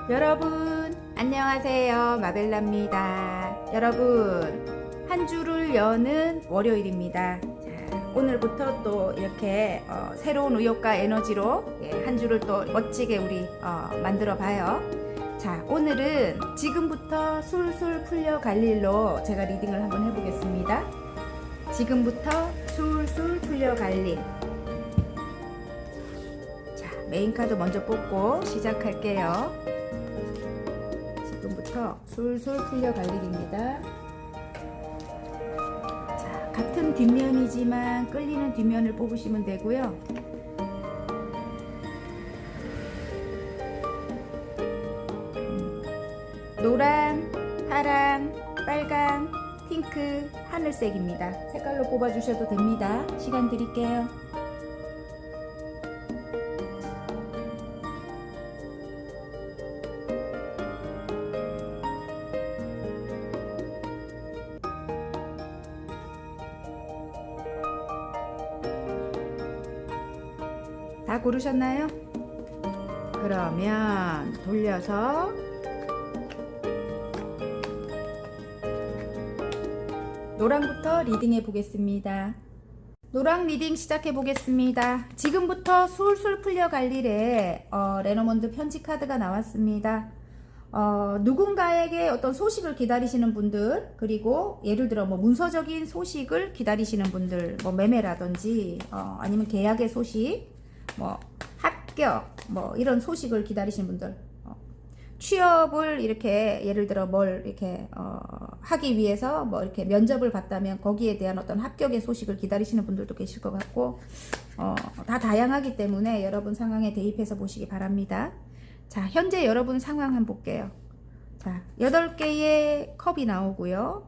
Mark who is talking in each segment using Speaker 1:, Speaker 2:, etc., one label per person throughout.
Speaker 1: 여러분 안녕하세요, 마벨라입니다. 여러분, 한 주를 여는 월요일입니다. 자, 오늘부터 또 이렇게 새로운 의욕과 에너지로 한 주를 또 멋지게 우리 만들어 봐요. 자, 오늘은 지금부터 술술 풀려갈 일로 제가 리딩을 한번 해보겠습니다. 지금부터 술술 풀려갈 일. 자, 메인 카드 먼저 뽑고 시작할게요. 지금부터 술술 풀려갈 일입니다. 자, 같은 뒷면이지만 끌리는 뒷면을 뽑으시면 되고요. 노란, 파란, 빨간, 핑크, 하늘색입니다. 색깔로 뽑아주셔도 됩니다. 시간 드릴게요. 다 고르셨나요? 그러면 돌려서 노랑부터 리딩해 보겠습니다. 노랑 리딩 시작해 보겠습니다. 지금부터 술술 풀려갈 일에 레너먼드 편지 카드가 나왔습니다. 누군가에게 어떤 소식을 기다리시는 분들, 그리고 예를 들어 뭐 문서적인 소식을 기다리시는 분들, 뭐 매매라든지 아니면 계약의 소식, 뭐 합격, 뭐 이런 소식을 기다리시는 분들, 취업을 이렇게 예를 들어 뭘 이렇게 하기 위해서 뭐 이렇게 면접을 봤다면 거기에 대한 어떤 합격의 소식을 기다리시는 분들도 계실 것 같고, 다 다양하기 때문에 여러분 상황에 대입해서 보시기 바랍니다. 자, 현재 여러분 상황 한번 볼게요. 자, 8개의 컵이 나오고요.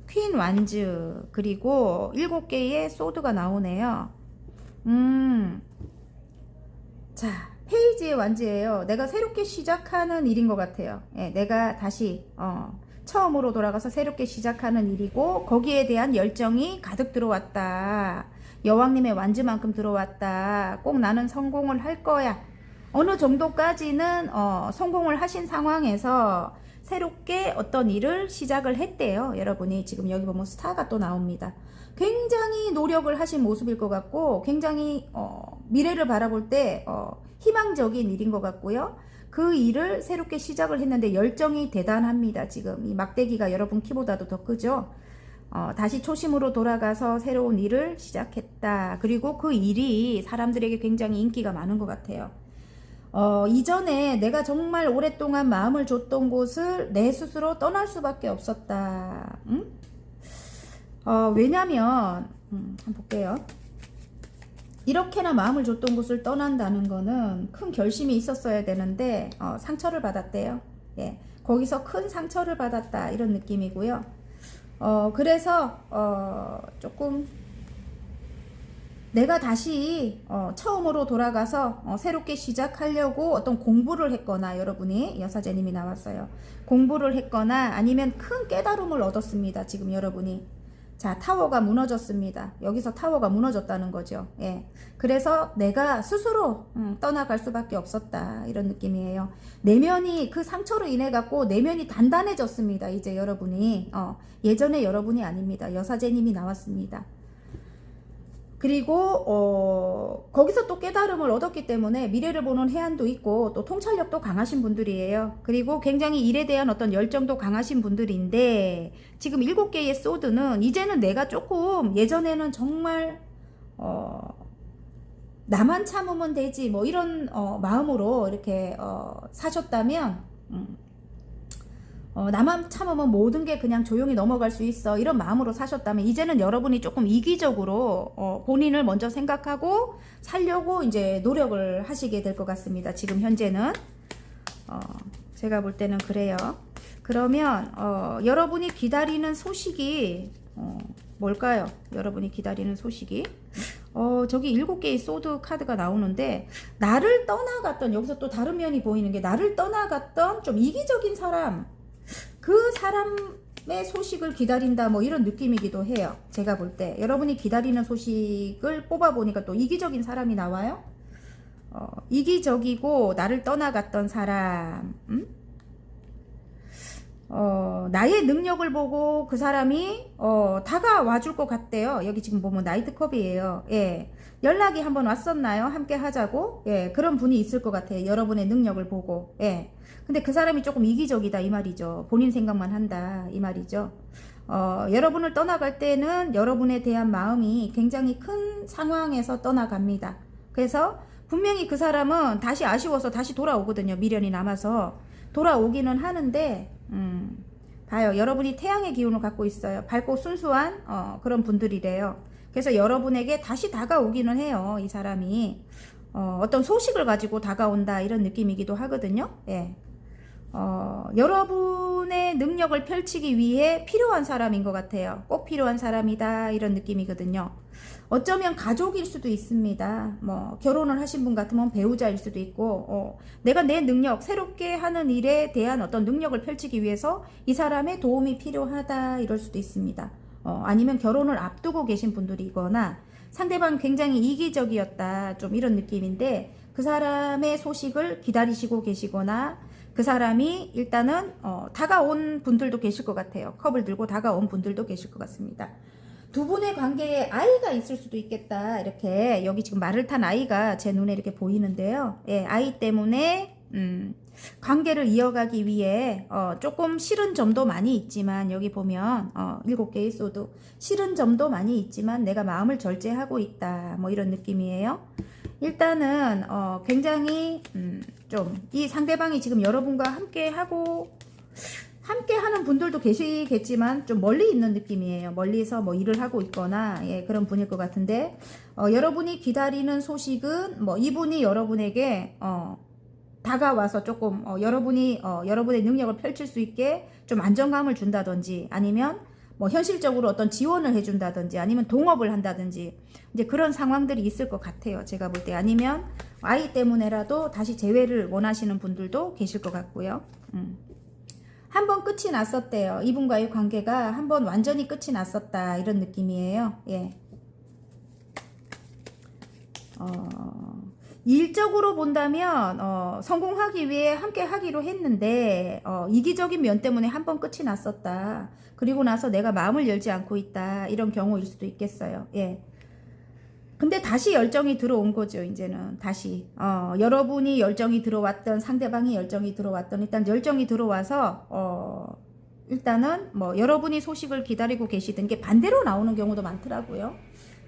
Speaker 1: 퀸 완즈, 그리고 7개의 소드가 나오네요. 자, 페이지의 완즈예요. 내가 새롭게 시작하는 일인 것 같아요. 예, 내가 다시 처음으로 돌아가서 새롭게 시작하는 일이고, 거기에 대한 열정이 가득 들어왔다. 여왕님의 완즈만큼 들어왔다. 꼭 나는 성공을 할 거야. 어느 정도까지는 성공을 하신 상황에서 새롭게 어떤 일을 시작을 했대요. 여러분이 지금 여기 보면 스타가 또 나옵니다. 굉장히 노력을 하신 모습일 것 같고, 굉장히 미래를 바라볼 때 희망적인 일인 것 같고요. 그 일을 새롭게 시작을 했는데 열정이 대단합니다. 지금 이 막대기가 여러분 키보다도 더 크죠. 다시 초심으로 돌아가서 새로운 일을 시작했다. 그리고 그 일이 사람들에게 굉장히 인기가 많은 것 같아요. 이전에 내가 정말 오랫동안 마음을 줬던 곳을 내 스스로 떠날 수밖에 없었다. 응? 왜냐면 한번 볼게요. 이렇게나 마음을 줬던 곳을 떠난다는 거는 큰 결심이 있었어야 되는데 상처를 받았대요. 예, 거기서 큰 상처를 받았다, 이런 느낌이고요. 그래서 조금 내가 다시 처음으로 돌아가서 새롭게 시작하려고 어떤 공부를 했거나, 여러분이 여사제님이 나왔어요. 공부를 했거나 아니면 큰 깨달음을 얻었습니다. 지금 여러분이. 자, 타워가 무너졌습니다. 여기서 타워가 무너졌다는 거죠. 예. 그래서 내가 스스로 떠나갈 수밖에 없었다, 이런 느낌이에요. 내면이, 그 상처로 인해 갖고 내면이 단단해졌습니다. 이제 여러분이 예전에 여러분이 아닙니다. 여사제님이 나왔습니다. 그리고 거기서 또 깨달음을 얻었기 때문에 미래를 보는 해안도 있고, 또 통찰력도 강하신 분들이에요. 그리고 굉장히 일에 대한 어떤 열정도 강하신 분들인데, 지금 7개의 소드는 이제는 내가 조금, 예전에는 정말 나만 참으면 되지 뭐 이런 마음으로 이렇게 사셨다면, 나만 참으면 모든 게 그냥 조용히 넘어갈 수 있어, 이런 마음으로 사셨다면, 이제는 여러분이 조금 이기적으로 본인을 먼저 생각하고 살려고 이제 노력을 하시게 될 것 같습니다. 지금 현재는 제가 볼 때는 그래요. 그러면 여러분이 기다리는 소식이 뭘까요? 여러분이 기다리는 소식이 저기 7개의 소드 카드가 나오는데, 나를 떠나갔던, 여기서 또 다른 면이 보이는 게, 나를 떠나갔던 좀 이기적인 사람, 그 사람의 소식을 기다린다, 뭐 이런 느낌이기도 해요. 제가 볼 때 여러분이 기다리는 소식을 뽑아보니까 또 이기적인 사람이 나와요. 이기적이고 나를 떠나갔던 사람, 나의 능력을 보고 그 사람이 다가와 줄 것 같대요. 여기 지금 보면 나이트컵이에요. 예. 연락이 한번 왔었나요? 함께 하자고? 예. 그런 분이 있을 것 같아요. 여러분의 능력을 보고. 예. 근데 그 사람이 조금 이기적이다 이 말이죠. 본인 생각만 한다 이 말이죠. 여러분을 떠나갈 때는 여러분에 대한 마음이 굉장히 큰 상황에서 떠나갑니다. 그래서 분명히 그 사람은 다시 아쉬워서 다시 돌아오거든요. 미련이 남아서 돌아오기는 하는데 봐요. 여러분이 태양의 기운을 갖고 있어요. 밝고 순수한 그런 분들이래요. 그래서 여러분에게 다시 다가오기는 해요. 이 사람이 어떤 소식을 가지고 다가온다 이런 느낌이기도 하거든요. 예. 여러분의 능력을 펼치기 위해 필요한 사람인 것 같아요. 꼭 필요한 사람이다 이런 느낌이거든요. 어쩌면 가족일 수도 있습니다. 뭐 결혼을 하신 분 같으면 배우자일 수도 있고 내가 내 능력 새롭게 하는 일에 대한 어떤 능력을 펼치기 위해서 이 사람의 도움이 필요하다 이럴 수도 있습니다. 아니면 결혼을 앞두고 계신 분들이거나 상대방 굉장히 이기적이었다 좀 이런 느낌인데 그 사람의 소식을 기다리시고 계시거나 그 사람이 일단은 다가온 분들도 계실 것 같아요. 컵을 들고 다가온 분들도 계실 것 같습니다. 두 분의 관계에 아이가 있을 수도 있겠다. 이렇게 여기 지금 말을 탄 아이가 제 눈에 이렇게 보이는데요. 예, 아이 때문에 관계를 이어가기 위해 조금 싫은 점도 많이 있지만 여기 보면 7개의 소드 싫은 점도 많이 있지만 내가 마음을 절제하고 있다. 뭐 이런 느낌이에요. 일단은 굉장히 좀 이 상대방이 지금 여러분과 함께 하는 분들도 계시겠지만 좀 멀리 있는 느낌이에요. 멀리서 뭐 일을 하고 있거나 예, 그런 분일 것 같은데 여러분이 기다리는 소식은 뭐 이분이 여러분에게 다가와서 조금 여러분이 여러분의 능력을 펼칠 수 있게 좀 안정감을 준다든지 아니면 뭐 현실적으로 어떤 지원을 해준다든지 아니면 동업을 한다든지 이제 그런 상황들이 있을 것 같아요. 제가 볼 때 아니면 아이 때문에라도 다시 재회를 원하시는 분들도 계실 것 같고요. 한번 끝이 났었대요. 이분과의 관계가 한번 완전히 끝이 났었다 이런 느낌이에요. 예. 일적으로 본다면 성공하기 위해 함께 하기로 했는데 이기적인 면 때문에 한번 끝이 났었다. 그리고 나서 내가 마음을 열지 않고 있다. 이런 경우일 수도 있겠어요. 예. 근데 다시 열정이 들어온 거죠. 이제는 다시 여러분이 열정이 들어왔던 상대방이 열정이 들어왔던 일단 열정이 들어와서 일단은 뭐 여러분이 소식을 기다리고 계시던 게 반대로 나오는 경우도 많더라고요.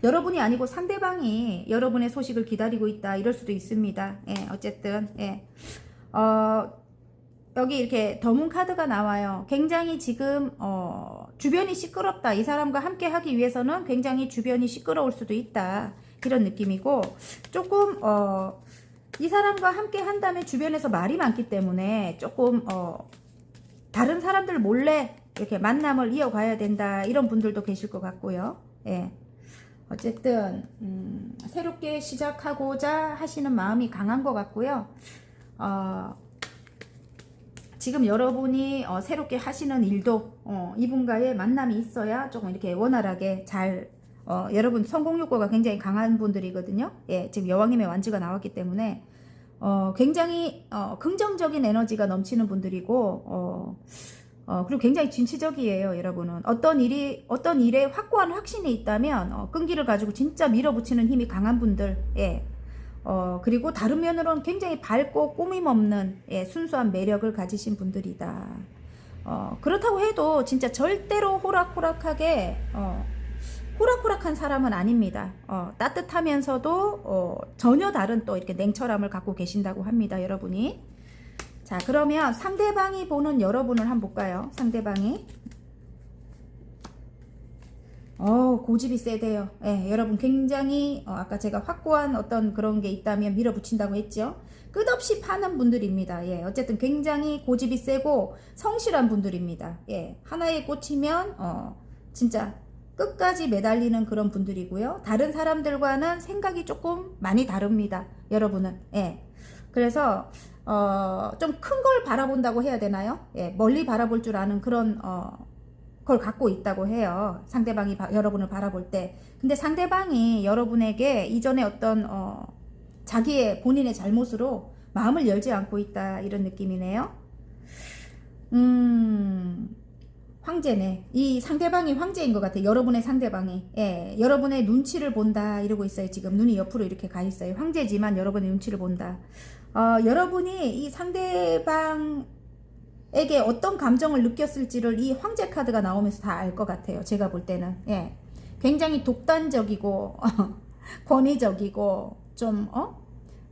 Speaker 1: 여러분이 아니고 상대방이 여러분의 소식을 기다리고 있다 이럴 수도 있습니다. 예, 어쨌든 예. 여기 이렇게 더문 카드가 나와요. 굉장히 지금 주변이 시끄럽다. 이 사람과 함께 하기 위해서는 굉장히 주변이 시끄러울 수도 있다. 이런 느낌이고 조금 이 사람과 함께 한다면 주변에서 말이 많기 때문에 조금 다른 사람들 몰래 이렇게 만남을 이어가야 된다. 이런 분들도 계실 것 같고요. 예. 어쨌든 새롭게 시작하고자 하시는 마음이 강한 것 같고요. 지금 여러분이 새롭게 하시는 일도 이분과의 만남이 있어야 조금 이렇게 원활하게 잘 여러분 성공 욕구가 굉장히 강한 분들이거든요. 예, 지금 여왕님의 완지가 나왔기 때문에 굉장히 긍정적인 에너지가 넘치는 분들이고 그리고 굉장히 진취적이에요. 여러분은 어떤 일에 확고한 확신이 있다면 끈기를 가지고 진짜 밀어붙이는 힘이 강한 분들. 예. 그리고 다른 면으로는 굉장히 밝고 꾸밈없는 예, 순수한 매력을 가지신 분들이다. 그렇다고 해도 진짜 절대로 호락호락한 사람은 아닙니다. 따뜻하면서도 전혀 다른 또 이렇게 냉철함을 갖고 계신다고 합니다. 여러분이. 자, 그러면 상대방이 보는 여러분을 한번 볼까요? 상대방이. 고집이 세대요. 예, 여러분 굉장히 아까 제가 확고한 어떤 그런 게 있다면 밀어붙인다고 했죠. 끝없이 파는 분들입니다. 예, 어쨌든 굉장히 고집이 세고 성실한 분들입니다. 예, 하나에 꽂히면 진짜 끝까지 매달리는 그런 분들이고요. 다른 사람들과는 생각이 조금 많이 다릅니다. 여러분은. 예. 그래서 좀 큰 걸 바라본다고 해야 되나요? 예, 멀리 바라볼 줄 아는 그런 걸 갖고 있다고 해요. 상대방이 여러분을 바라볼 때. 근데 상대방이 여러분에게 이전에 어떤 자기의 본인의 잘못으로 마음을 열지 않고 있다 이런 느낌이네요. 황제네. 이 상대방이 황제인 것 같아요. 여러분의 상대방이. 예, 여러분의 눈치를 본다 이러고 있어요. 지금 눈이 옆으로 이렇게 가 있어요. 황제지만 여러분의 눈치를 본다. 여러분이 이 상대방에게 어떤 감정을 느꼈을지를 이 황제 카드가 나오면서 다 알 것 같아요. 제가 볼 때는. 예, 굉장히 독단적이고 권위적이고 좀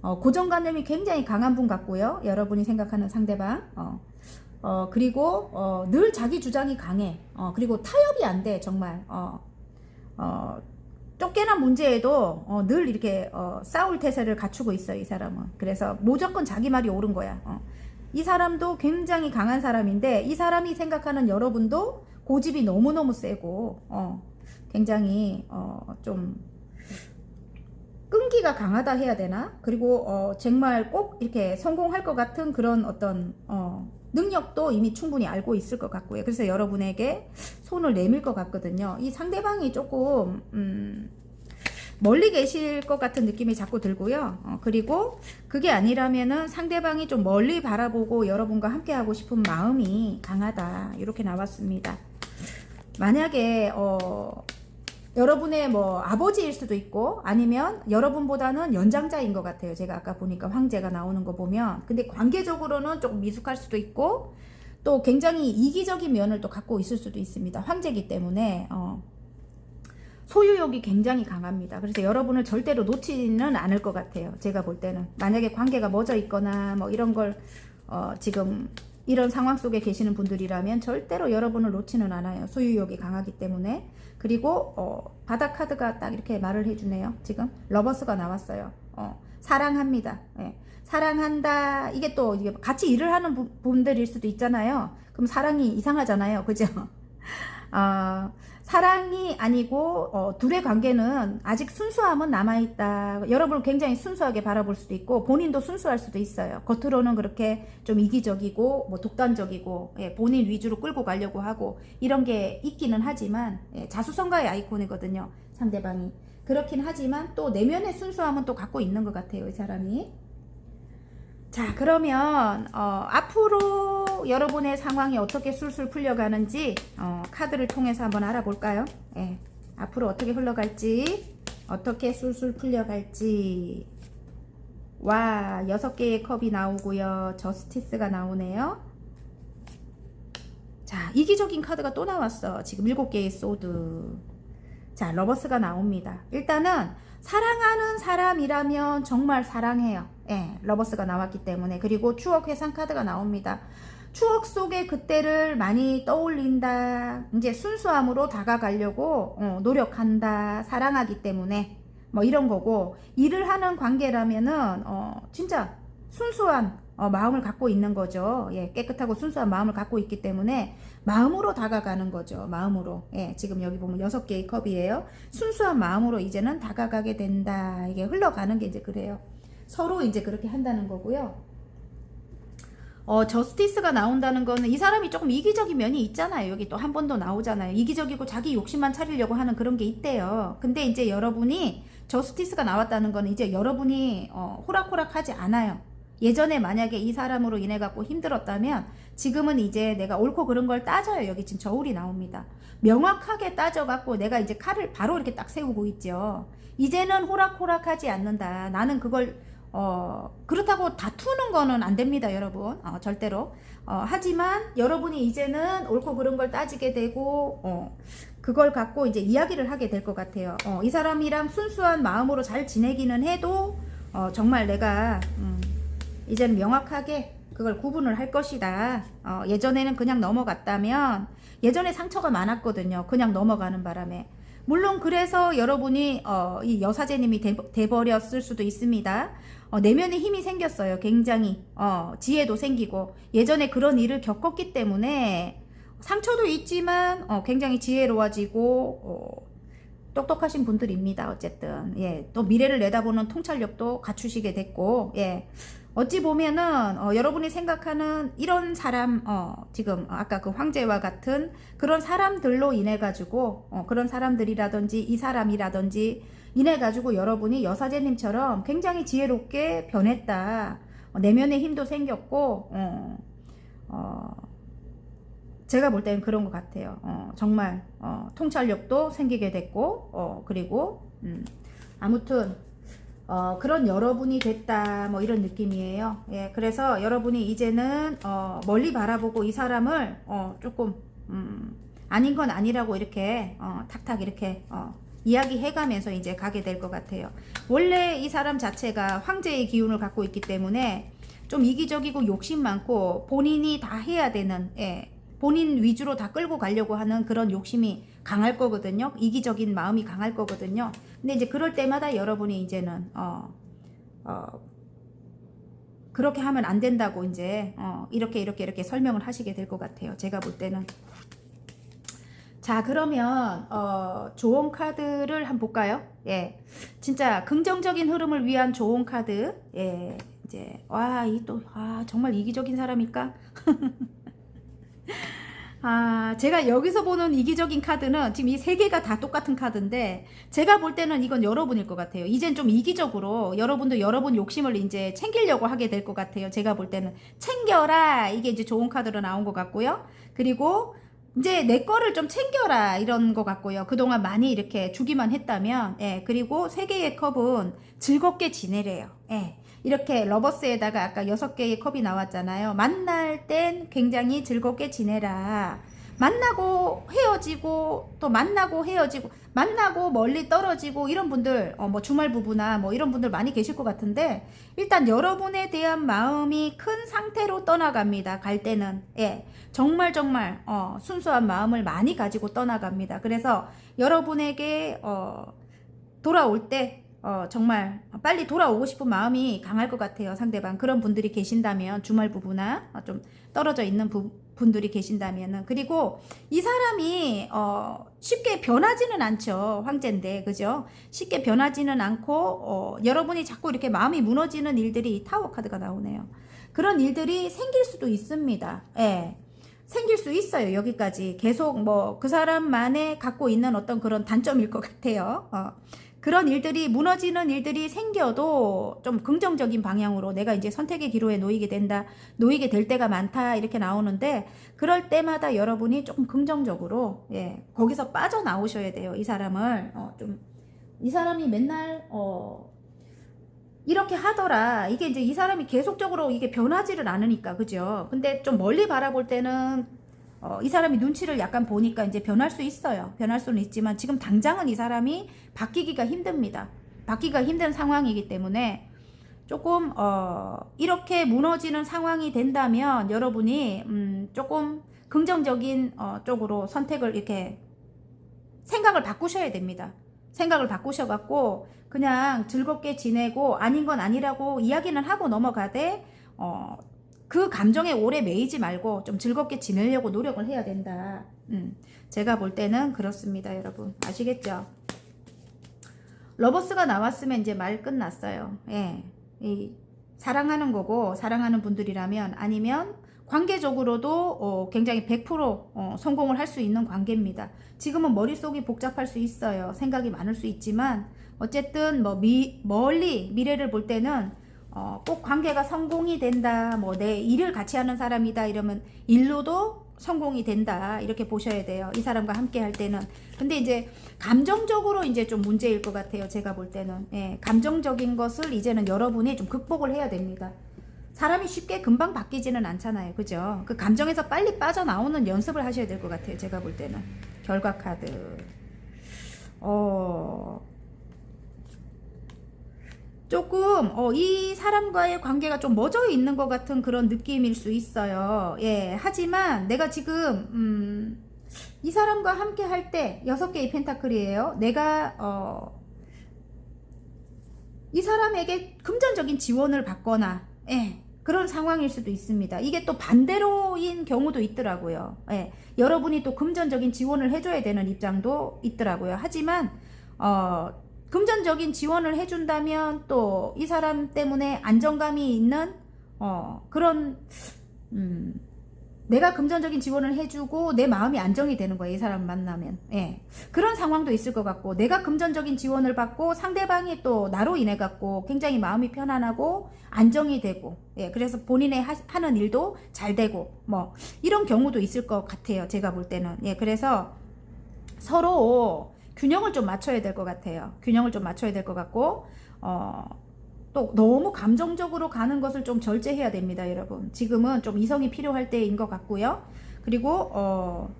Speaker 1: 고정관념이 굉장히 강한 분 같고요. 여러분이 생각하는 상대방. 그리고 늘 자기 주장이 강해. 그리고 타협이 안 돼. 정말 쫓겨난 문제에도 늘 이렇게 싸울 태세를 갖추고 있어요. 이 사람은. 그래서 무조건 자기 말이 옳은 거야. 이 사람도 굉장히 강한 사람인데 이 사람이 생각하는 여러분도 고집이 너무너무 세고 굉장히 좀 끈기가 강하다 해야 되나? 그리고 정말 꼭 이렇게 성공할 것 같은 그런 어떤 능력도 이미 충분히 알고 있을 것 같고요. 그래서 여러분에게 손을 내밀 것 같거든요. 이 상대방이 조금 멀리 계실 것 같은 느낌이 자꾸 들고요. 그리고 그게 아니라면은 상대방이 좀 멀리 바라보고 여러분과 함께 하고 싶은 마음이 강하다 이렇게 나왔습니다. 만약에 여러분의 뭐 아버지일 수도 있고 아니면 여러분보다는 연장자인 것 같아요. 제가 아까 보니까 황제가 나오는 거 보면. 근데 관계적으로는 조금 미숙할 수도 있고 또 굉장히 이기적인 면을 또 갖고 있을 수도 있습니다. 황제이기 때문에 소유욕이 굉장히 강합니다. 그래서 여러분을 절대로 놓지는 않을 것 같아요. 제가 볼 때는. 만약에 관계가 맺어 있거나 뭐 이런 걸 지금 이런 상황 속에 계시는 분들이라면 절대로 여러분을 놓지는 않아요. 소유욕이 강하기 때문에. 그리고 바닥 카드가 딱 이렇게 말을 해주네요. 지금 러버스가 나왔어요. 사랑합니다. 예. 사랑한다. 이게 또 이게 같이 일을 하는 분들일 수도 있잖아요. 그럼 사랑이 이상하잖아요. 그죠? 사랑이 아니고 둘의 관계는 아직 순수함은 남아있다. 여러분을 굉장히 순수하게 바라볼 수도 있고 본인도 순수할 수도 있어요. 겉으로는 그렇게 좀 이기적이고 뭐 독단적이고 본인 위주로 끌고 가려고 하고 이런 게 있기는 하지만 자수성가의 아이콘이거든요. 상대방이. 그렇긴 하지만 또 내면의 순수함은 또 갖고 있는 것 같아요. 이 사람이. 자, 그러면 앞으로 여러분의 상황이 어떻게 술술 풀려가는지 카드를 통해서 한번 알아볼까요? 예, 앞으로 어떻게 흘러갈지, 어떻게 술술 풀려갈지. 와, 6개의 컵이 나오고요. 저스티스가 나오네요. 자, 이기적인 카드가 또 나왔어. 지금 7개의 소드. 자, 러버스가 나옵니다. 일단은 사랑하는 사람이라면 정말 사랑해요. 예, 러버스가 나왔기 때문에. 그리고 추억 회상 카드가 나옵니다. 추억 속의 그때를 많이 떠올린다. 이제 순수함으로 다가가려고 노력한다. 사랑하기 때문에. 뭐 이런 거고. 일을 하는 관계라면은 진짜 순수한 마음을 갖고 있는 거죠. 예, 깨끗하고 순수한 마음을 갖고 있기 때문에 마음으로 다가가는 거죠. 마음으로. 예, 지금 여기 보면 6개의 컵이에요. 순수한 마음으로 이제는 다가가게 된다. 이게 흘러가는 게 이제 그래요. 서로 이제 그렇게 한다는 거고요. 저스티스가 나온다는 거는 이 사람이 조금 이기적인 면이 있잖아요. 여기 또 한 번 더 나오잖아요. 이기적이고 자기 욕심만 차리려고 하는 그런 게 있대요. 근데 이제 여러분이 저스티스가 나왔다는 거는 이제 여러분이 호락호락하지 않아요. 예전에 만약에 이 사람으로 인해 갖고 힘들었다면 지금은 이제 내가 옳고 그른 걸 따져요. 여기 지금 저울이 나옵니다. 명확하게 따져 갖고 내가 이제 칼을 바로 이렇게 딱 세우고 있죠. 이제는 호락호락하지 않는다. 나는 그걸 그렇다고 다투는 거는 안 됩니다, 여러분. 절대로. 하지만 여러분이 이제는 옳고 그른 걸 따지게 되고 그걸 갖고 이제 이야기를 하게 될 것 같아요. 이 사람이랑 순수한 마음으로 잘 지내기는 해도 정말 내가 이제는 명확하게 그걸 구분을 할 것이다. 예전에는 그냥 넘어갔다면 예전에 상처가 많았거든요. 그냥 넘어가는 바람에. 물론 그래서 여러분이 이 여사제님이 돼버렸을 수도 있습니다. 내면에 힘이 생겼어요. 굉장히 지혜도 생기고 예전에 그런 일을 겪었기 때문에 상처도 있지만 굉장히 지혜로워지고 똑똑하신 분들입니다. 어쨌든 예, 또 미래를 내다보는 통찰력도 갖추시게 됐고 예. 어찌 보면은 여러분이 생각하는 이런 사람 지금 아까 그 황제와 같은 그런 사람들로 인해 가지고 그런 사람들이라든지 이 사람이라든지 이래 가지고 여러분이 여사제님처럼 굉장히 지혜롭게 변했다. 내면의 힘도 생겼고 제가 볼 때는 그런 것 같아요. 정말 통찰력도 생기게 됐고 그리고 아무튼 그런 여러분이 됐다 뭐 이런 느낌이에요. 예, 그래서 여러분이 이제는 멀리 바라보고 이 사람을 조금 아닌 건 아니라고 이렇게 탁탁 이렇게 이야기해가면서 이제 가게 될 것 같아요. 원래 이 사람 자체가 황제의 기운을 갖고 있기 때문에 좀 이기적이고 욕심 많고 본인이 다 해야 되는, 예, 본인 위주로 다 끌고 가려고 하는 그런 욕심이 강할 거거든요. 이기적인 마음이 강할 거거든요. 근데 이제 그럴 때마다 여러분이 이제는 그렇게 하면 안 된다고 이제 이렇게 설명을 하시게 될 것 같아요. 제가 볼 때는. 자, 그러면 조언 카드를 한번 볼까요? 예, 진짜 긍정적인 흐름을 위한 조언 카드. 예, 이제 정말 이기적인 사람일까? 제가 여기서 보는 이기적인 카드는 지금 이 세 개가 다 똑같은 카드인데 제가 볼 때는 이건 여러분일 것 같아요. 이젠 좀 이기적으로 여러분도 여러분 욕심을 이제 챙기려고 하게 될 것 같아요. 제가 볼 때는 챙겨라, 이게 이제 좋은 카드로 나온 것 같고요. 그리고 이제 내 거를 좀 챙겨라 이런 것 같고요. 그동안 많이 이렇게 주기만 했다면, 예, 그리고 세 개의 컵은 즐겁게 지내래요. 예, 이렇게 러버스에다가 아까 6개의 컵이 나왔잖아요. 만날 땐 굉장히 즐겁게 지내라. 만나고 헤어지고 또 만나고 헤어지고 만나고 멀리 떨어지고 이런 분들 뭐 주말 부부나 뭐 이런 분들 많이 계실 것 같은데 일단 여러분에 대한 마음이 큰 상태로 떠나갑니다. 갈 때는, 예, 정말 순수한 마음을 많이 가지고 떠나갑니다. 그래서 여러분에게 돌아올 때 정말 빨리 돌아오고 싶은 마음이 강할 것 같아요. 상대방 그런 분들이 계신다면, 주말 부부나 좀 떨어져 있는 분들이 계신다면은. 그리고 이 사람이 쉽게 변하지는 않죠. 황제인데, 그죠? 쉽게 변하지는 않고 여러분이 자꾸 이렇게 마음이 무너지는 일들이, 타워 카드가 나오네요. 그런 일들이 생길 수도 있습니다. 예, 생길 수 있어요. 여기까지 계속 뭐 그 사람만의 갖고 있는 어떤 그런 단점일 것 같아요. 그런 일들이, 무너지는 일들이 생겨도 좀 긍정적인 방향으로 내가 이제 선택의 기로에 놓이게 될 때가 많다 이렇게 나오는데, 그럴 때마다 여러분이 조금 긍정적으로, 예, 거기서 빠져나오셔야 돼요. 이 사람을 이 사람이 맨날 이렇게 하더라. 이게 이제 이 사람이 계속적으로 이게 변하지를 않으니까, 그죠? 근데 좀 멀리 바라볼 때는 이 사람이 눈치를 약간 보니까 이제 변할 수 있어요. 변할 수는 있지만 지금 당장은 이 사람이 바뀌기가 힘듭니다. 바뀌기가 힘든 상황이기 때문에 조금 이렇게 무너지는 상황이 된다면 여러분이 조금 긍정적인 쪽으로 선택을, 이렇게 생각을 바꾸셔야 됩니다. 생각을 바꾸셔갖고 그냥 즐겁게 지내고 아닌 건 아니라고 이야기는 하고 넘어가되 그 감정에 오래 매이지 말고 좀 즐겁게 지내려고 노력을 해야 된다. 제가 볼 때는 그렇습니다. 여러분 아시겠죠? 러버스가 나왔으면 이제 말 끝났어요. 예, 사랑하는 거고, 사랑하는 분들이라면, 아니면 관계적으로도 굉장히 100% 성공을 할 수 있는 관계입니다. 지금은 머릿속이 복잡할 수 있어요. 생각이 많을 수 있지만 어쨌든 뭐 멀리 미래를 볼 때는 꼭 관계가 성공이 된다, 뭐 내 일을 같이 하는 사람이다 이러면 일로도 성공이 된다 이렇게 보셔야 돼요. 이 사람과 함께 할 때는. 근데 이제 감정적으로 이제 좀 문제일 것 같아요. 제가 볼 때는. 예, 감정적인 것을 이제는 여러분이 좀 극복을 해야 됩니다. 사람이 쉽게 금방 바뀌지는 않잖아요. 그죠? 그 감정에서 빨리 빠져나오는 연습을 하셔야 될 것 같아요. 제가 볼 때는. 결과 카드. 조금 이 사람과의 관계가 좀 멎어 있는 것 같은 그런 느낌일 수 있어요. 예, 하지만 내가 지금 이 사람과 함께 할 때 6개의 펜타클이에요. 내가 이 사람에게 금전적인 지원을 받거나, 예, 그런 상황일 수도 있습니다. 이게 또 반대로인 경우도 있더라고요. 예, 여러분이 또 금전적인 지원을 해줘야 되는 입장도 있더라고요. 하지만 금전적인 지원을 해준다면 또 이 사람 때문에 안정감이 있는 그런 내가 금전적인 지원을 해주고 내 마음이 안정이 되는 거예요. 이 사람 만나면. 예. 그런 상황도 있을 것 같고, 내가 금전적인 지원을 받고 상대방이 또 나로 인해 갖고 굉장히 마음이 편안하고 안정이 되고, 예. 그래서 본인의 하는 일도 잘 되고, 뭐 이런 경우도 있을 것 같아요. 제가 볼 때는. 예. 그래서 서로 균형을 좀 맞춰야 될 것 같아요. 균형을 좀 맞춰야 될 것 같고, 또 너무 감정적으로 가는 것을 좀 절제해야 됩니다, 여러분. 지금은 좀 이성이 필요할 때인 것 같고요. 그리고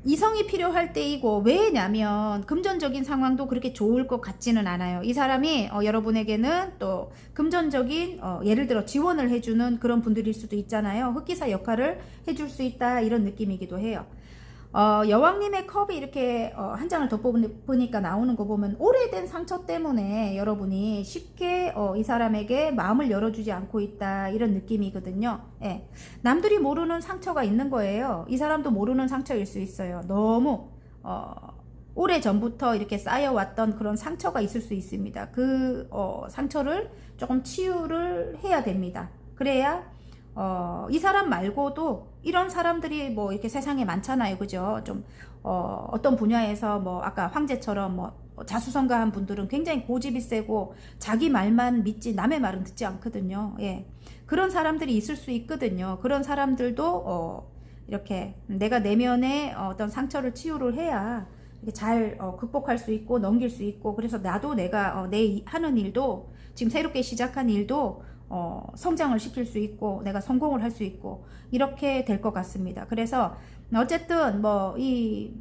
Speaker 1: 이성이 필요할 때이고, 왜냐면 금전적인 상황도 그렇게 좋을 것 같지는 않아요. 이 사람이 여러분에게는 또 금전적인 예를 들어 지원을 해주는 그런 분들일 수도 있잖아요. 흑기사 역할을 해줄 수 있다, 이런 느낌이기도 해요. 여왕님의 컵이 이렇게 한 장을 더 뽑으니까 나오는 거 보면 오래된 상처 때문에 여러분이 쉽게 이 사람에게 마음을 열어주지 않고 있다, 이런 느낌이거든요. 예. 남들이 모르는 상처가 있는 거예요. 이 사람도 모르는 상처일 수 있어요. 너무 오래 전부터 이렇게 쌓여왔던 그런 상처가 있을 수 있습니다. 그 상처를 조금 치유를 해야 됩니다. 그래야 이 사람 말고도 이런 사람들이 뭐 이렇게 세상에 많잖아요. 그죠? 좀, 어떤 분야에서 뭐 아까 황제처럼 뭐 자수성가한 분들은 굉장히 고집이 세고 자기 말만 믿지 남의 말은 듣지 않거든요. 예. 그런 사람들이 있을 수 있거든요. 그런 사람들도, 이렇게 내가 내면에 어떤 상처를 치유를 해야 이렇게 잘 극복할 수 있고 넘길 수 있고, 그래서 나도 내가 내 하는 일도 지금 새롭게 시작한 일도 성장을 시킬 수 있고 내가 성공을 할 수 있고 이렇게 될 것 같습니다. 그래서 어쨌든 뭐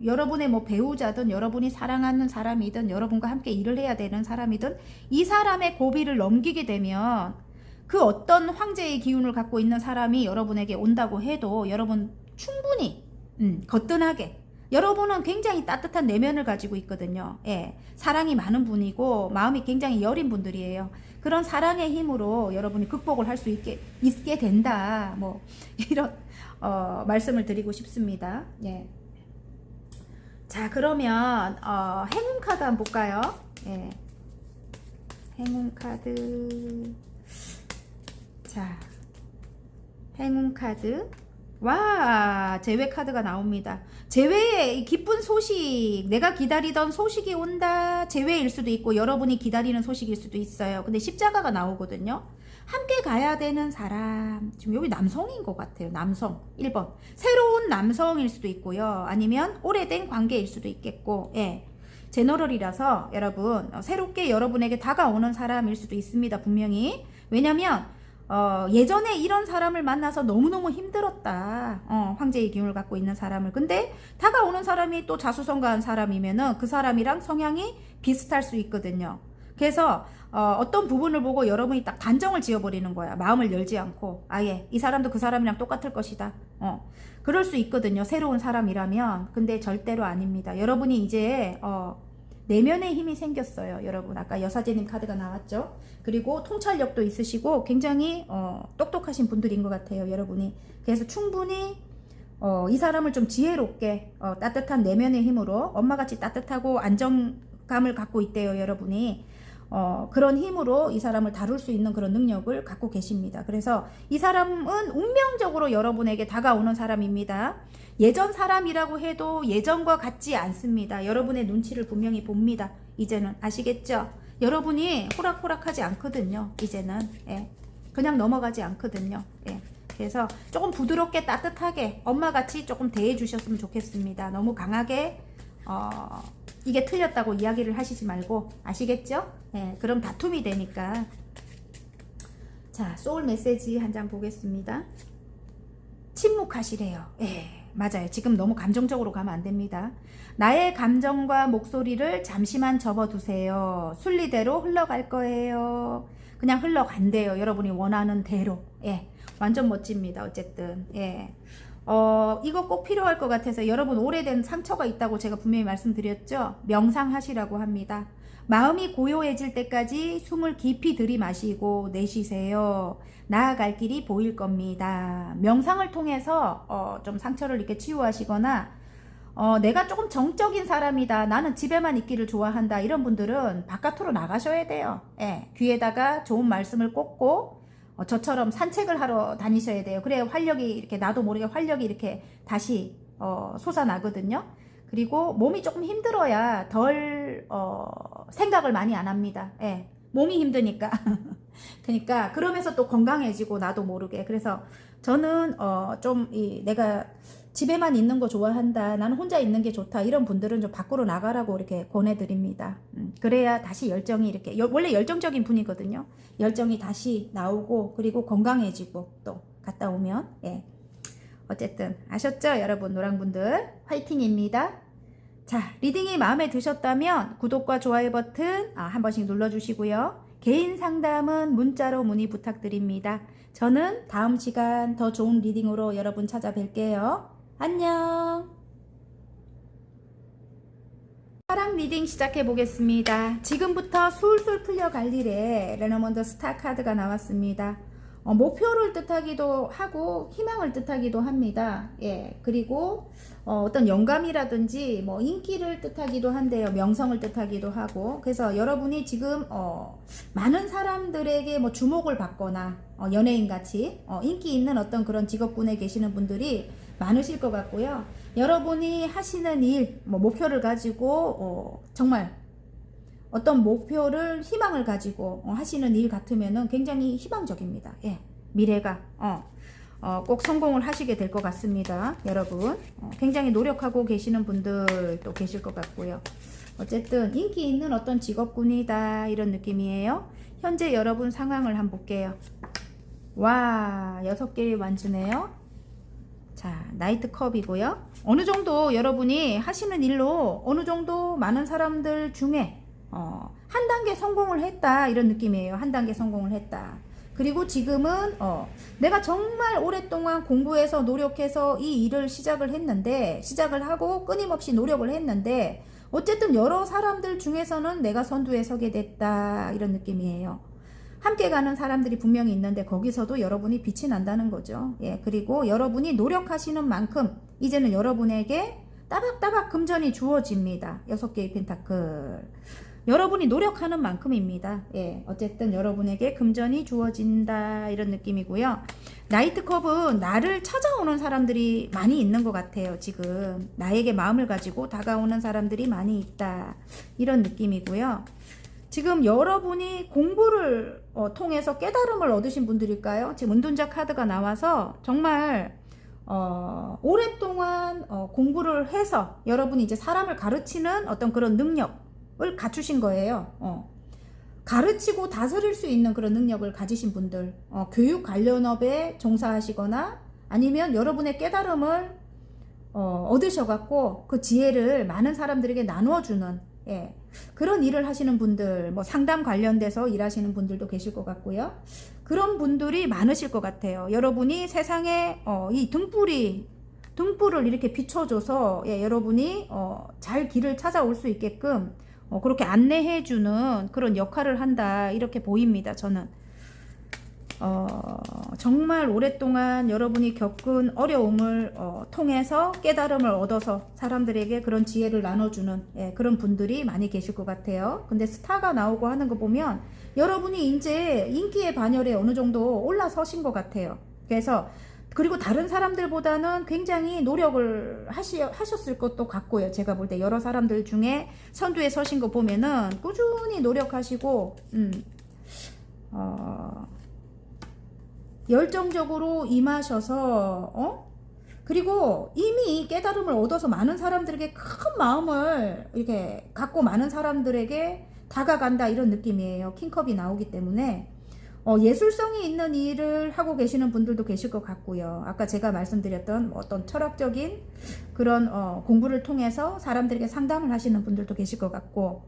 Speaker 1: 여러분의 뭐 배우자든 여러분이 사랑하는 사람이든 여러분과 함께 일을 해야 되는 사람이든 이 사람의 고비를 넘기게 되면 그 어떤 황제의 기운을 갖고 있는 사람이 여러분에게 온다고 해도 여러분 충분히 거뜬하게, 여러분은 굉장히 따뜻한 내면을 가지고 있거든요. 예, 사랑이 많은 분이고 마음이 굉장히 여린 분들이에요. 그런 사랑의 힘으로 여러분이 극복을 할 수 있게 된다. 뭐 이런 말씀을 드리고 싶습니다. 예. 자, 그러면 행운 카드 한번 볼까요? 예. 행운 카드. 자, 행운 카드. 와, 재회 카드가 나옵니다. 재회의 기쁜 소식, 내가 기다리던 소식이 온다. 재회일 수도 있고 여러분이 기다리는 소식일 수도 있어요. 근데 십자가가 나오거든요. 함께 가야 되는 사람, 지금 여기 남성인 것 같아요. 남성 1번 새로운 남성일 수도 있고요. 아니면 오래된 관계일 수도 있겠고, 예, 제너럴이라서 여러분 새롭게 여러분에게 다가오는 사람일 수도 있습니다. 분명히. 왜냐면 예전에 이런 사람을 만나서 너무너무 힘들었다. 황제의 기운을 갖고 있는 사람을. 근데 다가오는 사람이 또 자수성가한 사람이면은 그 사람이랑 성향이 비슷할 수 있거든요. 그래서 어떤 부분을 보고 여러분이 딱 단정을 지어버리는 거야. 마음을 열지 않고 아예 이 사람도 그 사람이랑 똑같을 것이다. 그럴 수 있거든요. 새로운 사람이라면. 근데 절대로 아닙니다. 여러분이 이제 내면의 힘이 생겼어요. 여러분 아까 여사제님 카드가 나왔죠. 그리고 통찰력도 있으시고 굉장히 똑똑하신 분들인 것 같아요. 여러분이. 그래서 충분히 이 사람을 좀 지혜롭게 따뜻한 내면의 힘으로, 엄마같이 따뜻하고 안정감을 갖고 있대요. 여러분이. 그런 힘으로 이 사람을 다룰 수 있는 그런 능력을 갖고 계십니다. 그래서 이 사람은 운명적으로 여러분에게 다가오는 사람입니다. 예전 사람이라고 해도 예전과 같지 않습니다. 여러분의 눈치를 분명히 봅니다. 이제는 아시겠죠? 여러분이 호락호락하지 않거든요. 이제는. 예. 그냥 넘어가지 않거든요. 예. 그래서 조금 부드럽게 따뜻하게 엄마같이 조금 대해 주셨으면 좋겠습니다. 너무 강하게 이게 틀렸다고 이야기를 하시지 말고, 아시겠죠? 예, 그럼 다툼이 되니까. 자, 소울 메시지 한 장 보겠습니다. 침묵하시래요. 예, 맞아요. 지금 너무 감정적으로 가면 안 됩니다. 나의 감정과 목소리를 잠시만 접어두세요. 순리대로 흘러갈 거예요. 그냥 흘러간대요. 여러분이 원하는 대로. 예, 완전 멋집니다. 어쨌든. 예. 이거 꼭 필요할 것 같아서, 여러분 오래된 상처가 있다고 제가 분명히 말씀드렸죠. 명상하시라고 합니다. 마음이 고요해질 때까지 숨을 깊이 들이마시고 내쉬세요. 나아갈 길이 보일 겁니다. 명상을 통해서 좀 상처를 이렇게 치유하시거나, 내가 조금 정적인 사람이다, 나는 집에만 있기를 좋아한다, 이런 분들은 바깥으로 나가셔야 돼요. 예, 귀에다가 좋은 말씀을 꽂고 저처럼 산책을 하러 다니셔야 돼요. 그래야 활력이 이렇게 나도 모르게 활력이 이렇게 다시 솟아나거든요. 그리고 몸이 조금 힘들어야 덜 생각을 많이 안 합니다. 예, 몸이 힘드니까. 그러니까 그러면서 또 건강해지고 나도 모르게. 그래서 저는 좀 내가 집에만 있는 거 좋아한다, 나는 혼자 있는 게 좋다, 이런 분들은 좀 밖으로 나가라고 이렇게 권해드립니다. 그래야 다시 열정이 이렇게 원래 열정적인 분이거든요. 열정이 다시 나오고 그리고 건강해지고 또 갔다 오면. 예. 어쨌든 아셨죠 여러분? 노랑분들 화이팅입니다. 자, 리딩이 마음에 드셨다면 구독과 좋아요 버튼 한 번씩 눌러주시고요. 개인 상담은 문자로 문의 부탁드립니다. 저는 다음 시간 더 좋은 리딩으로 여러분 찾아뵐게요. 안녕. 사랑 리딩 시작해 보겠습니다. 지금부터 술술 풀려갈 일에 레너먼드 스타 카드가 나왔습니다. 목표를 뜻하기도 하고 희망을 뜻하기도 합니다. 예, 그리고 어떤 영감이라든지 뭐 인기를 뜻하기도 한데요, 명성을 뜻하기도 하고. 그래서 여러분이 지금 많은 사람들에게 뭐 주목을 받거나 연예인 같이 인기 있는 어떤 그런 직업군에 계시는 분들이 많으실 것 같고요. 여러분이 하시는 일, 뭐 목표를 가지고 정말 어떤 목표를 희망을 가지고 하시는 일 같으면은 굉장히 희망적입니다. 예, 미래가 꼭 성공을 하시게 될 것 같습니다. 여러분 굉장히 노력하고 계시는 분들도 계실 것 같고요. 어쨌든 인기 있는 어떤 직업군이다, 이런 느낌이에요. 현재 여러분 상황을 한번 볼게요. 와, 6개의 완주네요. 자, 나이트 컵이고요. 어느 정도 여러분이 하시는 일로 어느 정도 많은 사람들 중에 한 단계 성공을 했다, 이런 느낌이에요. 한 단계 성공을 했다. 그리고 지금은 내가 정말 오랫동안 공부해서 노력해서 이 일을 시작을 하고 끊임없이 노력을 했는데 어쨌든 여러 사람들 중에서는 내가 선두에 서게 됐다, 이런 느낌이에요. 함께 가는 사람들이 분명히 있는데 거기서도 여러분이 빛이 난다는 거죠. 예, 그리고 여러분이 노력하시는 만큼 이제는 여러분에게 따박따박 금전이 주어집니다. 6개의 펜타클. 여러분이 노력하는 만큼입니다. 예, 어쨌든 여러분에게 금전이 주어진다, 이런 느낌이고요. 나이트컵은 나를 찾아오는 사람들이 많이 있는 것 같아요. 지금 나에게 마음을 가지고 다가오는 사람들이 많이 있다, 이런 느낌이고요. 지금 여러분이 공부를 통해서 깨달음을 얻으신 분들일까요? 지금 은둔자 카드가 나와서 정말 오랫동안 공부를 해서 여러분이 이제 사람을 가르치는 어떤 그런 능력을 갖추신 거예요. 가르치고 다스릴 수 있는 그런 능력을 가지신 분들, 교육 관련업에 종사하시거나 아니면 여러분의 깨달음을 얻으셔갖고 그 지혜를 많은 사람들에게 나눠주는, 예, 그런 일을 하시는 분들, 뭐 상담 관련돼서 일하시는 분들도 계실 것 같고요. 그런 분들이 많으실 것 같아요. 여러분이 세상에 이 등불을 이렇게 비춰줘서, 예, 여러분이 잘 길을 찾아올 수 있게끔 그렇게 안내해주는 그런 역할을 한다, 이렇게 보입니다. 저는 정말 오랫동안 여러분이 겪은 어려움을 통해서 깨달음을 얻어서 사람들에게 그런 지혜를 나눠주는, 예, 그런 분들이 많이 계실 것 같아요. 근데 스타가 나오고 하는 거 보면 여러분이 이제 인기의 반열에 어느 정도 올라서신 것 같아요. 그래서 그리고 다른 사람들보다는 굉장히 노력을 하셨을 것도 같고요. 제가 볼 때 여러 사람들 중에 선두에 서신 거 보면은 꾸준히 노력하시고 열정적으로 임하셔서 그리고 이미 깨달음을 얻어서 많은 사람들에게 큰 마음을 이렇게 갖고 많은 사람들에게 다가간다, 이런 느낌이에요. 킹컵이 나오기 때문에 예술성이 있는 일을 하고 계시는 분들도 계실 것 같고요. 아까 제가 말씀드렸던 어떤 철학적인 그런 공부를 통해서 사람들에게 상담을 하시는 분들도 계실 것 같고,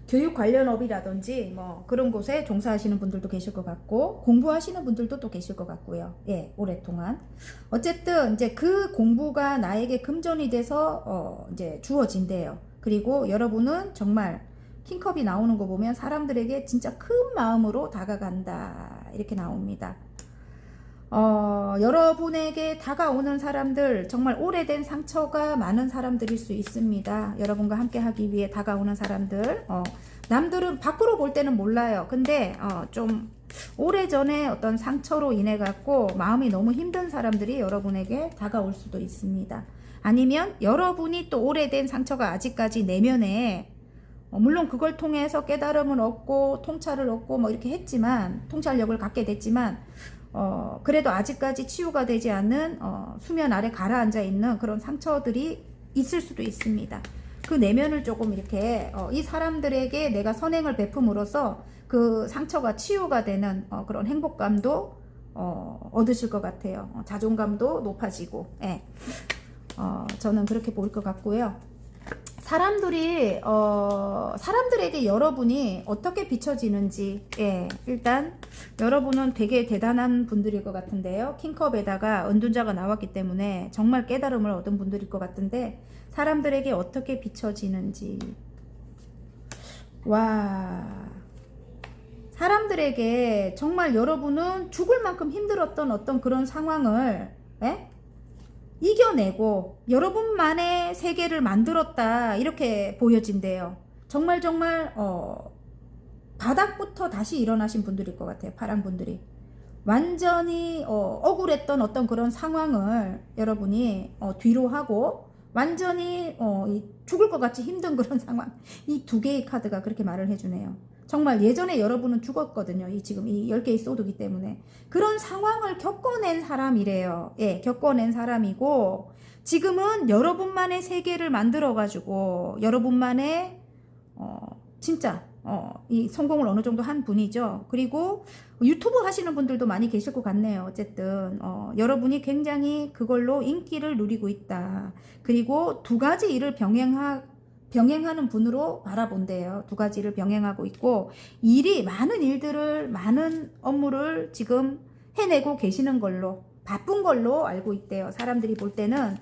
Speaker 1: 교육 관련업이라든지 뭐 그런 곳에 종사하시는 분들도 계실 것 같고, 공부하시는 분들도 또 계실 것 같고요. 예, 오랫동안. 어쨌든 이제 그 공부가 나에게 금전이 돼서 이제 주어진대요. 그리고 여러분은 정말 킹컵이 나오는 거 보면 사람들에게 진짜 큰 마음으로 다가간다, 이렇게 나옵니다. 여러분에게 다가오는 사람들, 정말 오래된 상처가 많은 사람들일 수 있습니다. 여러분과 함께 하기 위해 다가오는 사람들. 남들은 밖으로 볼 때는 몰라요. 근데 좀 오래전에 어떤 상처로 인해 갖고 마음이 너무 힘든 사람들이 여러분에게 다가올 수도 있습니다. 아니면 여러분이 또 오래된 상처가 아직까지 내면에 물론 그걸 통해서 깨달음을 얻고 통찰을 얻고 뭐 이렇게 했지만, 통찰력을 갖게 됐지만 그래도 아직까지 치유가 되지 않는 수면 아래 가라앉아 있는 그런 상처들이 있을 수도 있습니다. 그 내면을 조금 이렇게 이 사람들에게 내가 선행을 베품으로써 그 상처가 치유가 되는 그런 행복감도 얻으실 것 같아요. 자존감도 높아지고, 예. 저는 그렇게 보일 것 같고요. 사람들에게 여러분이 어떻게 비춰지는지, 예, 일단 여러분은 되게 대단한 분들일 것 같은데요. 킹컵에다가 은둔자가 나왔기 때문에 정말 깨달음을 얻은 분들일 것 같은데, 사람들에게 어떻게 비춰지는지, 와, 사람들에게 정말 여러분은 죽을 만큼 힘들었던 어떤 그런 상황을, 예? 이겨내고 여러분만의 세계를 만들었다, 이렇게 보여진대요. 정말 바닥부터 다시 일어나신 분들일 것 같아요. 파란 분들이 완전히 억울했던 어떤 그런 상황을 여러분이 뒤로 하고 완전히 죽을 것 같이 힘든 그런 상황, 이 두 개의 카드가 그렇게 말을 해주네요. 정말 예전에 여러분은 죽었거든요. 지금 이 10개의 소드기 때문에. 그런 상황을 겪어낸 사람이래요. 예, 겪어낸 사람이고, 지금은 여러분만의 세계를 만들어가지고, 여러분만의, 진짜, 이 성공을 어느 정도 한 분이죠. 그리고 유튜브 하시는 분들도 많이 계실 것 같네요. 어쨌든, 여러분이 굉장히 그걸로 인기를 누리고 있다. 그리고 두 가지 일을 병행하는 분으로 바라본대요. 두 가지를 병행하고 있고, 많은 업무를 지금 해내고 계시는 걸로, 바쁜 걸로 알고 있대요. 사람들이 볼 때는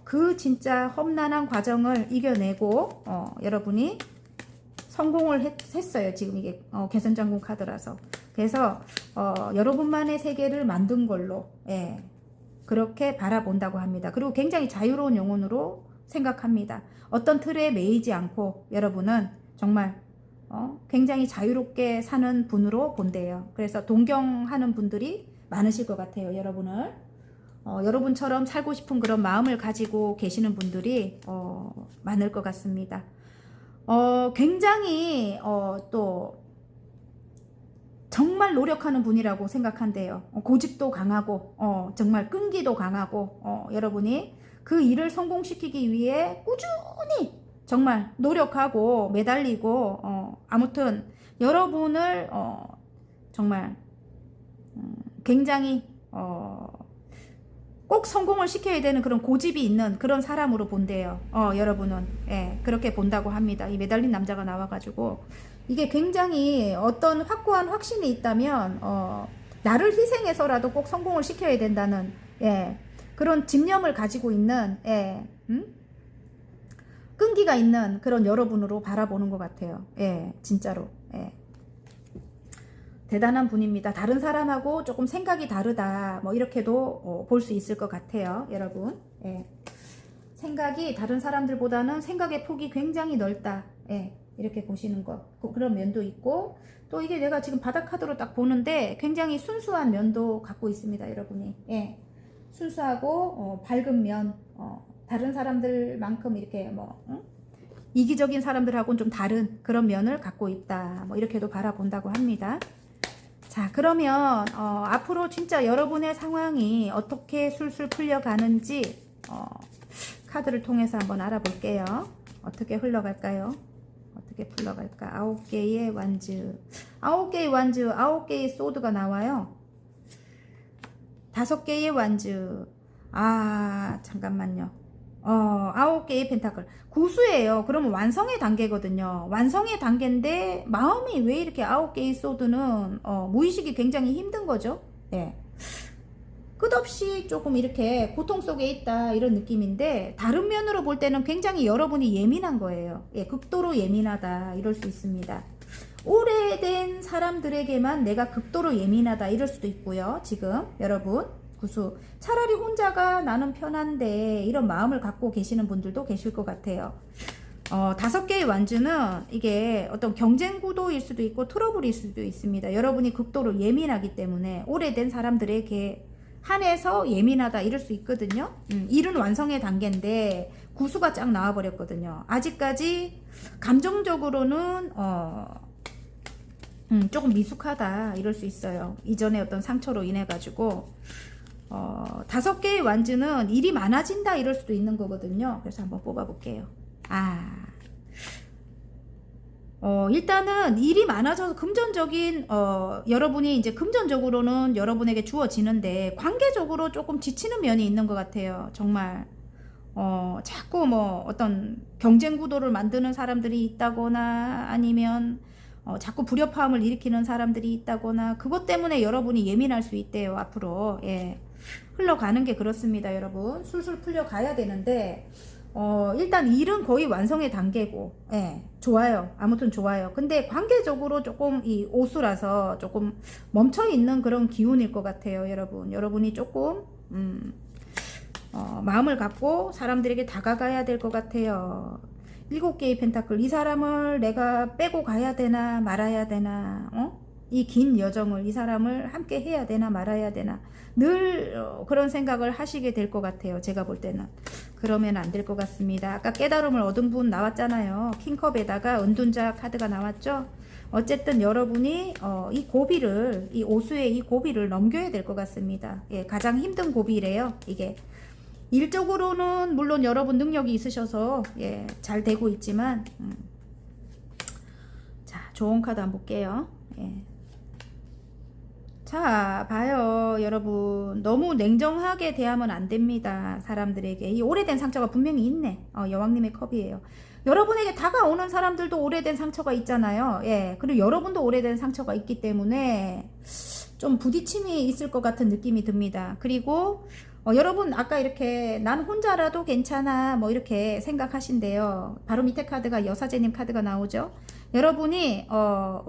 Speaker 1: 그 진짜 험난한 과정을 이겨내고 여러분이 성공을 했어요. 지금 이게 개선장군 카드라서. 그래서 여러분만의 세계를 만든 걸로, 예, 그렇게 바라본다고 합니다. 그리고 굉장히 자유로운 영혼으로 생각합니다. 어떤 틀에 매이지 않고 여러분은 정말 굉장히 자유롭게 사는 분으로 본대요. 그래서 동경하는 분들이 많으실 것 같아요. 여러분을 여러분처럼 살고 싶은 그런 마음을 가지고 계시는 분들이 많을 것 같습니다. 굉장히 또 정말 노력하는 분이라고 생각한대요. 고집도 강하고 정말 끈기도 강하고 여러분이 그 일을 성공시키기 위해 꾸준히 정말 노력하고 매달리고 아무튼 여러분을 정말 굉장히 꼭 성공을 시켜야 되는 그런 고집이 있는 그런 사람으로 본대요. 여러분은, 예, 그렇게 본다고 합니다. 이 매달린 남자가 나와가지고 이게 굉장히 어떤 확고한 확신이 있다면 나를 희생해서라도 꼭 성공을 시켜야 된다는, 예, 그런 집념을 가지고 있는, 예, 끈기가 있는 그런 여러분으로 바라보는 것 같아요. 예, 진짜로. 예. 대단한 분입니다. 다른 사람하고 조금 생각이 다르다, 뭐 이렇게도 볼 수 있을 것 같아요. 여러분, 예. 생각이 다른 사람들보다는 생각의 폭이 굉장히 넓다, 예, 이렇게 보시는 것, 그런 면도 있고, 또 이게 내가 지금 바닥 카드로 딱 보는데 굉장히 순수한 면도 갖고 있습니다. 여러분이, 예, 순수하고 밝은 면, 다른 사람들만큼 이렇게 이기적인 사람들하고는 좀 다른 그런 면을 갖고 있다, 뭐 이렇게도 바라본다고 합니다. 자, 그러면 앞으로 진짜 여러분의 상황이 어떻게 술술 풀려가는지 카드를 통해서 한번 알아볼게요. 어떻게 흘러갈까요? 어떻게 풀러갈까? 9개의 완즈, 9개의 완즈, 9개의 소드가 나와요. 5개의 완즈, 잠깐만요. 9개의 펜타클, 구수예요. 그러면 완성의 단계거든요. 완성의 단계인데 마음이 왜 이렇게 9개의 소드는 무의식이 굉장히 힘든 거죠. 예. 끝없이 조금 이렇게 고통 속에 있다, 이런 느낌인데, 다른 면으로 볼 때는 굉장히 여러분이 예민한 거예요. 예, 극도로 예민하다, 이럴 수 있습니다. 오래된 사람들에게만 내가 극도로 예민하다 이럴 수도 있고요. 지금 여러분 구수 차라리 혼자가 나는 편한데 이런 마음을 갖고 계시는 분들도 계실 것 같아요. 5개의 완주는 이게 어떤 경쟁 구도일 수도 있고 트러블일 수도 있습니다. 여러분이 극도로 예민하기 때문에 오래된 사람들에게 한해서 예민하다 이럴 수 있거든요. 일은 완성의 단계인데 구수가 쫙 나와버렸거든요. 아직까지 감정적으로는 조금 미숙하다 이럴 수 있어요. 이전에 어떤 상처로 인해 가지고 5개의 완주는 일이 많아진다 이럴 수도 있는 거거든요. 그래서 한번 뽑아 볼게요. 일단은 일이 많아져서 금전적인 여러분이 이제 금전적으로는 여러분에게 주어지는데 관계적으로 조금 지치는 면이 있는 것 같아요. 정말 자꾸 뭐 어떤 경쟁 구도를 만드는 사람들이 있다거나 아니면 자꾸 불협화음을 일으키는 사람들이 있다거나 그것 때문에 여러분이 예민할 수 있대요. 앞으로 흘러가는 게 그렇습니다. 여러분 술술 풀려가야 되는데 일단 일은 거의 완성의 단계고 좋아요. 아무튼 좋아요. 근데 관계적으로 조금 이 오수라서 조금 멈춰있는 그런 기운일 것 같아요. 여러분이 조금 마음을 갖고 사람들에게 다가가야 될 것 같아요. 7개의 펜타클 이 사람을 내가 빼고 가야 되나 말아야 되나 이 긴 여정을 이 사람을 함께 해야 되나 말아야 되나 늘 그런 생각을 하시게 될 것 같아요. 제가 볼 때는 그러면 안 될 것 같습니다. 아까 깨달음을 얻은 분 나왔잖아요. 킹컵에다가 은둔자 카드가 나왔죠. 어쨌든 여러분이 이 고비를 이 오수의 이 고비를 넘겨야 될 것 같습니다. 가장 힘든 고비래요. 이게 일적으로는 물론 여러분 능력이 있으셔서 잘 되고 있지만 자 좋은 카드 한번 볼게요. 자 봐요 여러분 너무 냉정하게 대하면 안 됩니다. 사람들에게 이 오래된 상처가 분명히 있네. 여왕님의 컵이에요. 여러분에게 다가오는 사람들도 오래된 상처가 있잖아요. 그리고 여러분도 오래된 상처가 있기 때문에 좀 부딪힘이 있을 것 같은 느낌이 듭니다. 그리고 여러분 아까 이렇게 난 혼자라도 괜찮아 뭐 이렇게 생각하신대요. 바로 밑에 카드가 여사제님 카드가 나오죠. 여러분이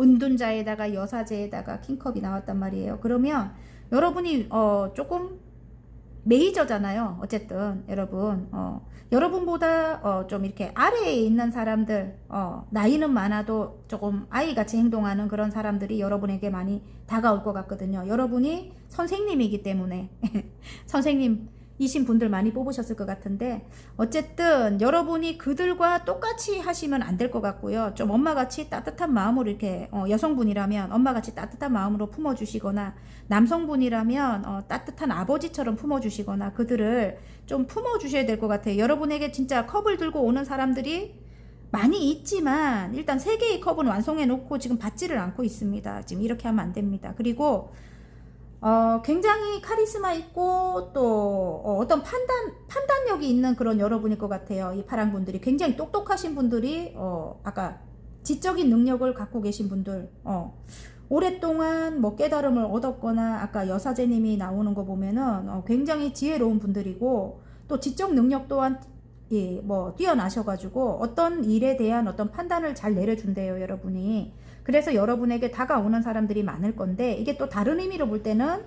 Speaker 1: 은둔자에다가 여사제에다가 킹컵이 나왔단 말이에요. 그러면 여러분이 조금 메이저잖아요. 어쨌든 여러분 여러분보다 좀 이렇게 아래에 있는 사람들 나이는 많아도 조금 아이같이 행동하는 그런 사람들이 여러분에게 많이 다가올 것 같거든요. 여러분이 선생님이기 때문에 선생님이신 분들 많이 뽑으셨을 것 같은데 어쨌든 여러분이 그들과 똑같이 하시면 안 될 것 같고요. 좀 엄마같이 따뜻한 마음으로 이렇게 여성분이라면 엄마같이 따뜻한 마음으로 품어주시거나 남성분이라면 따뜻한 아버지처럼 품어주시거나 그들을 좀 품어주셔야 될 것 같아요. 여러분에게 진짜 컵을 들고 오는 사람들이 많이 있지만 일단 3개의 컵은 완성해 놓고 지금 받지를 않고 있습니다. 지금 이렇게 하면 안 됩니다. 그리고 굉장히 카리스마 있고 또 어떤 판단력이 있는 그런 여러분일 것 같아요. 이 파랑분들이 굉장히 똑똑하신 분들이 아까 지적인 능력을 갖고 계신 분들 오랫동안 뭐 깨달음을 얻었거나 아까 여사제님이 나오는 거 보면은 굉장히 지혜로운 분들이고 또 지적 능력 또한 뭐 뛰어나셔가지고 어떤 일에 대한 어떤 판단을 잘 내려준대요. 여러분이. 그래서 여러분에게 다가오는 사람들이 많을 건데 이게 또 다른 의미로 볼 때는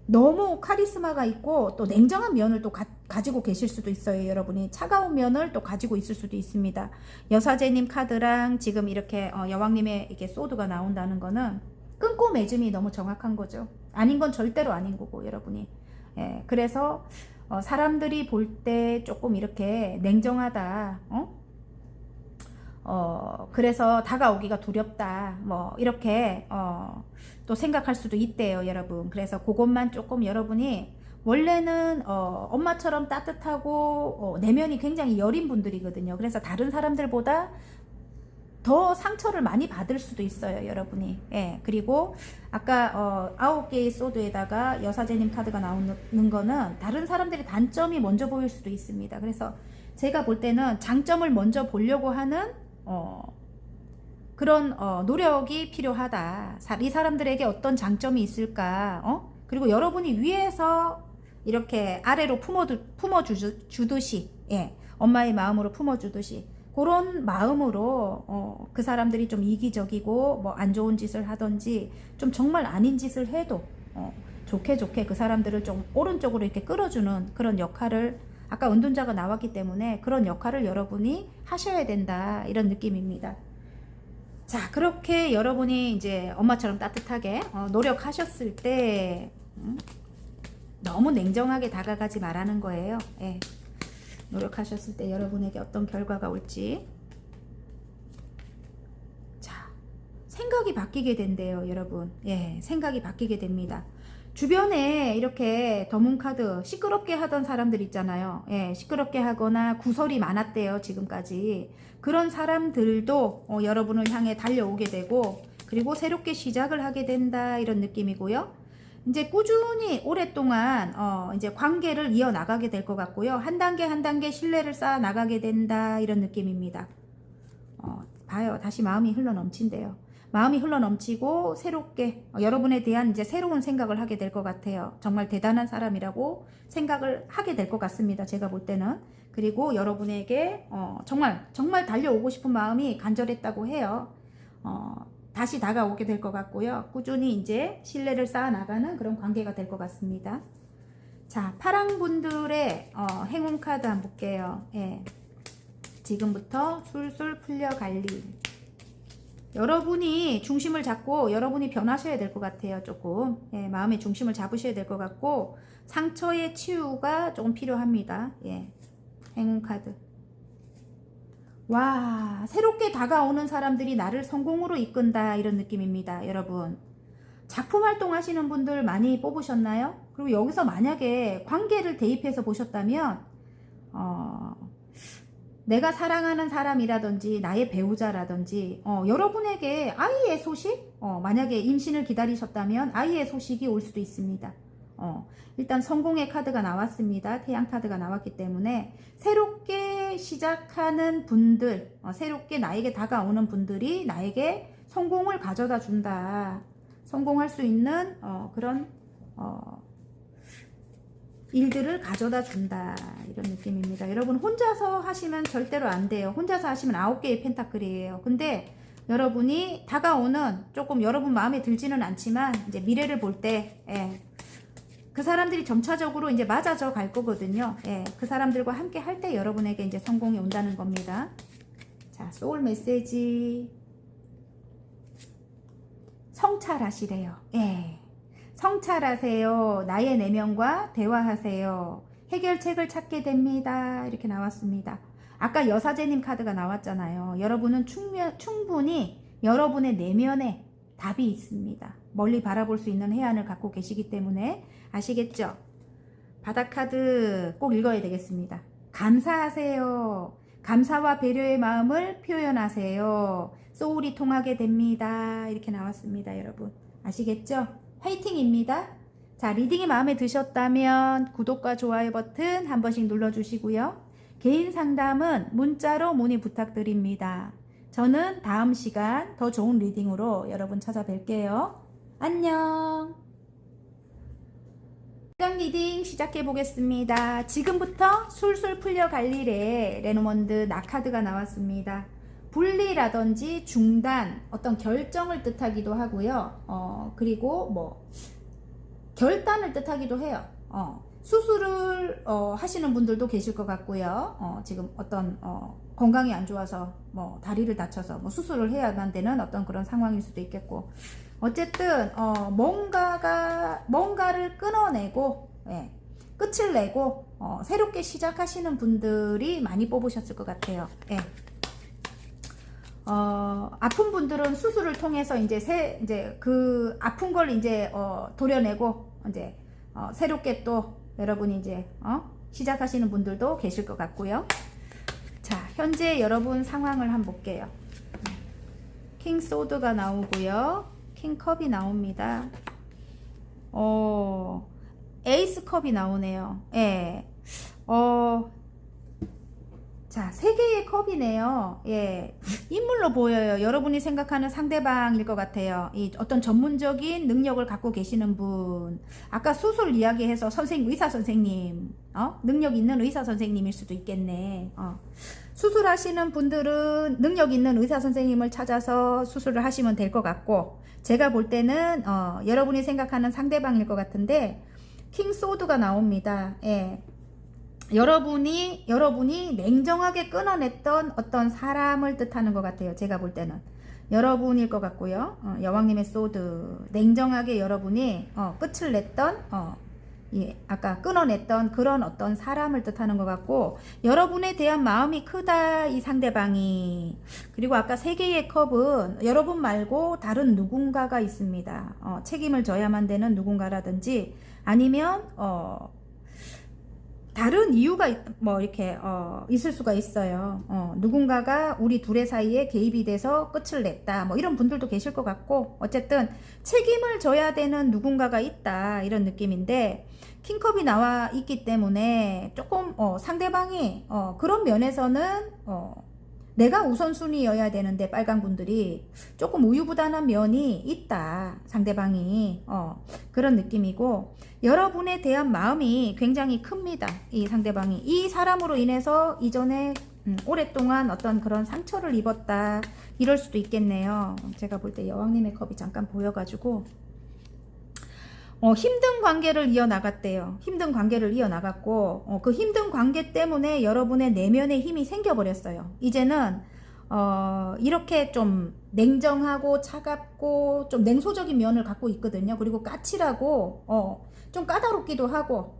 Speaker 1: 너무 카리스마가 있고 또 냉정한 면을 또 가지고 계실 수도 있어요. 여러분이 차가운 면을 또 가지고 있을 수도 있습니다. 여사제님 카드랑 지금 이렇게 여왕님의 이렇게 소드가 나온다는 거는 끊고 맺음이 너무 정확한 거죠. 아닌 건 절대로 아닌 거고 여러분이. 그래서 사람들이 볼 때 조금 이렇게 냉정하다. 그래서 다가오기가 두렵다. 뭐 이렇게 또 생각할 수도 있대요, 여러분. 그래서 그것만 조금 여러분이 원래는 엄마처럼 따뜻하고 내면이 굉장히 여린 분들이거든요. 그래서 다른 사람들보다 더 상처를 많이 받을 수도 있어요, 여러분이. 그리고 아까 9개의 소드에다가 여사제님 카드가 나오는 거는 다른 사람들의 단점이 먼저 보일 수도 있습니다. 그래서 제가 볼 때는 장점을 먼저 보려고 하는 그런 노력이 필요하다. 이 사람들에게 어떤 장점이 있을까? 그리고 여러분이 위에서 이렇게 아래로 품어주듯이 엄마의 마음으로 품어주듯이 그런 마음으로 그 사람들이 좀 이기적이고 뭐 안 좋은 짓을 하든지 좀 정말 아닌 짓을 해도 좋게 좋게 그 사람들을 좀 오른쪽으로 이렇게 끌어주는 그런 역할을, 아까 은둔자가 나왔기 때문에 그런 역할을 여러분이 하셔야 된다, 이런 느낌입니다. 자, 그렇게 여러분이 이제 엄마처럼 따뜻하게 노력하셨을 때 너무 냉정하게 다가가지 말라는 거예요. 예. 노력하셨을 때 여러분에게 어떤 결과가 올지. 자, 생각이 바뀌게 된대요, 여러분. 예, 생각이 바뀌게 됩니다. 주변에 이렇게 더문 카드 시끄럽게 하던 사람들 있잖아요. 예, 시끄럽게 하거나 구설이 많았대요, 지금까지. 그런 사람들도 여러분을 향해 달려오게 되고, 그리고 새롭게 시작을 하게 된다, 이런 느낌이고요. 이제 꾸준히 오랫동안 이제 관계를 이어 나가게 될 것 같고요. 한 단계 한 단계 신뢰를 쌓아 나가게 된다, 이런 느낌입니다. 봐요, 다시 마음이 흘러 넘친대요. 마음이 흘러 넘치고 새롭게 여러분에 대한 이제 새로운 생각을 하게 될 것 같아요. 정말 대단한 사람이라고 생각을 하게 될 것 같습니다, 제가 볼 때는. 그리고 여러분에게 정말 정말 달려오고 싶은 마음이 간절했다고 해요. 다시 다가오게 될 것 같고요. 꾸준히 이제 신뢰를 쌓아 나가는 그런 관계가 될 것 같습니다. 자, 파랑분들의 행운 카드 한번 볼게요. 예. 지금부터 술술 풀려갈 일. 여러분이 중심을 잡고 여러분이 변하셔야 될 것 같아요. 조금. 예, 마음의 중심을 잡으셔야 될 것 같고, 상처의 치유가 조금 필요합니다. 예. 행운 카드. 와, 새롭게 다가오는 사람들이 나를 성공으로 이끈다, 이런 느낌입니다, 여러분. 작품 활동 하시는 분들 많이 뽑으셨나요? 그리고 여기서 만약에 관계를 대입해서 보셨다면 내가 사랑하는 사람이라든지 나의 배우자라든지 여러분에게 아이의 소식, 만약에 임신을 기다리셨다면 아이의 소식이 올 수도 있습니다. 일단 성공의 카드가 나왔습니다. 태양 카드가 나왔기 때문에 새롭게 시작하는 분들, 새롭게 나에게 다가오는 분들이 나에게 성공을 가져다 준다. 성공할 수 있는 그런 일들을 가져다 준다, 이런 느낌입니다. 여러분 혼자서 하시면 절대로 안 돼요. 혼자서 하시면 9개의 펜타클이에요. 근데 여러분이 다가오는, 조금 여러분 마음에 들지는 않지만 이제 미래를 볼 때 그 사람들이 점차적으로 이제 맞아져 갈 거거든요. 예, 그 사람들과 함께 할 때 여러분에게 이제 성공이 온다는 겁니다. 자, 소울 메시지. 성찰하시래요. 예. 성찰하세요. 나의 내면과 대화하세요. 해결책을 찾게 됩니다. 이렇게 나왔습니다. 아까 여사제님 카드가 나왔잖아요. 여러분은 충분히 여러분의 내면에 답이 있습니다. 멀리 바라볼 수 있는 해안을 갖고 계시기 때문에. 아시겠죠? 바닥 카드 꼭 읽어야 되겠습니다. 감사하세요. 감사와 배려의 마음을 표현하세요. 소울이 통하게 됩니다. 이렇게 나왔습니다, 여러분. 아시겠죠? 화이팅입니다. 자, 리딩이 마음에 드셨다면 구독과 좋아요 버튼 한 번씩 눌러주시고요. 개인 상담은 문자로 문의 부탁드립니다. 저는 다음 시간 더 좋은 리딩으로 여러분 찾아뵐게요. 안녕. 시간 리딩 시작해 보겠습니다. 지금부터 술술 풀려갈 일에 레노먼드 나카드가 나왔습니다. 분리라든지 중단, 어떤 결정을 뜻하기도 하고요. 그리고 뭐 결단을 뜻하기도 해요. 수술을 하시는 분들도 계실 것 같고요. 지금 어떤 건강이 안 좋아서 뭐 다리를 다쳐서 뭐 수술을 해야만 되는 어떤 그런 상황일 수도 있겠고, 어쨌든 뭔가를 끊어내고, 예, 끝을 내고 새롭게 시작하시는 분들이 많이 뽑으셨을 것 같아요. 예. 아픈 분들은 수술을 통해서 이제 그 아픈 걸 이제 도려내고 이제 새롭게 또 여러분이 이제 시작하시는 분들도 계실 것 같고요. 자, 현재 여러분 상황을 한번 볼게요. 킹 소드가 나오고요. 킹 컵이 나옵니다. 에이스 컵이 나오네요. 예. 자, 세 개의 컵이네요. 예. 인물로 보여요. 여러분이 생각하는 상대방일 것 같아요. 이 어떤 전문적인 능력을 갖고 계시는 분. 아까 수술 이야기해서 의사 선생님, 능력 있는 의사 선생님일 수도 있겠네. 수술하시는 분들은 능력 있는 의사 선생님을 찾아서 수술을 하시면 될 것 같고, 제가 볼 때는, 여러분이 생각하는 상대방일 것 같은데, 킹 소드가 나옵니다. 예. 여러분이 냉정하게 끊어냈던 어떤 사람을 뜻하는 것 같아요. 제가 볼 때는 여러분일 것 같고요. 여왕님의 소드, 냉정하게 여러분이 끝을 냈던 아까 끊어냈던 그런 어떤 사람을 뜻하는 것 같고, 여러분에 대한 마음이 크다, 이 상대방이. 그리고 아까 세 개의 컵은 여러분 말고 다른 누군가가 있습니다. 책임을 져야만 되는 누군가라든지, 아니면 다른 이유가 이렇게 있을 수가 있어요. 누군가가 우리 둘의 사이에 개입이 돼서 끝을 냈다, 뭐 이런 분들도 계실 것 같고, 어쨌든 책임을 져야 되는 누군가가 있다, 이런 느낌인데, 킹컵이 나와 있기 때문에 조금 상대방이 그런 면에서는 내가 우선순위여야 되는데, 빨간 분들이 조금 우유부단한 면이 있다, 상대방이. 그런 느낌이고, 여러분에 대한 마음이 굉장히 큽니다, 이 상대방이. 이 사람으로 인해서 이전에 오랫동안 어떤 그런 상처를 입었다, 이럴 수도 있겠네요. 제가 볼 때 여왕님의 컵이 잠깐 보여가지고, 힘든 관계를 이어나갔대요. 힘든 관계를 이어나갔고, 그 힘든 관계 때문에 여러분의 내면의 힘이 생겨버렸어요. 이제는 이렇게 좀 냉정하고 차갑고 좀 냉소적인 면을 갖고 있거든요. 그리고 까칠하고 좀 까다롭기도 하고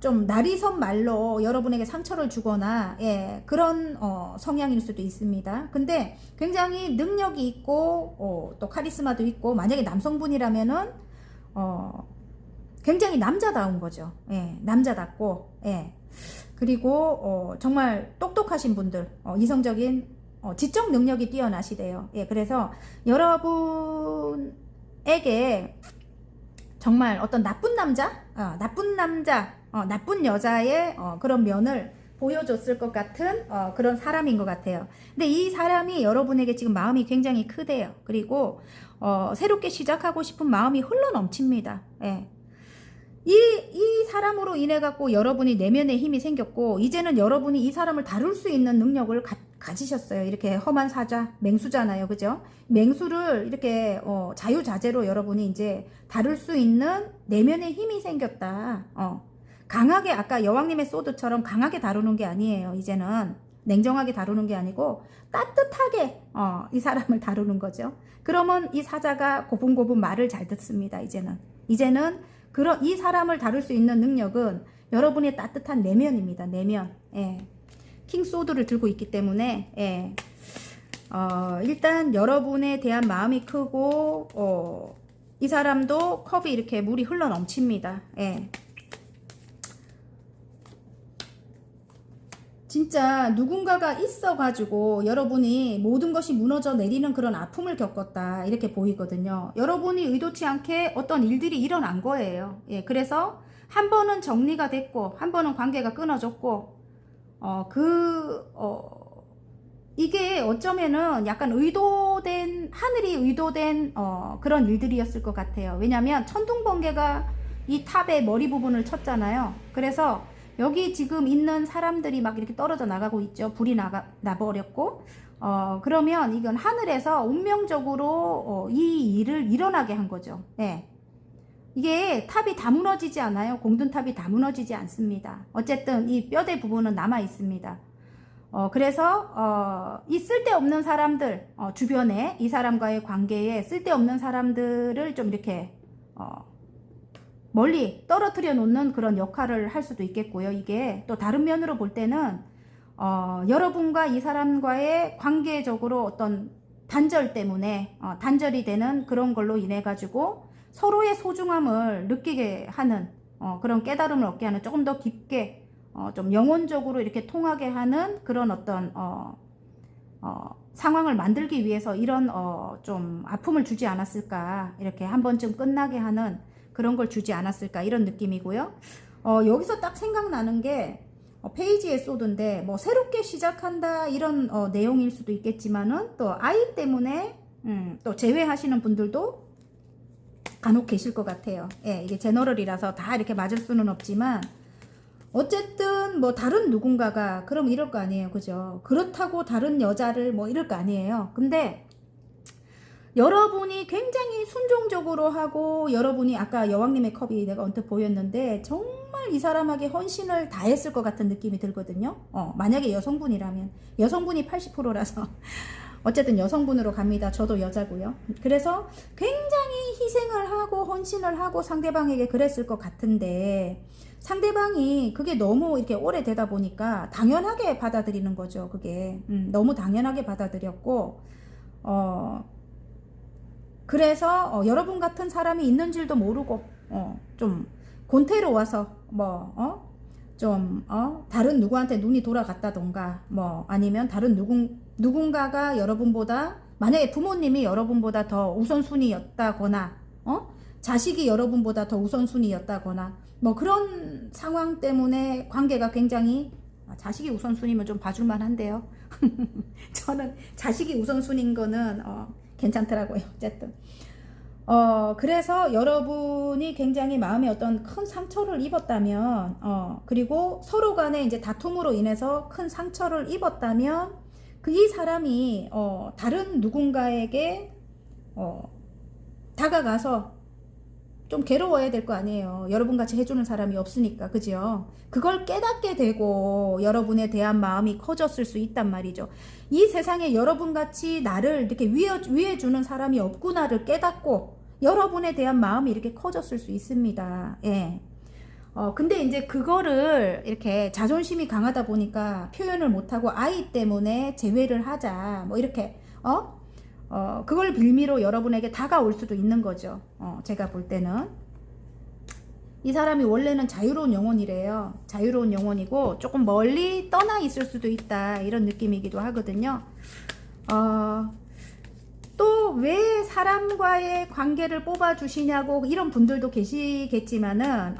Speaker 1: 좀 날이선 말로 여러분에게 상처를 주거나, 예, 그런 성향일 수도 있습니다. 근데 굉장히 능력이 있고 또 카리스마도 있고, 만약에 남성분이라면은 굉장히 남자다운 거죠. 예, 남자답고, 예. 그리고 정말 똑똑하신 분들, 이성적인 지적 능력이 뛰어나시대요. 예, 그래서 여러분에게 정말 어떤 나쁜 남자, 나쁜 여자의 그런 면을 보여줬을 것 같은 그런 사람인 것 같아요. 근데 이 사람이 여러분에게 지금 마음이 굉장히 크대요. 그리고 새롭게 시작하고 싶은 마음이 흘러넘칩니다. 예. 이 사람으로 인해 갖고 여러분이 내면의 힘이 생겼고, 이제는 여러분이 이 사람을 다룰 수 있는 능력을 가지셨어요. 이렇게 험한 사자, 맹수잖아요. 그죠? 맹수를 이렇게 자유자재로 여러분이 이제 다룰 수 있는 내면의 힘이 생겼다. 강하게, 아까 여왕님의 소드처럼 강하게 다루는 게 아니에요. 이제는 냉정하게 다루는 게 아니고 따뜻하게 이 사람을 다루는 거죠. 그러면 이 사자가 고분고분 말을 잘 듣습니다. 이제는 이 사람을 다룰 수 있는 능력은 여러분의 따뜻한 내면입니다. 내면. 예. 킹 소드를 들고 있기 때문에, 예. 일단 여러분에 대한 마음이 크고, 이 사람도 컵이 이렇게 물이 흘러 넘칩니다. 예. 진짜 누군가가 있어가지고 여러분이 모든 것이 무너져 내리는 그런 아픔을 겪었다, 이렇게 보이거든요. 여러분이 의도치 않게 어떤 일들이 일어난 거예요. 예, 그래서 한 번은 정리가 됐고, 한 번은 관계가 끊어졌고, 이게 어쩌면은 약간 하늘이 의도된 그런 일들이었을 것 같아요. 왜냐면 천둥번개가 이 탑의 머리 부분을 쳤잖아요. 그래서 여기 지금 있는 사람들이 막 이렇게 떨어져 나가고 있죠. 불이 나버렸고, 그러면 이건 하늘에서 운명적으로 이 일을 일어나게 한 거죠. 네. 이게 탑이 다 무너지지 않아요. 공든탑이 다 무너지지 않습니다. 어쨌든 이 뼈대 부분은 남아 있습니다. 그래서 이 쓸데없는 사람들, 주변에 이 사람과의 관계에 쓸데없는 사람들을 좀 이렇게 멀리 떨어뜨려 놓는 그런 역할을 할 수도 있겠고요. 이게 또 다른 면으로 볼 때는 여러분과 이 사람과의 관계적으로 어떤 단절 때문에 단절이 되는 그런 걸로 인해 가지고 서로의 소중함을 느끼게 하는 그런 깨달음을 얻게 하는, 조금 더 깊게 좀 영혼적으로 이렇게 통하게 하는 그런 어떤 상황을 만들기 위해서 이런 좀 아픔을 주지 않았을까, 이렇게 한 번쯤 끝나게 하는 그런 걸 주지 않았을까, 이런 느낌이고요. 여기서 딱 생각나는 게 페이지의 소드인데 뭐 새롭게 시작한다 이런 내용일 수도 있겠지만은 또 아이 때문에 또 제외하시는 분들도 간혹 계실 것 같아요. 예, 이게 제너럴이라서 다 이렇게 맞을 수는 없지만 어쨌든 뭐 다른 누군가가 그럼 이럴 거 아니에요. 그죠? 그렇다고 다른 여자를 뭐 이럴 거 아니에요. 근데 여러분이 굉장히 순종적으로 하고 여러분이 아까 여왕님의 컵이 내가 언뜻 보였는데 정말 이 사람에게 헌신을 다했을 것 같은 느낌이 들거든요. 만약에 여성분이라면 여성분이 80%라서 어쨌든 여성분으로 갑니다. 저도 여자고요. 그래서 굉장히 희생을 하고 헌신을 하고 상대방에게 그랬을 것 같은데 상대방이 그게 너무 이렇게 오래되다 보니까 당연하게 받아들이는 거죠. 그게 너무 당연하게 받아들였고 그래서 여러분 같은 사람이 있는 줄도 모르고 좀 곤태로워서 다른 누구한테 눈이 돌아갔다던가 뭐 아니면 다른 누군가가 여러분보다 만약에 부모님이 여러분보다 더 우선순위였다거나 자식이 여러분보다 더 우선순위였다거나 뭐 그런 상황 때문에 관계가 굉장히 자식이 우선순위면 좀 봐줄만 한데요. 저는 자식이 우선순위인 거는 괜찮더라고요. 어쨌든 그래서 여러분이 굉장히 마음에 어떤 큰 상처를 입었다면 그리고 서로 간에 이제 다툼으로 인해서 큰 상처를 입었다면 이 사람이 다른 누군가에게 다가가서 좀 괴로워야 될 거 아니에요. 여러분같이 해주는 사람이 없으니까. 그죠? 그걸 깨닫게 되고 여러분에 대한 마음이 커졌을 수 있단 말이죠. 이 세상에 여러분같이 나를 이렇게 위해주는 사람이 없구나를 깨닫고 여러분에 대한 마음이 이렇게 커졌을 수 있습니다. 예. 근데 이제 그거를 이렇게 자존심이 강하다 보니까 표현을 못하고 아이 때문에 제외를 하자. 뭐 이렇게, 그걸 빌미로 여러분에게 다가올 수도 있는 거죠. 제가 볼 때는. 이 사람이 원래는 자유로운 영혼이래요. 자유로운 영혼이고 조금 멀리 떠나 있을 수도 있다. 이런 느낌이기도 하거든요. 또 왜 사람과의 관계를 뽑아주시냐고 이런 분들도 계시겠지만은,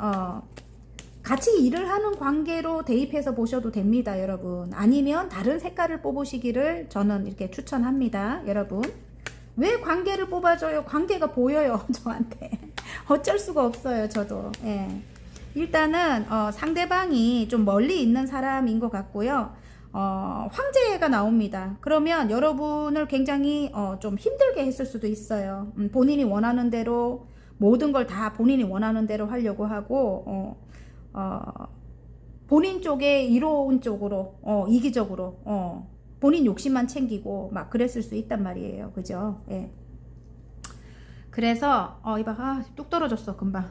Speaker 1: 같이 일을 하는 관계로 대입해서 보셔도 됩니다, 여러분. 아니면 다른 색깔을 뽑으시기를 저는 이렇게 추천합니다, 여러분. 왜 관계를 뽑아줘요? 관계가 보여요, 저한테. 어쩔 수가 없어요, 저도. 예. 일단은 상대방이 좀 멀리 있는 사람인 것 같고요. 황제가 나옵니다. 그러면 여러분을 굉장히 좀 힘들게 했을 수도 있어요. 본인이 원하는 대로 모든 걸 다 본인이 원하는 대로 하려고 하고 본인 쪽에 이로운 쪽으로 이기적으로 본인 욕심만 챙기고 막 그랬을 수 있단 말이에요. 그죠? 예. 그래서 이봐 뚝 떨어졌어 금방.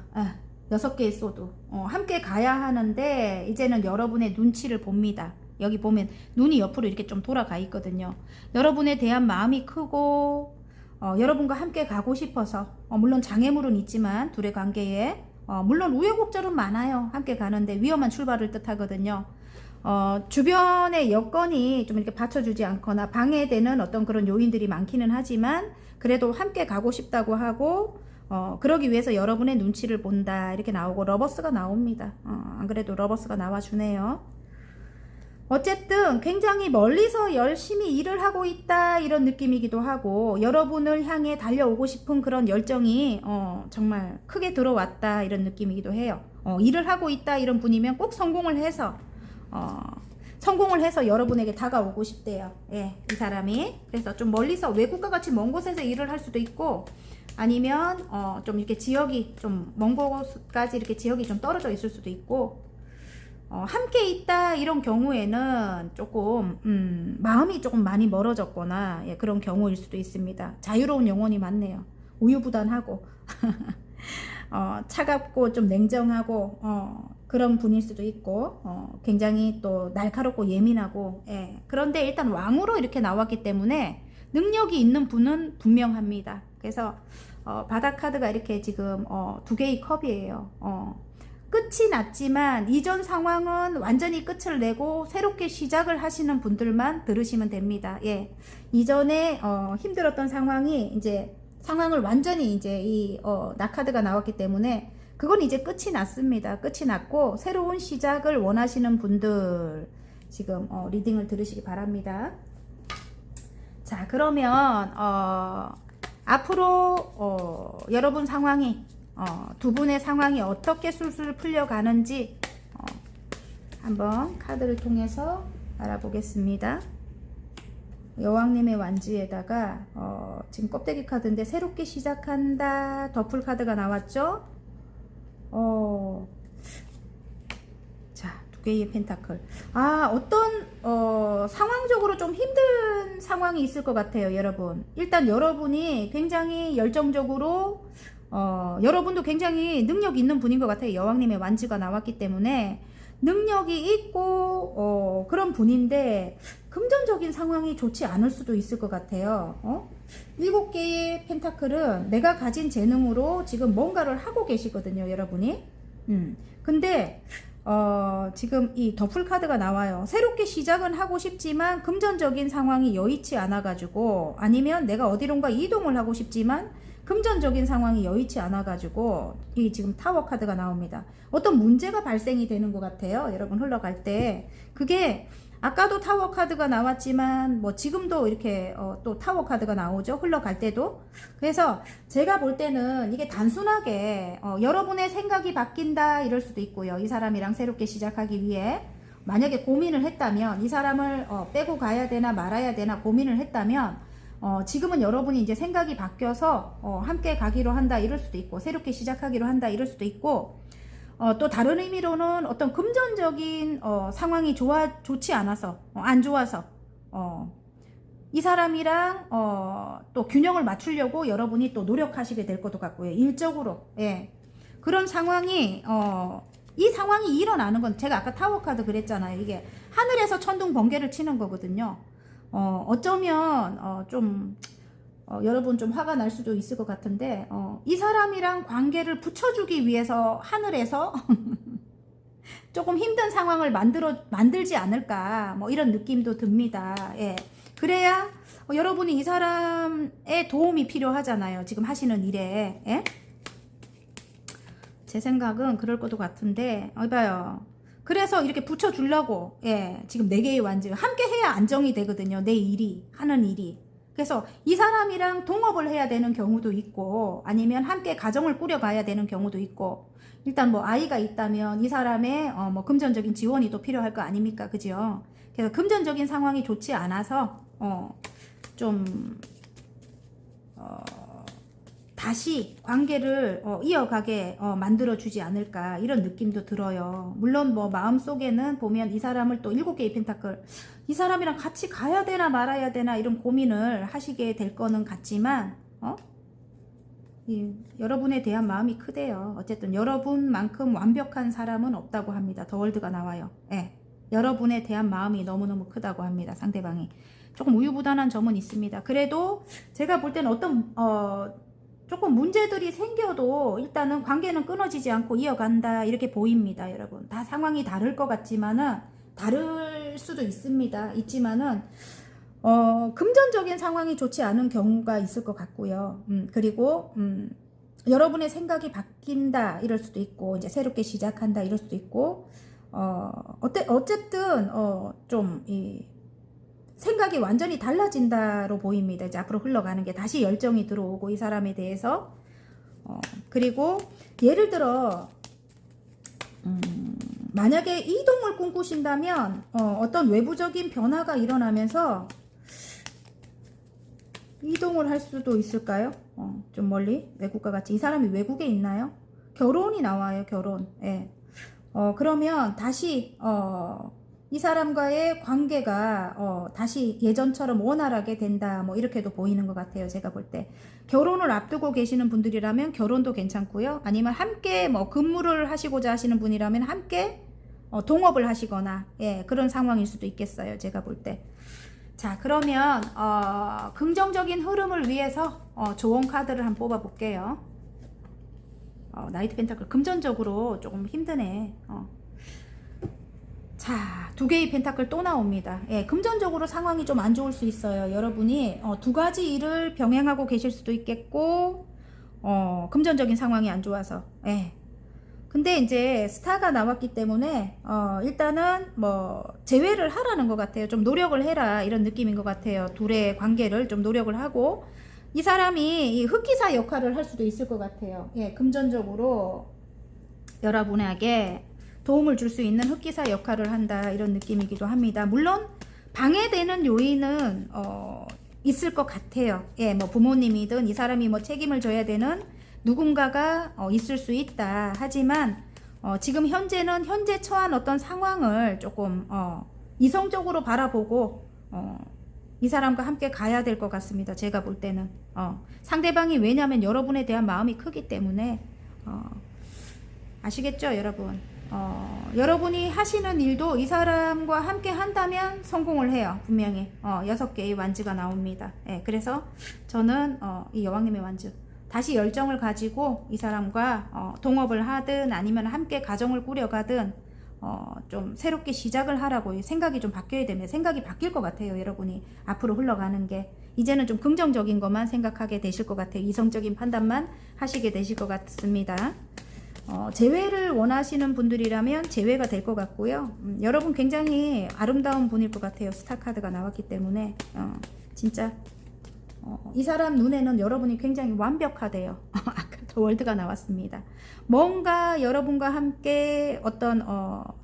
Speaker 1: 6개의 소드 함께 가야 하는데 이제는 여러분의 눈치를 봅니다. 여기 보면 눈이 옆으로 이렇게 좀 돌아가 있거든요. 여러분에 대한 마음이 크고 여러분과 함께 가고 싶어서 물론 장애물은 있지만 둘의 관계에 물론 우여곡절은 많아요. 함께 가는데 위험한 출발을 뜻하거든요. 주변의 여건이 좀 이렇게 받쳐주지 않거나 방해되는 어떤 그런 요인들이 많기는 하지만 그래도 함께 가고 싶다고 하고 그러기 위해서 여러분의 눈치를 본다 이렇게 나오고 러버스가 나옵니다. 안 그래도 러버스가 나와주네요. 어쨌든 굉장히 멀리서 열심히 일을 하고 있다 이런 느낌이기도 하고 여러분을 향해 달려오고 싶은 그런 열정이 정말 크게 들어왔다 이런 느낌이기도 해요. 일을 하고 있다 이런 분이면 꼭 성공을 해서 여러분에게 다가오고 싶대요. 예, 이 사람이. 그래서 좀 멀리서 외국과 같이 먼 곳에서 일을 할 수도 있고 아니면 좀 이렇게 지역이 좀 먼 곳까지 이렇게 지역이 좀 떨어져 있을 수도 있고 함께 있다 이런 경우에는 조금 마음이 조금 많이 멀어졌거나 예, 그런 경우일 수도 있습니다. 자유로운 영혼이 많네요. 우유부단하고 차갑고 좀 냉정하고 그런 분일 수도 있고 굉장히 또 날카롭고 예민하고 예. 그런데 일단 왕으로 이렇게 나왔기 때문에 능력이 있는 분은 분명합니다. 그래서 바닥 카드가 이렇게 지금 2개의 컵이에요. 끝이 났지만 이전 상황은 완전히 끝을 내고 새롭게 시작을 하시는 분들만 들으시면 됩니다. 예. 이전에 힘들었던 상황이 이제 상황을 완전히 이제 이 낙카드가 나왔기 때문에 그건 이제 끝이 났습니다. 끝이 났고 새로운 시작을 원하시는 분들 지금 리딩을 들으시기 바랍니다. 자, 그러면 앞으로 여러분 상황이 두 분의 상황이 어떻게 술술 풀려가는지 한번 카드를 통해서 알아보겠습니다. 여왕님의 완지에다가 지금 껍데기 카드인데 새롭게 시작한다 더풀 카드가 나왔죠. 자, 두 개의 펜타클. 어떤 상황적으로 좀 힘든 상황이 있을 것 같아요, 여러분. 일단 여러분이 굉장히 열정적으로 여러분도 굉장히 능력 있는 분인 것 같아요. 여왕님의 완지가 나왔기 때문에 능력이 있고 그런 분인데 금전적인 상황이 좋지 않을 수도 있을 것 같아요. 7개의 펜타클은 내가 가진 재능으로 지금 뭔가를 하고 계시거든요, 여러분이. 근데 지금 이 더풀 카드가 나와요. 새롭게 시작은 하고 싶지만 금전적인 상황이 여의치 않아 가지고, 아니면 내가 어디론가 이동을 하고 싶지만 금전적인 상황이 여의치 않아 가지고 이 지금 타워 카드가 나옵니다. 어떤 문제가 발생이 되는 것 같아요, 여러분. 흘러갈 때 그게 아까도 타워 카드가 나왔지만 뭐 지금도 이렇게 또 타워 카드가 나오죠, 흘러갈 때도. 그래서 제가 볼 때는 이게 단순하게 여러분의 생각이 바뀐다 이럴 수도 있고요. 이 사람이랑 새롭게 시작하기 위해 만약에 고민을 했다면, 이 사람을 빼고 가야 되나 말아야 되나 고민을 했다면 지금은 여러분이 이제 생각이 바뀌어서 함께 가기로 한다 이럴 수도 있고, 새롭게 시작하기로 한다 이럴 수도 있고, 또 다른 의미로는 어떤 금전적인 상황이 좋지 않아서 안 좋아서 이 사람이랑 또 균형을 맞추려고 여러분이 또 노력하시게 될 것도 같고요. 일적으로. 예. 그런 상황이 이 상황이 일어나는 건 제가 아까 타워 카드 그랬잖아요. 이게 하늘에서 천둥 번개를 치는 거거든요. 어쩌면 좀 여러분 좀 화가 날 수도 있을 것 같은데 이 사람이랑 관계를 붙여주기 위해서 하늘에서 조금 힘든 상황을 만들지 않을까, 뭐 이런 느낌도 듭니다. 예. 그래야 여러분이 이 사람의 도움이 필요하잖아요, 지금 하시는 일에. 예? 제 생각은 그럴 것도 같은데 봐요. 그래서 이렇게 붙여주려고, 예, 지금 4개의 완지 함께 해야 안정이 되거든요, 내 일이, 하는 일이. 그래서 이 사람이랑 동업을 해야 되는 경우도 있고, 아니면 함께 가정을 꾸려가야 되는 경우도 있고, 일단 뭐 아이가 있다면 이 사람의 뭐 금전적인 지원이 또 필요할 거 아닙니까, 그죠? 그래서 금전적인 상황이 좋지 않아서 좀 다시 관계를 이어가게 만들어주지 않을까 이런 느낌도 들어요. 물론 뭐 마음속에는 보면 이 사람을 또 7개의 펜타클, 이 사람이랑 같이 가야 되나 말아야 되나 이런 고민을 하시게 될 거는 같지만 여러분에 대한 마음이 크대요. 어쨌든 여러분만큼 완벽한 사람은 없다고 합니다. 더 월드가 나와요. 예. 여러분에 대한 마음이 너무너무 크다고 합니다, 상대방이. 조금 우유부단한 점은 있습니다. 그래도 제가 볼 때는 어떤 조금 문제들이 생겨도 일단은 관계는 끊어지지 않고 이어간다 이렇게 보입니다, 여러분. 다 상황이 다를 것 같지만은, 다를 수도 있지만은 금전적인 상황이 좋지 않은 경우가 있을 것 같고요. 그리고 여러분의 생각이 바뀐다 이럴 수도 있고, 이제 새롭게 시작한다 이럴 수도 있고, 어쨌든 좀 생각이 완전히 달라진다로 보입니다. 이제 앞으로 흘러가는 게 다시 열정이 들어오고, 이 사람에 대해서. 그리고 예를 들어 만약에 이동을 꿈꾸신다면 어떤 외부적인 변화가 일어나면서 이동을 할 수도 있을까요? 좀 멀리, 외국과 같이. 이 사람이 외국에 있나요? 결혼이 나와요, 결혼. 예. 그러면 다시 이 사람과의 관계가 다시 예전처럼 원활하게 된다, 뭐 이렇게도 보이는 것 같아요, 제가 볼 때. 결혼을 앞두고 계시는 분들이라면 결혼도 괜찮고요. 아니면 함께 뭐 근무를 하시고자 하시는 분이라면 함께 동업을 하시거나, 예, 그런 상황일 수도 있겠어요, 제가 볼 때. 자, 그러면 긍정적인 흐름을 위해서 좋은 카드를 한번 뽑아 볼게요. 나이트 펜타클. 금전적으로 조금 힘드네. 자, 2개의 펜타클 또 나옵니다. 예, 금전적으로 상황이 좀 안 좋을 수 있어요. 여러분이 2가지 일을 병행하고 계실 수도 있겠고, 금전적인 상황이 안 좋아서. 예. 근데 이제 스타가 나왔기 때문에 일단은 뭐 제외를 하라는 것 같아요. 좀 노력을 해라 이런 느낌인 것 같아요. 둘의 관계를 좀 노력을 하고 이 사람이 이 흑기사 역할을 할 수도 있을 것 같아요. 예, 금전적으로 여러분에게 도움을 줄 수 있는 흑기사 역할을 한다 이런 느낌이기도 합니다. 물론 방해되는 요인은 있을 것 같아요. 예, 뭐 부모님이든 이 사람이 뭐 책임을 져야 되는 누군가가 있을 수 있다. 하지만 지금 현재는 현재 처한 어떤 상황을 조금 이성적으로 바라보고 이 사람과 함께 가야 될 것 같습니다. 제가 볼 때는 상대방이 왜냐하면 여러분에 대한 마음이 크기 때문에 아시겠죠, 여러분? 여러분이 하시는 일도 이 사람과 함께 한다면 성공을 해요. 분명히 6개의 완즈가 나옵니다. 예, 그래서 저는 이 여왕님의 완즈 다시 열정을 가지고 이 사람과 동업을 하든 아니면 함께 가정을 꾸려가든 좀 새롭게 시작을 하라고 생각이 좀 바뀌어야 됩니다. 생각이 바뀔 것 같아요. 여러분이 앞으로 흘러가는 게 이제는 좀 긍정적인 것만 생각하게 되실 것 같아요. 이성적인 판단만 하시게 되실 것 같습니다. 재회를 원하시는 분들이라면 재회가 될 것 같고요. 여러분 굉장히 아름다운 분일 것 같아요. 스타 카드가 나왔기 때문에 진짜 이 사람 눈에는 여러분이 굉장히 완벽하대요. 아까 더 월드가 나왔습니다. 뭔가 여러분과 함께 어떤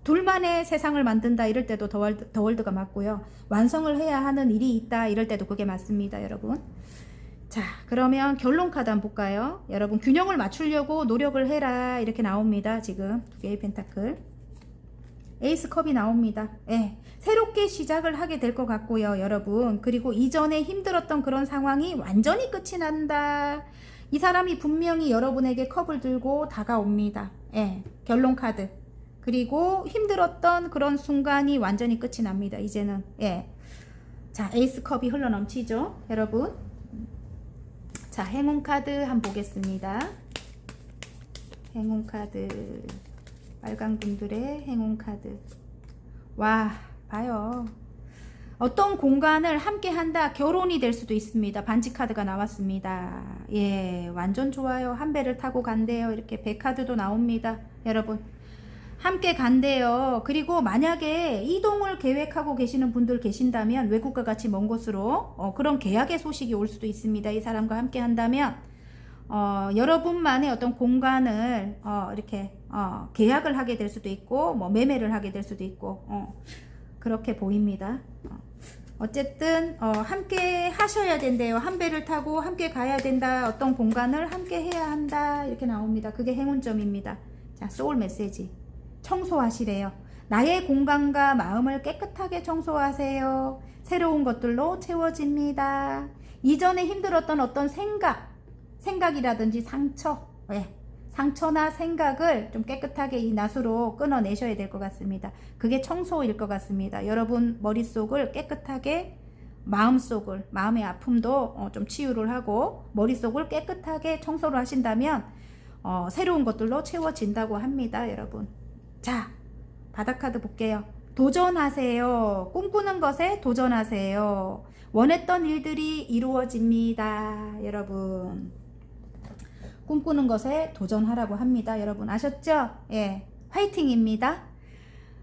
Speaker 1: 둘만의 세상을 만든다 이럴 때도 더 월드가 맞고요. 완성을 해야 하는 일이 있다 이럴 때도 그게 맞습니다, 여러분. 자, 그러면 결론 카드 한번 볼까요? 여러분 균형을 맞추려고 노력을 해라 이렇게 나옵니다. 지금 2개의 펜타클, 에이스 컵이 나옵니다. 예, 새롭게 시작을 하게 될 것 같고요, 여러분. 그리고 이전에 힘들었던 그런 상황이 완전히 끝이 난다. 이 사람이 분명히 여러분에게 컵을 들고 다가옵니다. 예, 결론 카드. 그리고 힘들었던 그런 순간이 완전히 끝이 납니다. 이제는. 예. 자, 에이스 컵이 흘러넘치죠, 여러분. 자, 행운 카드 한번 보겠습니다. 행운 카드. 빨간 분들의 행운 카드. 와, 봐요. 어떤 공간을 함께 한다. 결혼이 될 수도 있습니다. 반지 카드가 나왔습니다. 예, 완전 좋아요. 한 배를 타고 간대요. 이렇게 배 카드도 나옵니다. 여러분. 함께 간대요. 그리고 만약에 이동을 계획하고 계시는 분들 계신다면 외국과 같이 먼 곳으로 그런 계약의 소식이 올 수도 있습니다. 이 사람과 함께 한다면 여러분만의 어떤 공간을 이렇게 계약을 하게 될 수도 있고 뭐 매매를 하게 될 수도 있고 그렇게 보입니다. 어쨌든 함께 하셔야 된대요. 한 배를 타고 함께 가야 된다. 어떤 공간을 함께 해야 한다. 이렇게 나옵니다. 그게 행운점입니다. 자, 소울 메시지. 청소하시래요. 나의 공간과 마음을 깨끗하게 청소하세요. 새로운 것들로 채워집니다. 이전에 힘들었던 어떤 생각이라든지 상처, 상처나 생각을 좀 깨끗하게 이 낫으로 끊어내셔야 될 것 같습니다. 그게 청소일 것 같습니다. 여러분 머릿속을 깨끗하게, 마음의 아픔도 좀 치유를 하고 머릿속을 깨끗하게 청소를 하신다면 새로운 것들로 채워진다고 합니다, 여러분. 자, 바닥카드 볼게요. 도전하세요. 꿈꾸는 것에 도전하세요. 원했던 일들이 이루어집니다, 여러분. 꿈꾸는 것에 도전하라고 합니다, 여러분. 아셨죠? 예, 화이팅입니다.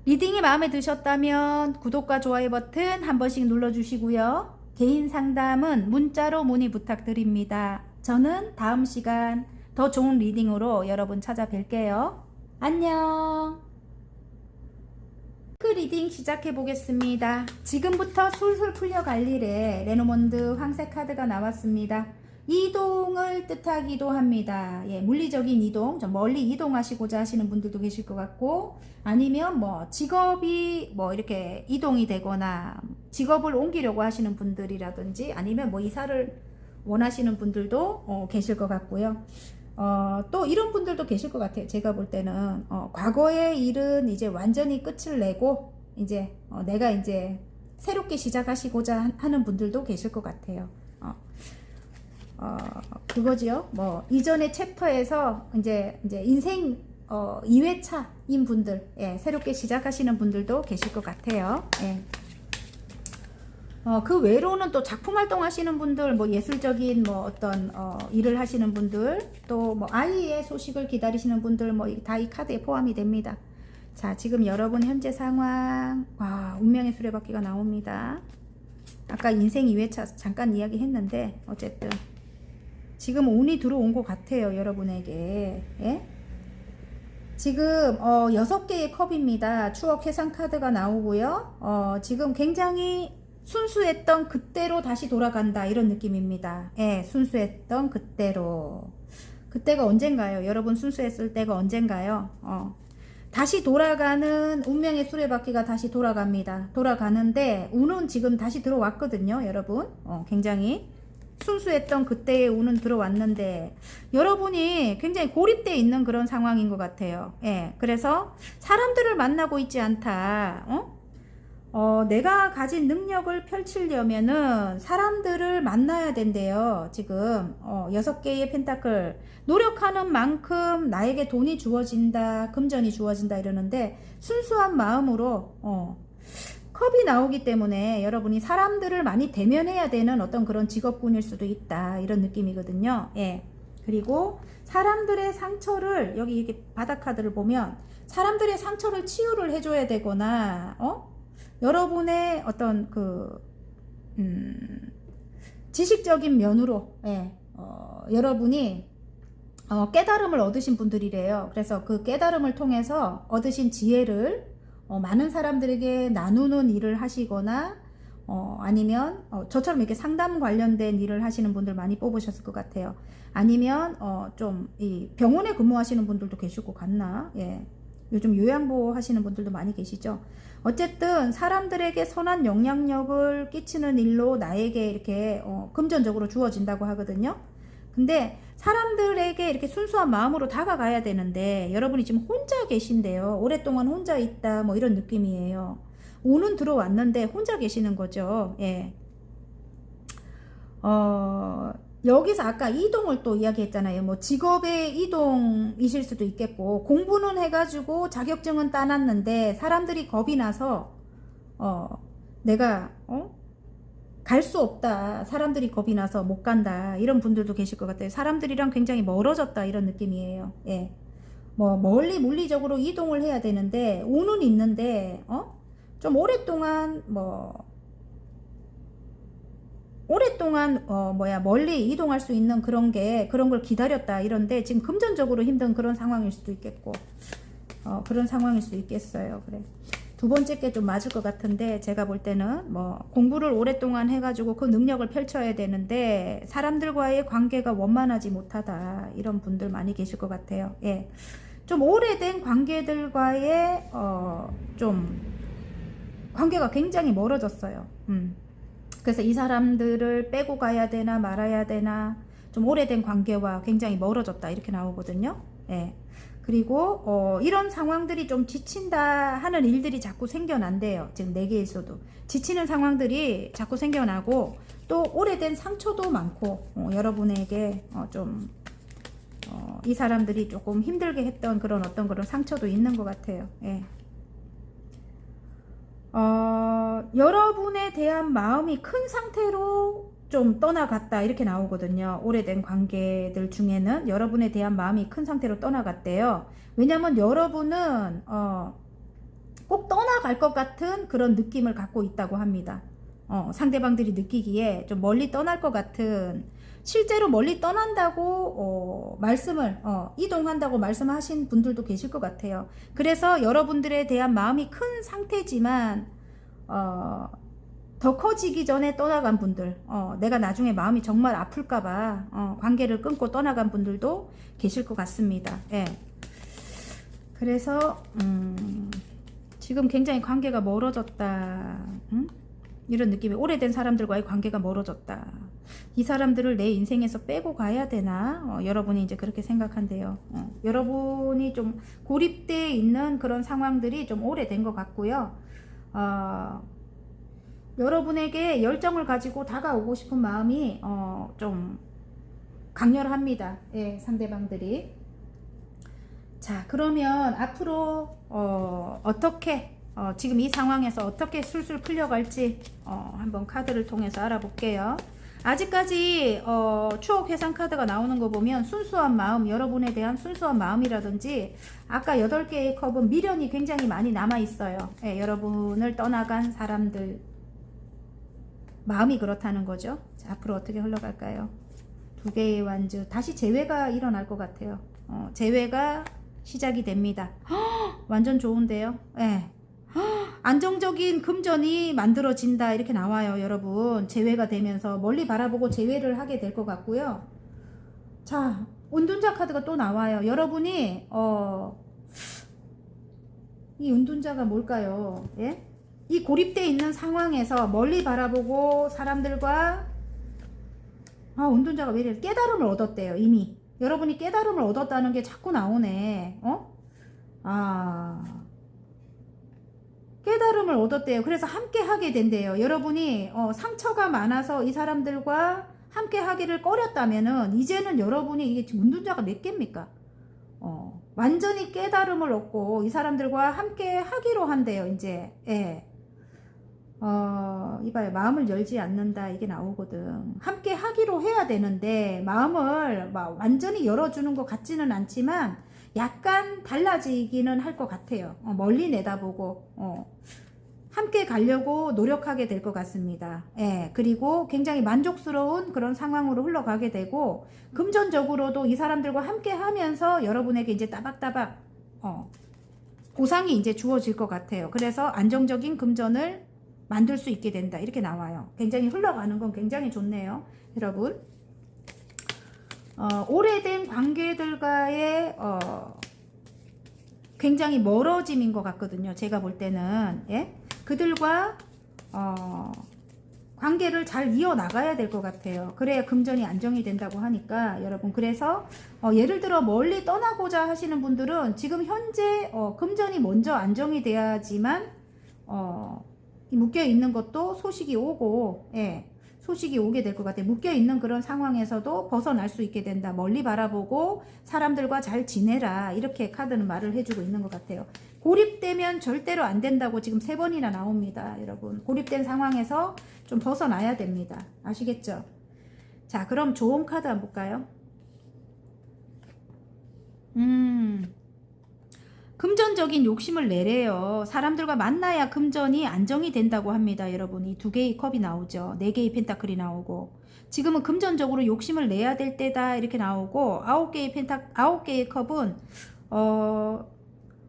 Speaker 1: 리딩이 마음에 드셨다면 구독과 좋아요 버튼 한 번씩 눌러주시고요. 개인 상담은 문자로 문의 부탁드립니다. 저는 다음 시간 더 좋은 리딩으로 여러분 찾아뵐게요. 안녕. 리딩 시작해 보겠습니다. 지금부터 술술 풀려갈 일에 레노몬드 황색 카드가 나왔습니다. 이동을 뜻하기도 합니다. 예, 물리적인 이동, 좀 멀리 이동하시고자 하시는 분들도 계실 것 같고, 아니면 뭐 직업이 뭐 이렇게 이동이 되거나 직업을 옮기려고 하시는 분들이라든지 아니면 뭐 이사를 원하시는 분들도 계실 것 같고요. 또 이런 분들도 계실 것 같아요. 제가 볼 때는 과거의 일은 이제 완전히 끝을 내고 이제 내가 이제 새롭게 시작하시고자 하는 분들도 계실 것 같아요. 그거지요. 뭐 이전의 챕터에서 이제 인생 2회차인 분들, 예, 새롭게 시작하시는 분들도 계실 것 같아요. 예. 그 외로는 또 작품 활동 하시는 분들, 뭐 예술적인 뭐 어떤 일을 하시는 분들, 또 뭐 아이의 소식을 기다리시는 분들, 뭐 다 이 카드에 포함이 됩니다. 자, 지금 여러분 현재 상황, 와, 운명의 수레바퀴가 나옵니다. 아까 인생 2회차 잠깐 이야기했는데 어쨌든 지금 운이 들어온 것 같아요, 여러분에게. 예? 지금 6개의 컵입니다. 추억 회상 카드가 나오고요. 지금 굉장히 순수했던 그때로 다시 돌아간다, 이런 느낌입니다. 예, 순수했던 그때로. 그때가 언젠가요? 여러분 순수했을 때가 언젠가요? 다시 돌아가는 운명의 수레바퀴가 다시 돌아갑니다. 돌아가는데 운은 지금 다시 들어왔거든요, 여러분. 굉장히 순수했던 그때의 운은 들어왔는데 여러분이 굉장히 고립되어 있는 그런 상황인 것 같아요. 예, 그래서 사람들을 만나고 있지 않다. 내가 가진 능력을 펼치려면은 사람들을 만나야 된대요. 지금 6개의 펜타클, 노력하는 만큼 나에게 돈이 주어진다, 금전이 주어진다 이러는데 순수한 마음으로 컵이 나오기 때문에 여러분이 사람들을 많이 대면해야 되는 어떤 그런 직업군일 수도 있다, 이런 느낌이거든요. 예. 그리고 사람들의 상처를, 여기 이렇게 바닥 카드를 보면 사람들의 상처를 치유를 해줘야 되거나 여러분의 어떤 지식적인 면으로, 예, 여러분이 깨달음을 얻으신 분들이래요. 그래서 그 깨달음을 통해서 얻으신 지혜를 많은 사람들에게 나누는 일을 하시거나 아니면 저처럼 이렇게 상담 관련된 일을 하시는 분들 많이 뽑으셨을 것 같아요. 아니면 좀 이 병원에 근무하시는 분들도 계실 것 같나. 예. 요즘 요양보호 하시는 분들도 많이 계시죠. 어쨌든 사람들에게 선한 영향력을 끼치는 일로 나에게 이렇게 금전적으로 주어진다고 하거든요. 근데 사람들에게 이렇게 순수한 마음으로 다가가야 되는데 여러분이 지금 혼자 계신데요. 오랫동안 혼자 있다, 뭐 이런 느낌이에요. 운은 들어왔는데 혼자 계시는 거죠. 예. 여기서 아까 이동을 또 이야기했잖아요. 뭐 직업의 이동이실 수도 있겠고, 공부는 해가지고 자격증은 따놨는데 사람들이 겁이 나서 내가 갈 수 없다, 사람들이 겁이 나서 못 간다, 이런 분들도 계실 것 같아요. 사람들이랑 굉장히 멀어졌다, 이런 느낌이에요. 예. 뭐 멀리 물리적으로 이동을 해야 되는데 운은 있는데 좀 오랫동안 멀리 이동할 수 있는 그런 걸 기다렸다, 이런데 지금 금전적으로 힘든 그런 상황일 수도 있겠고, 그런 상황일 수도 있겠어요. 그래. 두 번째 게 좀 맞을 것 같은데, 제가 볼 때는 공부를 오랫동안 해가지고 그 능력을 펼쳐야 되는데 사람들과의 관계가 원만하지 못하다, 이런 분들 많이 계실 것 같아요. 예. 좀 오래된 관계들과의 좀 관계가 굉장히 멀어졌어요. 그래서 이 사람들을 빼고 가야 되나 말아야 되나, 좀 오래된 관계와 굉장히 멀어졌다, 이렇게 나오거든요. 예. 그리고 이런 상황들이 좀 지친다 하는 일들이 자꾸 생겨난대요. 지금 4개에서도 지치는 상황들이 자꾸 생겨나고, 또 오래된 상처도 많고, 여러분에게 좀 이 사람들이 조금 힘들게 했던 그런 어떤 그런 상처도 있는 것 같아요. 예. 여러분에 대한 마음이 큰 상태로 좀 떠나갔다, 이렇게 나오거든요. 오래된 관계들 중에는 여러분에 대한 마음이 큰 상태로 떠나갔대요. 왜냐면 여러분은 꼭 떠나갈 것 같은 그런 느낌을 갖고 있다고 합니다. 상대방들이 느끼기에 좀 멀리 떠날 것 같은, 실제로 멀리 떠난다고 이동한다고 말씀하신 분들도 계실 것 같아요. 그래서 여러분들에 대한 마음이 큰 상태지만 더 커지기 전에 떠나간 분들, 내가 나중에 마음이 정말 아플까봐 관계를 끊고 떠나간 분들도 계실 것 같습니다. 예. 그래서 지금 굉장히 관계가 멀어졌다, 이런 느낌이, 오래된 사람들과의 관계가 멀어졌다. 이 사람들을 내 인생에서 빼고 가야 되나? 여러분이 이제 그렇게 생각한대요. 여러분이 좀 고립되어 있는 그런 상황들이 좀 오래된 것 같고요. 여러분에게 열정을 가지고 다가오고 싶은 마음이 좀 강렬합니다. 예, 상대방들이. 자, 그러면 앞으로 어떻게 지금 이 상황에서 어떻게 술술 풀려갈지 한번 카드를 통해서 알아볼게요. 아직까지 추억 회상 카드가 나오는 거 보면 순수한 마음, 여러분에 대한 순수한 마음이라든지 아까 8개의 컵은 미련이 굉장히 많이 남아 있어요. 예, 여러분을 떠나간 사람들 마음이 그렇다는 거죠. 자, 앞으로 어떻게 흘러갈까요? 2개의 완주, 다시 재회가 일어날 것 같아요. 재회가 시작이 됩니다. 허, 완전 좋은데요. 예. 안정적인 금전이 만들어진다 이렇게 나와요. 여러분 재회가 되면서 멀리 바라보고 재회를 하게 될 것 같고요. 자, 은둔자 카드가 또 나와요. 여러분이 이 은둔자가 뭘까요? 예? 이 고립되어 있는 상황에서 멀리 바라보고 사람들과 은둔자가 왜 이래? 깨달음을 얻었대요. 이미 여러분이 깨달음을 얻었다는 게 자꾸 나오네. 깨달음을 얻었대요. 그래서 함께 하게 된대요. 여러분이 상처가 많아서 이 사람들과 함께 하기를 꺼렸다면은 이제는 여러분이 이게 은둔자가 몇 개입니까? 완전히 깨달음을 얻고 이 사람들과 함께 하기로 한대요. 이제 예. 이봐요. 마음을 열지 않는다 이게 나오거든. 함께 하기로 해야 되는데 마음을 막 완전히 열어주는 것 같지는 않지만 약간 달라지기는 할 것 같아요. 멀리 내다보고 함께 가려고 노력하게 될 것 같습니다. 예, 그리고 굉장히 만족스러운 그런 상황으로 흘러가게 되고 금전적으로도 이 사람들과 함께 하면서 여러분에게 이제 따박따박 보상이 이제 주어질 것 같아요. 그래서 안정적인 금전을 만들 수 있게 된다 이렇게 나와요. 굉장히 흘러가는 건 굉장히 좋네요. 여러분 오래된 관계들과의 굉장히 멀어짐인 것 같거든요. 제가 볼 때는 예? 그들과 관계를 잘 이어나가야 될 것 같아요. 그래야 금전이 안정이 된다고 하니까 여러분 그래서 예를 들어 멀리 떠나고자 하시는 분들은 지금 현재 금전이 먼저 안정이 돼야지만 묶여 있는 것도 소식이 오고 예. 소식이 오게 될 것 같아요. 묶여있는 그런 상황에서도 벗어날 수 있게 된다. 멀리 바라보고 사람들과 잘 지내라. 이렇게 카드는 말을 해주고 있는 것 같아요. 고립되면 절대로 안 된다고 지금 3번이나 나옵니다. 여러분 고립된 상황에서 좀 벗어나야 됩니다. 아시겠죠? 자, 그럼 좋은 카드 한번 볼까요? 금전적인 욕심을 내래요. 사람들과 만나야 금전이 안정이 된다고 합니다. 여러분 이 2개의 컵이 나오죠. 4개의 펜타클이 나오고 지금은 금전적으로 욕심을 내야 될 때다 이렇게 나오고 9개의 컵은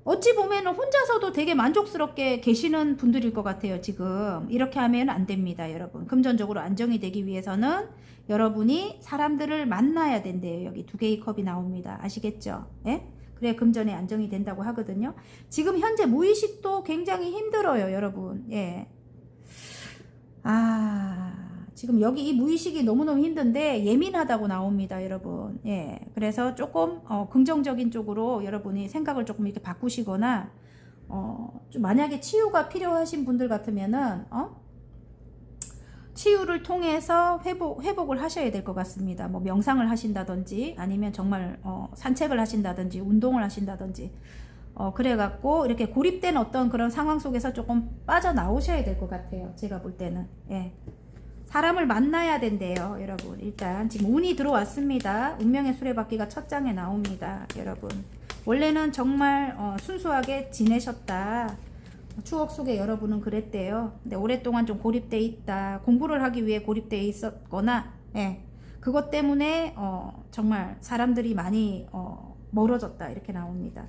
Speaker 1: 어찌 보면 혼자서도 되게 만족스럽게 계시는 분들일 것 같아요. 지금 이렇게 하면 안 됩니다. 여러분 금전적으로 안정이 되기 위해서는 여러분이 사람들을 만나야 된대요. 여기 2개의 컵이 나옵니다. 아시겠죠? 예? 그래 금전이 안정이 된다고 하거든요. 지금 현재 무의식도 굉장히 힘들어요. 여러분 예. 지금 여기 이 무의식이 너무너무 힘든데 예민하다고 나옵니다. 여러분 예. 그래서 조금 긍정적인 쪽으로 여러분이 생각을 조금 이렇게 바꾸시거나 좀 만약에 치유가 필요하신 분들 같으면은 치유를 통해서 회복을 하셔야 될 것 같습니다. 뭐 명상을 하신다든지 아니면 정말 산책을 하신다든지 운동을 하신다든지 그래갖고 이렇게 고립된 어떤 그런 상황 속에서 조금 빠져나오셔야 될 것 같아요. 제가 볼 때는 예. 사람을 만나야 된대요. 여러분 일단 지금 운이 들어왔습니다. 운명의 수레바퀴가 첫 장에 나옵니다. 여러분 원래는 정말 순수하게 지내셨다. 추억 속에 여러분은 그랬대요. 근데 오랫동안 좀 고립돼 있다. 공부를 하기 위해 고립돼 있었거나 예. 그것 때문에 정말 사람들이 많이 멀어졌다 이렇게 나옵니다.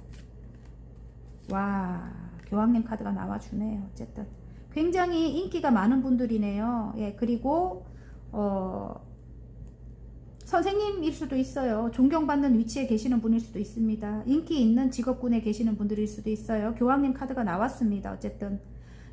Speaker 1: 와, 교황님 카드가 나와주네요. 어쨌든 굉장히 인기가 많은 분들이네요. 예, 그리고 선생님일 수도 있어요. 존경받는 위치에 계시는 분일 수도 있습니다. 인기 있는 직업군에 계시는 분들일 수도 있어요. 교황님 카드가 나왔습니다. 어쨌든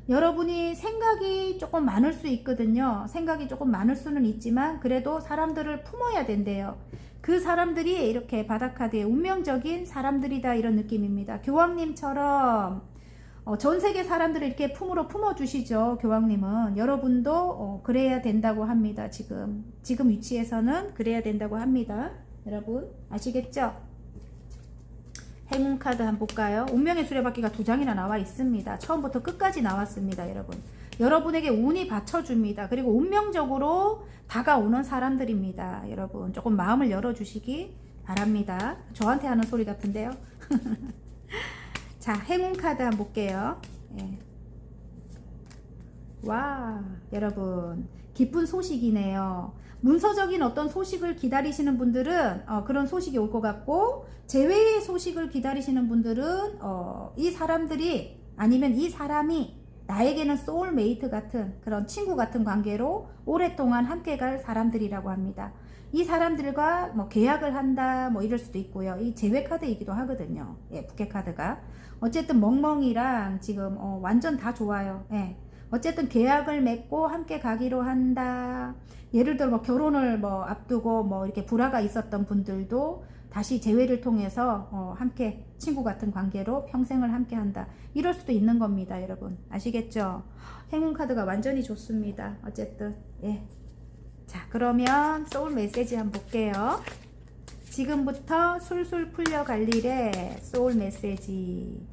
Speaker 1: 여러분이 생각이 조금 많을 수 있거든요. 생각이 조금 많을 수는 있지만 그래도 사람들을 품어야 된대요. 그 사람들이 이렇게 바닷카드에 운명적인 사람들이다 이런 느낌입니다. 교황님처럼 전 세계 사람들을 이렇게 품으로 품어주시죠. 교황님은 여러분도 그래야 된다고 합니다. 지금 위치에서는 그래야 된다고 합니다. 여러분 아시겠죠? 행운 카드 한번 볼까요? 운명의 수레바퀴가 2장이나 나와 있습니다. 처음부터 끝까지 나왔습니다, 여러분. 여러분에게 운이 받쳐줍니다. 그리고 운명적으로 다가오는 사람들입니다. 여러분 조금 마음을 열어주시기 바랍니다. 저한테 하는 소리 같은데요. 자, 행운 카드 한번 볼게요. 예. 와, 여러분 기쁜 소식이네요. 문서적인 어떤 소식을 기다리시는 분들은 그런 소식이 올 것 같고, 재회의 소식을 기다리시는 분들은 이 사람들이 아니면 이 사람이 나에게는 소울메이트 같은 그런 친구 같은 관계로 오랫동안 함께 갈 사람들이라고 합니다. 이 사람들과 뭐 계약을 한다 뭐 이럴 수도 있고요. 이 재회 카드이기도 하거든요. 예, 부캐 카드가. 어쨌든 멍멍이랑 지금 완전 다 좋아요. 예. 어쨌든 계약을 맺고 함께 가기로 한다. 예를 들어 뭐 결혼을 뭐 앞두고 뭐 이렇게 불화가 있었던 분들도 다시 재회를 통해서 함께 친구 같은 관계로 평생을 함께 한다. 이럴 수도 있는 겁니다, 여러분. 아시겠죠? 행운 카드가 완전히 좋습니다. 어쨌든 예. 자, 그러면 소울 메시지 한번 볼게요. 지금부터 술술 풀려갈 일에 소울 메시지.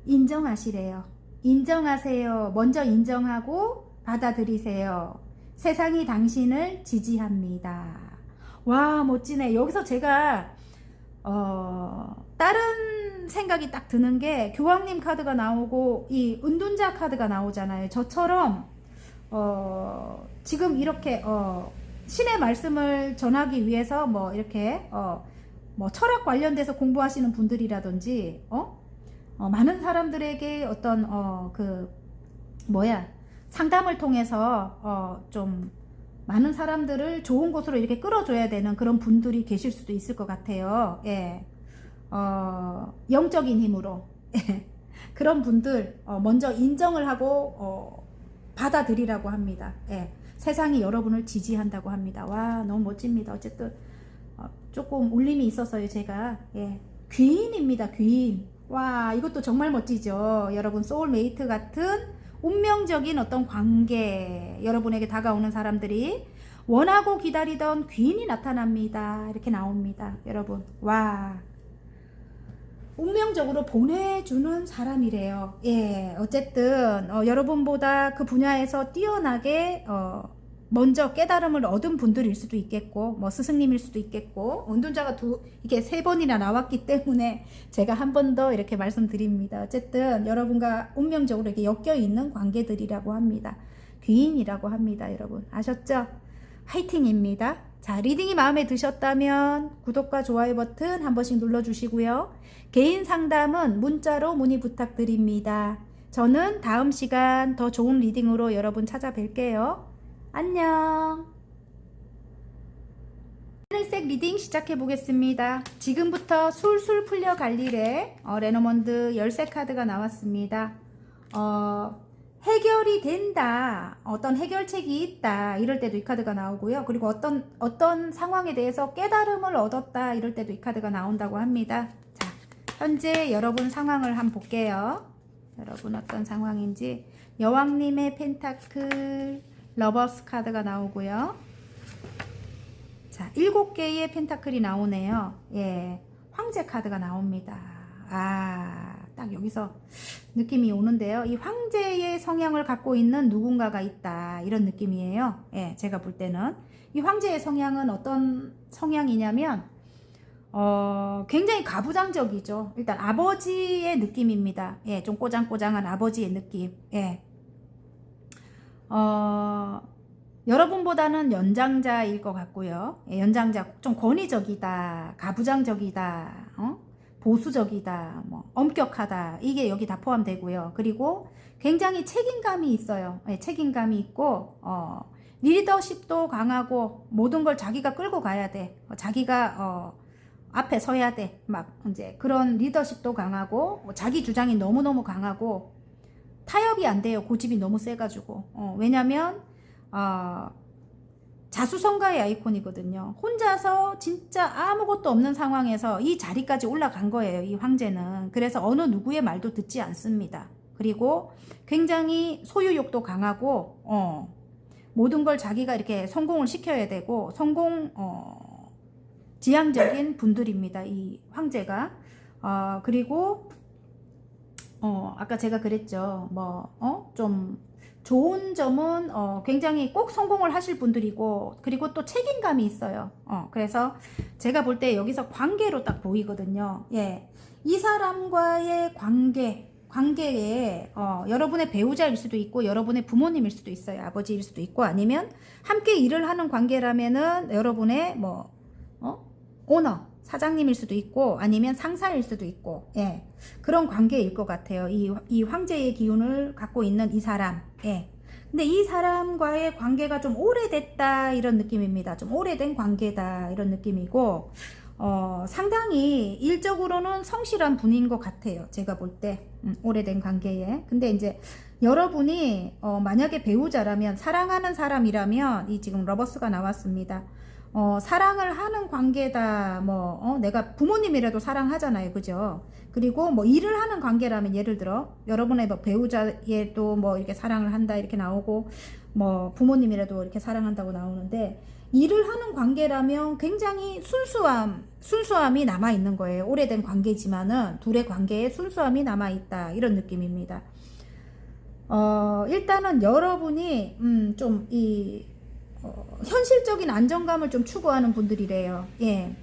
Speaker 1: 인정하시래요. 인정하세요. 먼저 인정하고 받아들이세요. 세상이 당신을 지지합니다. 와, 멋지네. 여기서 제가 다른 생각이 딱 드는 게, 교황님 카드가 나오고 이 은둔자 카드가 나오잖아요. 저처럼 지금 이렇게 신의 말씀을 전하기 위해서 뭐 이렇게 뭐 철학 관련돼서 공부하시는 분들이라든지 많은 사람들에게 어떤 상담을 통해서 좀 많은 사람들을 좋은 곳으로 이렇게 끌어줘야 되는 그런 분들이 계실 수도 있을 것 같아요. 예. 영적인 힘으로 그런 분들 먼저 인정을 하고 받아들이라고 합니다. 예. 세상이 여러분을 지지한다고 합니다. 와, 너무 멋집니다. 어쨌든 조금 울림이 있어서요, 제가. 예. 귀인입니다, 귀인. 와, 이것도 정말 멋지죠. 여러분, 소울메이트 같은 운명적인 어떤 관계, 여러분에게 다가오는 사람들이 원하고 기다리던 귀인이 나타납니다. 이렇게 나옵니다, 여러분. 와, 운명적으로 보내주는 사람이래요. 예, 어쨌든 여러분보다 그 분야에서 뛰어나게 먼저 깨달음을 얻은 분들일 수도 있겠고, 뭐 스승님일 수도 있겠고, 은둔자가 이게 3번이나 나왔기 때문에 제가 한 번 더 이렇게 말씀드립니다. 어쨌든 여러분과 운명적으로 이렇게 엮여 있는 관계들이라고 합니다. 귀인이라고 합니다, 여러분. 아셨죠? 화이팅입니다. 자, 리딩이 마음에 드셨다면 구독과 좋아요 버튼 한 번씩 눌러주시고요. 개인 상담은 문자로 문의 부탁드립니다. 저는 다음 시간 더 좋은 리딩으로 여러분 찾아뵐게요. 안녕. 하늘색 리딩 시작해 보겠습니다. 지금부터 술술 풀려갈 일에 레노먼드 열쇠 카드가 나왔습니다. 해결이 된다, 어떤 해결책이 있다, 이럴 때도 이 카드가 나오고요. 그리고 어떤 상황에 대해서 깨달음을 얻었다, 이럴 때도 이 카드가 나온다고 합니다. 자, 현재 여러분 상황을 한번 볼게요. 여러분 어떤 상황인지. 여왕님의 펜타클, 러버스 카드가 나오고요. 자, 7개의 펜타클이 나오네요. 예, 황제 카드가 나옵니다. 딱 여기서 느낌이 오는데요. 이 황제의 성향을 갖고 있는 누군가가 있다, 이런 느낌이에요. 예, 제가 볼 때는 이 황제의 성향은 어떤 성향이냐면 굉장히 가부장적이죠. 일단 아버지의 느낌입니다. 예, 좀 꼬장꼬장한 아버지의 느낌. 예. 여러분보다는 연장자일 것 같고요. 예, 연장자, 좀 권위적이다, 가부장적이다, 보수적이다, 뭐 엄격하다, 이게 여기 다 포함되고요. 그리고 굉장히 책임감이 있어요. 예, 책임감이 있고 리더십도 강하고, 모든 걸 자기가 끌고 가야 돼. 자기가 앞에 서야 돼. 막 이제 그런 리더십도 강하고, 자기 주장이 너무너무 강하고, 타협이 안 돼요. 고집이 너무 세가지고. 왜냐면 자수성가의 아이콘이거든요. 혼자서 진짜 아무것도 없는 상황에서 이 자리까지 올라간 거예요, 이 황제는. 그래서 어느 누구의 말도 듣지 않습니다. 그리고 굉장히 소유욕도 강하고 모든 걸 자기가 이렇게 성공을 시켜야 되고, 성공 지향적인 분들입니다, 이 황제가. 그리고 아까 제가 그랬죠. 좀 좋은 점은 굉장히 꼭 성공을 하실 분들이고, 그리고 또 책임감이 있어요. 그래서 제가 볼 때 여기서 관계로 딱 보이거든요. 예. 이 사람과의 관계에 여러분의 배우자일 수도 있고 여러분의 부모님일 수도 있어요. 아버지일 수도 있고, 아니면 함께 일을 하는 관계라면은 여러분의 오너, 사장님일 수도 있고, 아니면 상사일 수도 있고, 예. 그런 관계일 것 같아요. 이 황제의 기운을 갖고 있는 이 사람. 예. 근데 이 사람과의 관계가 좀 오래됐다 이런 느낌입니다. 좀 오래된 관계다 이런 느낌이고, 상당히 일적으로는 성실한 분인 것 같아요. 제가 볼 때. 오래된 관계에. 근데 이제 여러분이 만약에 배우자라면, 사랑하는 사람이라면, 이 지금 러버스가 나왔습니다. 사랑을 하는 관계다. 내가 부모님이라도 사랑하잖아요. 그죠? 그리고 일을 하는 관계라면, 예를 들어 여러분의 배우자에도 이렇게 사랑을 한다 이렇게 나오고, 부모님이라도 이렇게 사랑한다고 나오는데, 일을 하는 관계라면 굉장히 순수함이 남아있는 거예요. 오래된 관계지만은 둘의 관계에 순수함이 남아있다 이런 느낌입니다. 일단은 여러분이 좀 현실적인 안정감을 좀 추구하는 분들이래요. 예.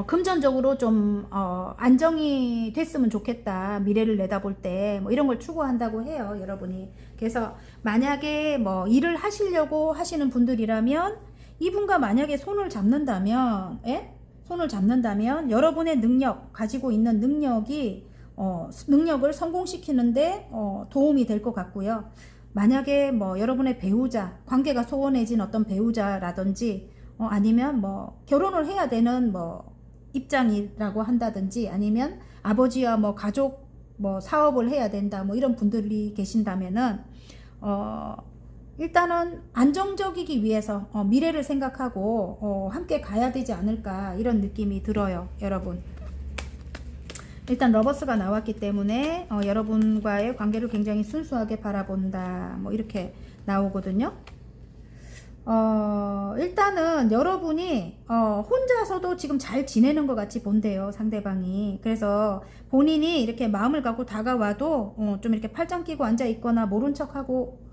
Speaker 1: 금전적으로 좀 안정이 됐으면 좋겠다. 미래를 내다볼 때 이런 걸 추구한다고 해요. 여러분이. 그래서 만약에 일을 하시려고 하시는 분들이라면, 이분과 만약에 손을 잡는다면, 예? 손을 잡는다면 여러분의 가지고 있는 능력을 성공시키는데 도움이 될 것 같고요. 만약에 여러분의 배우자, 관계가 소원해진 어떤 배우자라든지, 아니면 결혼을 해야 되는 입장이라고 한다든지, 아니면 아버지와 가족 사업을 해야 된다 이런 분들이 계신다면은 일단은 안정적이기 위해서 미래를 생각하고 함께 가야 되지 않을까 이런 느낌이 들어요. 여러분, 일단 러버스가 나왔기 때문에 여러분과의 관계를 굉장히 순수하게 바라본다 이렇게 나오거든요. 일단은 여러분이 혼자서도 지금 잘 지내는 것 같이 본대요, 상대방이. 그래서 본인이 이렇게 마음을 갖고 다가와도 좀 이렇게 팔짱 끼고 앉아 있거나 모른 척하고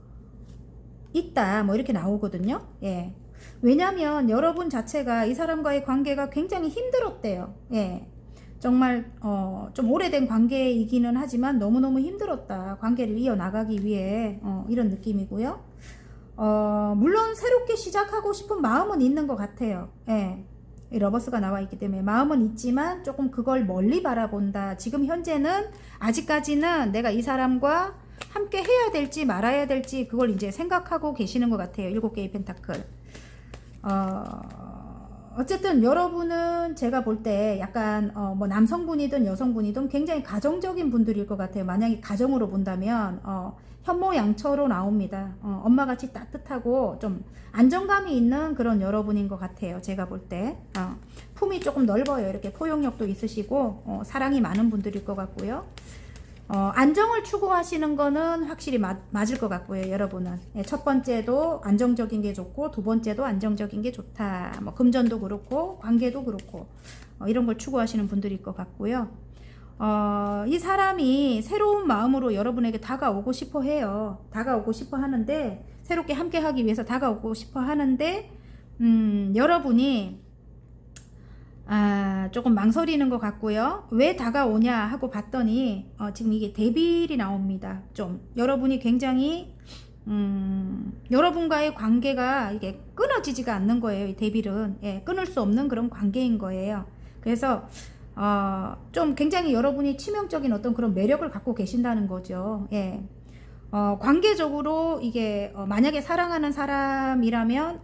Speaker 1: 있다 이렇게 나오거든요. 예. 왜냐면 여러분 자체가 이 사람과의 관계가 굉장히 힘들었대요. 예. 정말 좀 오래된 관계이기는 하지만 너무너무 힘들었다. 관계를 이어나가기 위해 이런 느낌이고요. 물론 새롭게 시작하고 싶은 마음은 있는 것 같아요. 예. 이 러버스가 나와 있기 때문에 마음은 있지만 조금 그걸 멀리 바라본다. 지금 현재는 아직까지는 내가 이 사람과 함께 해야 될지 말아야 될지 그걸 이제 생각하고 계시는 것 같아요. 7개의 펜타클. 어쨌든 여러분은 제가 볼 때 약간 남성분이든 여성분이든 굉장히 가정적인 분들일 것 같아요. 만약에 가정으로 본다면 현모양처로 나옵니다. 엄마같이 따뜻하고 좀 안정감이 있는 그런 여러분인 것 같아요. 제가 볼 때 품이 조금 넓어요. 이렇게 포용력도 있으시고 사랑이 많은 분들일 것 같고요. 안정을 추구하시는 거는 확실히 맞을 것 같고요. 여러분은 첫 번째도 안정적인 게 좋고 두 번째도 안정적인 게 좋다. 금전도 그렇고 관계도 그렇고 이런 걸 추구하시는 분들일 것 같고요. 이 사람이 새로운 마음으로 여러분에게 다가오고 싶어 해요. 다가오고 싶어 하는데, 새롭게 함께 하기 위해서 다가오고 싶어 하는데 여러분이 조금 망설이는 것 같고요. 왜 다가오냐 하고 봤더니 지금 이게 데빌이 나옵니다. 좀 여러분이 굉장히 여러분과의 관계가 이게 끊어지지가 않는 거예요. 이 데빌은 끊을 수 없는 그런 관계인 거예요. 그래서 좀 굉장히 여러분이 치명적인 어떤 그런 매력을 갖고 계신다는 거죠. 관계적으로 이게 만약에 사랑하는 사람이라면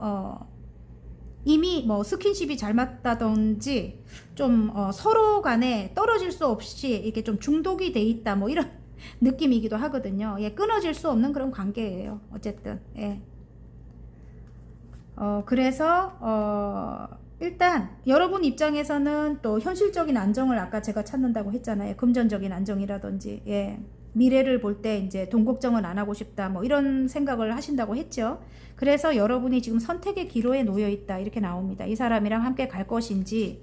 Speaker 1: 이미 스킨십이 잘 맞다든지 좀 서로 간에 떨어질 수 없이 이렇게 좀 중독이 돼 있다 이런 느낌이기도 하거든요. 끊어질 수 없는 그런 관계예요. 어쨌든 그래서 일단 여러분 입장에서는 또 현실적인 안정을 아까 제가 찾는다고 했잖아요. 금전적인 안정이라든지 미래를 볼 때 이제 돈 걱정은 안 하고 싶다 이런 생각을 하신다고 했죠. 그래서 여러분이 지금 선택의 기로에 놓여 있다 이렇게 나옵니다. 이 사람이랑 함께 갈 것인지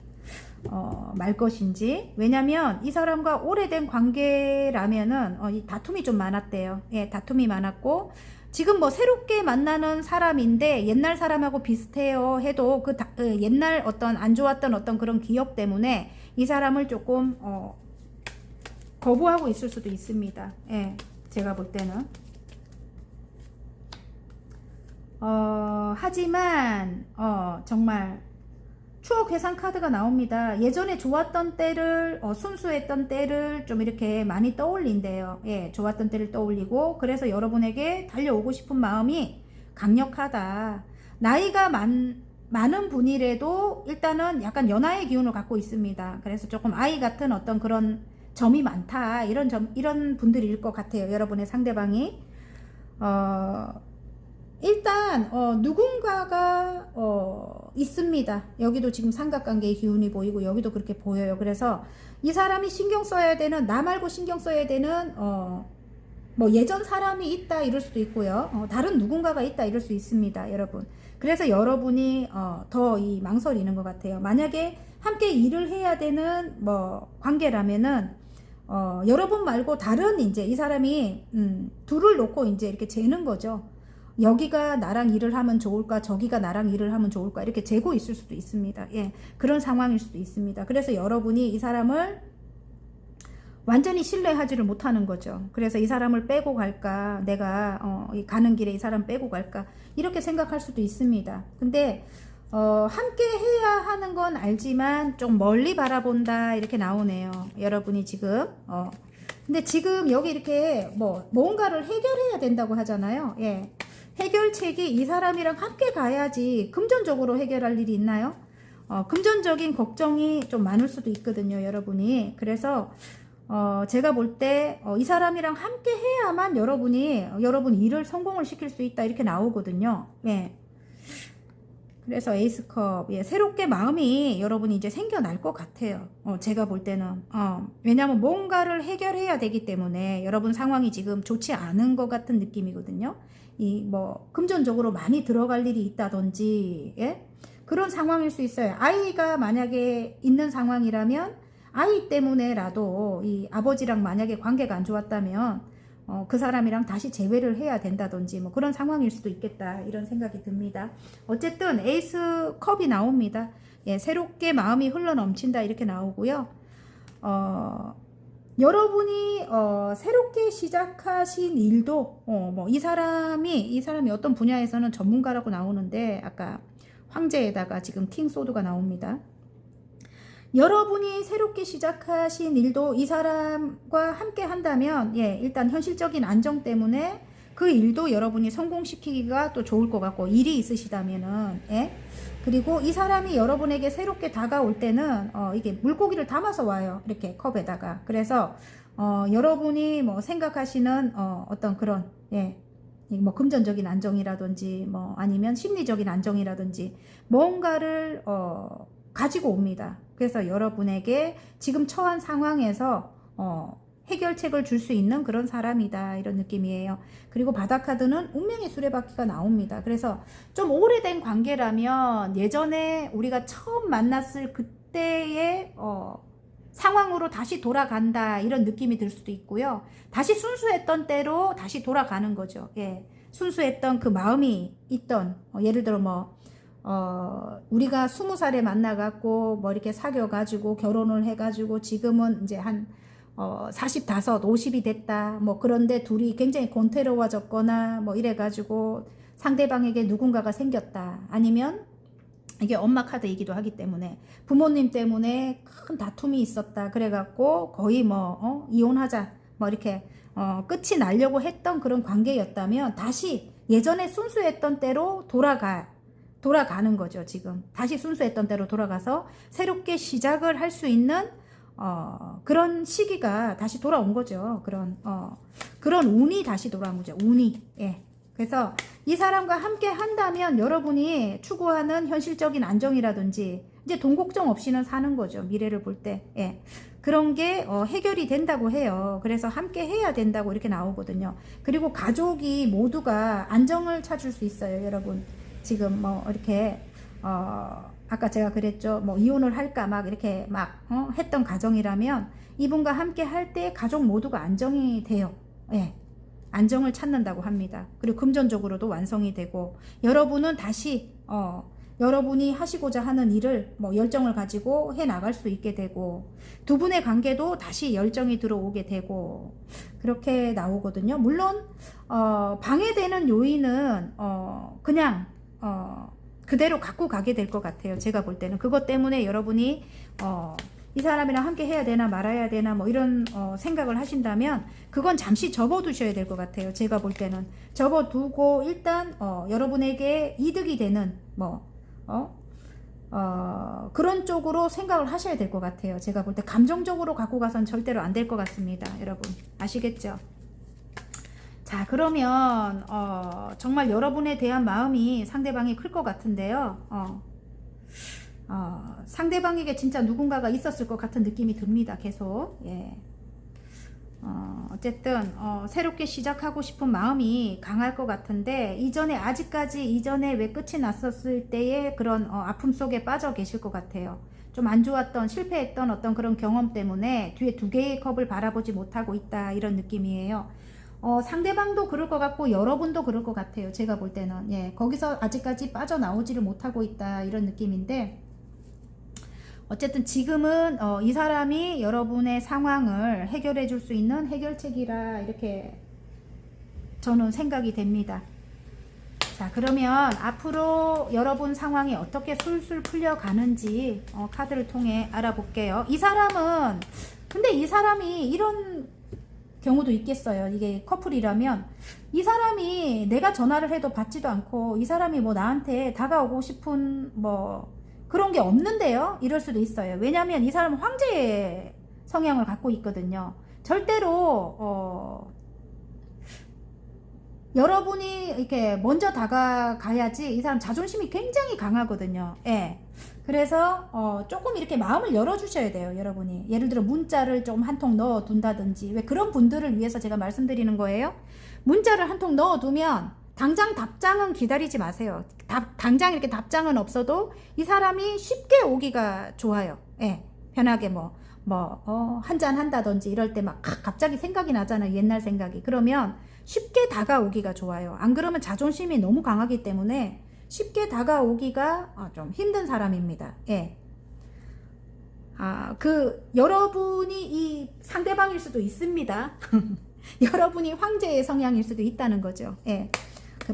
Speaker 1: 말 것인지. 왜냐면 이 사람과 오래된 관계라면은 이 다툼이 좀 많았대요. 예, 다툼이 많았고 지금 뭐 새롭게 만나는 사람인데 옛날 사람하고 비슷해요 해도 그 옛날 어떤 안 좋았던 어떤 그런 기억 때문에 이 사람을 조금 거부하고 있을 수도 있습니다. 예, 제가 볼 때는. 하지만 정말 추억 회상 카드가 나옵니다. 예전에 좋았던 때를 순수했던 때를 좀 이렇게 많이 떠올린대요. 예, 좋았던 때를 떠올리고 그래서 여러분에게 달려오고 싶은 마음이 강력하다. 나이가 많은 분이라도 일단은 약간 연하의 기운을 갖고 있습니다. 그래서 조금 아이 같은 어떤 그런 점이 많다. 이런 분들일 것 같아요. 여러분의 상대방이. 일단 누군가가 있습니다. 여기도 지금 삼각관계의 기운이 보이고 여기도 그렇게 보여요. 그래서 이 사람이 신경 써야 되는, 나 말고 신경 써야 되는 뭐 예전 사람이 있다 이럴 수도 있고요. 다른 누군가가 있다 이럴 수 있습니다, 여러분. 그래서 여러분이 더 이 망설이는 것 같아요. 만약에 함께 일을 해야 되는 뭐 관계라면은 여러분 말고 다른 이제 이 사람이 둘을 놓고 이제 이렇게 재는 거죠. 여기가 나랑 일을 하면 좋을까, 저기가 나랑 일을 하면 좋을까, 이렇게 재고 있을 수도 있습니다. 예, 그런 상황일 수도 있습니다. 그래서 여러분이 이 사람을 완전히 신뢰하지를 못하는 거죠. 그래서 이 사람을 빼고 갈까, 내가 가는 길에 이 사람 빼고 갈까, 이렇게 생각할 수도 있습니다. 근데 함께 해야 하는 건 알지만 좀 멀리 바라본다 이렇게 나오네요. 여러분이 지금 근데 지금 여기 이렇게 뭐 뭔가를 해결해야 된다고 하잖아요. 예. 해결책이 이 사람이랑 함께 가야지 금전적으로 해결할 일이 있나요? 금전적인 걱정이 좀 많을 수도 있거든요, 여러분이. 그래서 제가 볼 때 이 사람이랑 함께 해야만 여러분 일을 성공을 시킬 수 있다 이렇게 나오거든요. 예. 그래서 에이스컵, 예, 새롭게 마음이 여러분이 이제 생겨날 것 같아요. 제가 볼 때는 왜냐하면 뭔가를 해결해야 되기 때문에 여러분 상황이 지금 좋지 않은 것 같은 느낌이거든요. 이 뭐 금전적으로 많이 들어갈 일이 있다든지, 예? 그런 상황일 수 있어요. 아이가 만약에 있는 상황이라면 아이 때문에라도 이 아버지랑 만약에 관계가 안 좋았다면 그 사람이랑 다시 재회를 해야 된다든지 뭐 그런 상황일 수도 있겠다 이런 생각이 듭니다. 어쨌든 에이스 컵이 나옵니다. 예, 새롭게 마음이 흘러넘친다 이렇게 나오고요. 여러분이 새롭게 시작하신 일도 뭐 이 사람이 어떤 분야에서는 전문가라고 나오는데 아까 황제에다가 지금 킹 소드가 나옵니다. 여러분이 새롭게 시작하신 일도 이 사람과 함께 한다면 예, 일단 현실적인 안정 때문에 그 일도 여러분이 성공시키기가 또 좋을 것 같고 일이 있으시다면은 예? 그리고 이 사람이 여러분에게 새롭게 다가올 때는 이게 물고기를 담아서 와요. 이렇게 컵에다가. 그래서 여러분이 뭐 생각하시는 어떤 그런 예, 뭐 금전적인 안정이라든지 뭐 아니면 심리적인 안정이라든지 뭔가를 가지고 옵니다. 그래서 여러분에게 지금 처한 상황에서 해결책을 줄 수 있는 그런 사람이다 이런 느낌이에요. 그리고 바다카드는 운명의 수레바퀴가 나옵니다. 그래서 좀 오래된 관계라면 예전에 우리가 처음 만났을 그때의 상황으로 다시 돌아간다 이런 느낌이 들 수도 있고요. 다시 순수했던 때로 다시 돌아가는 거죠. 예, 순수했던 그 마음이 있던 예를 들어 뭐 우리가 20살에 만나갖고 뭐 이렇게 사귀어가지고 결혼을 해가지고 지금은 이제 한 45, 50이 됐다. 뭐 그런데 둘이 굉장히 권태로워졌거나 뭐 이래가지고 상대방에게 누군가가 생겼다. 아니면 이게 엄마 카드이기도 하기 때문에 부모님 때문에 큰 다툼이 있었다. 그래갖고 거의 뭐 이혼하자. 뭐 이렇게 끝이 나려고 했던 그런 관계였다면 다시 예전에 순수했던 때로 돌아가는 거죠. 지금 다시 순수했던 대로 돌아가서 새롭게 시작을 할 수 있는 그런 시기가 다시 돌아온 거죠. 그런 운이 다시 돌아온 거죠. 운이. 예. 그래서 이 사람과 함께 한다면 여러분이 추구하는 현실적인 안정이라든지 이제 돈 걱정 없이는 사는 거죠. 미래를 볼 때. 예. 그런 게 해결이 된다고 해요. 그래서 함께 해야 된다고 이렇게 나오거든요. 그리고 가족이 모두가 안정을 찾을 수 있어요, 여러분. 지금 뭐 이렇게 아까 제가 그랬죠. 뭐 이혼을 할까 막 이렇게 막 했던 가정이라면 이분과 함께 할 때 가족 모두가 안정이 돼요. 예. 안정을 찾는다고 합니다. 그리고 금전적으로도 완성이 되고 여러분은 다시 여러분이 하시고자 하는 일을 뭐 열정을 가지고 해 나갈 수 있게 되고 두 분의 관계도 다시 열정이 들어오게 되고 그렇게 나오거든요. 물론 방해되는 요인은 그냥 그대로 갖고 가게 될 것 같아요. 제가 볼 때는 그것 때문에 여러분이 이 사람이랑 함께 해야 되나 말아야 되나 뭐 이런 생각을 하신다면 그건 잠시 접어두셔야 될 것 같아요. 제가 볼 때는 접어두고 일단 여러분에게 이득이 되는 뭐 그런 쪽으로 생각을 하셔야 될 것 같아요. 제가 볼 때 감정적으로 갖고 가선 절대로 안 될 것 같습니다. 여러분 아시겠죠? 자 그러면 정말 여러분에 대한 마음이 상대방이 클 것 같은데요. 상대방에게 진짜 누군가가 있었을 것 같은 느낌이 듭니다. 계속. 예. 어쨌든 새롭게 시작하고 싶은 마음이 강할 것 같은데 아직까지 왜 끝이 났었을 때의 그런 아픔 속에 빠져 계실 것 같아요. 좀 안 좋았던 실패했던 어떤 그런 경험 때문에 뒤에 두 개의 컵을 바라보지 못하고 있다 이런 느낌이에요. 상대방도 그럴 것 같고 여러분도 그럴 것 같아요. 제가 볼 때는 예, 거기서 아직까지 빠져나오지를 못하고 있다 이런 느낌인데 어쨌든 지금은 이 사람이 여러분의 상황을 해결해 줄 수 있는 해결책이라 이렇게 저는 생각이 됩니다. 자 그러면 앞으로 여러분 상황이 어떻게 술술 풀려가는지 카드를 통해 알아볼게요. 근데 이 사람이 이런 경우도 있겠어요. 이게 커플이라면 이 사람이 내가 전화를 해도 받지도 않고 이 사람이 뭐 나한테 다가오고 싶은 뭐 그런 게 없는데요. 이럴 수도 있어요. 왜냐하면 이 사람은 황제의 성향을 갖고 있거든요. 절대로 여러분이 이렇게 먼저 다가가야지 이 사람 자존심이 굉장히 강하거든요. 예. 그래서 조금 이렇게 마음을 열어주셔야 돼요. 여러분이 예를 들어 문자를 좀 한 통 넣어둔다든지 왜 그런 분들을 위해서 제가 말씀드리는 거예요. 문자를 한 통 넣어두면 당장 답장은 기다리지 마세요. 당장 이렇게 답장은 없어도 이 사람이 쉽게 오기가 좋아요. 예. 편하게 한잔 한다든지 이럴 때 막 갑자기 생각이 나잖아요. 옛날 생각이. 그러면 쉽게 다가오기가 좋아요. 안 그러면 자존심이 너무 강하기 때문에 쉽게 다가오기가 좀 힘든 사람입니다. 예. 여러분이 이 상대방일 수도 있습니다. 여러분이 황제의 성향일 수도 있다는 거죠. 예.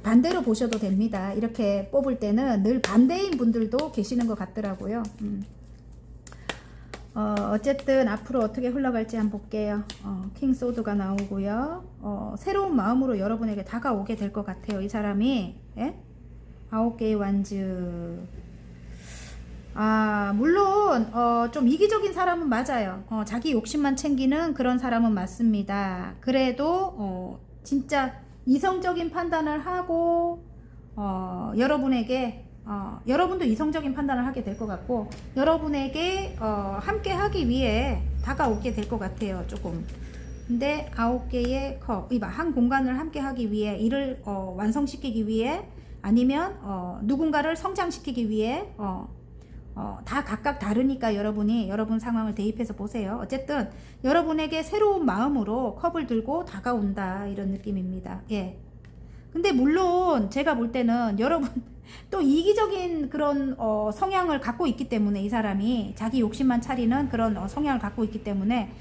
Speaker 1: 반대로 보셔도 됩니다. 이렇게 뽑을 때는 늘 반대인 분들도 계시는 것 같더라고요. 어쨌든 앞으로 어떻게 흘러갈지 한번 볼게요. 킹 소드가 나오고요. 새로운 마음으로 여러분에게 다가오게 될 것 같아요. 이 사람이. 예? 9개의 완즈. 물론 좀 이기적인 사람은 맞아요. 자기 욕심만 챙기는 그런 사람은 맞습니다. 그래도 진짜 이성적인 판단을 하고 여러분에게 여러분도 이성적인 판단을 하게 될 것 같고 여러분에게 함께 하기 위해 다가오게 될 것 같아요. 조금. 근데 9개의 컵, 한 공간을 함께 하기 위해 일을 완성시키기 위해 아니면 누군가를 성장시키기 위해 다 각각 다르니까 여러분 상황을 대입해서 보세요. 어쨌든 여러분에게 새로운 마음으로 컵을 들고 다가온다 이런 느낌입니다. 예. 근데 물론 제가 볼 때는 여러분 또 이기적인 그런 성향을 갖고 있기 때문에 이 사람이 자기 욕심만 차리는 그런 성향을 갖고 있기 때문에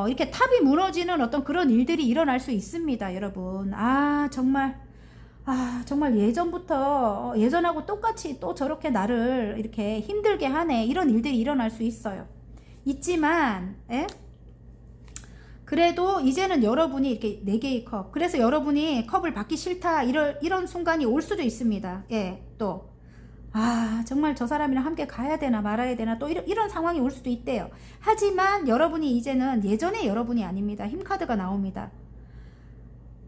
Speaker 1: 이렇게 탑이 무너지는 어떤 그런 일들이 일어날 수 있습니다. 여러분 정말 예전부터 예전하고 똑같이 또 저렇게 나를 이렇게 힘들게 하네 이런 일들이 일어날 수 있지만 예? 그래도 이제는 여러분이 이렇게 4개의 컵 그래서 여러분이 컵을 받기 싫다 이런 순간이 올 수도 있습니다. 예, 또 정말 저 사람이랑 함께 가야 되나 말아야 되나 또 이런 상황이 올 수도 있대요. 하지만 여러분이 이제는 예전의 여러분이 아닙니다. 힘카드가 나옵니다.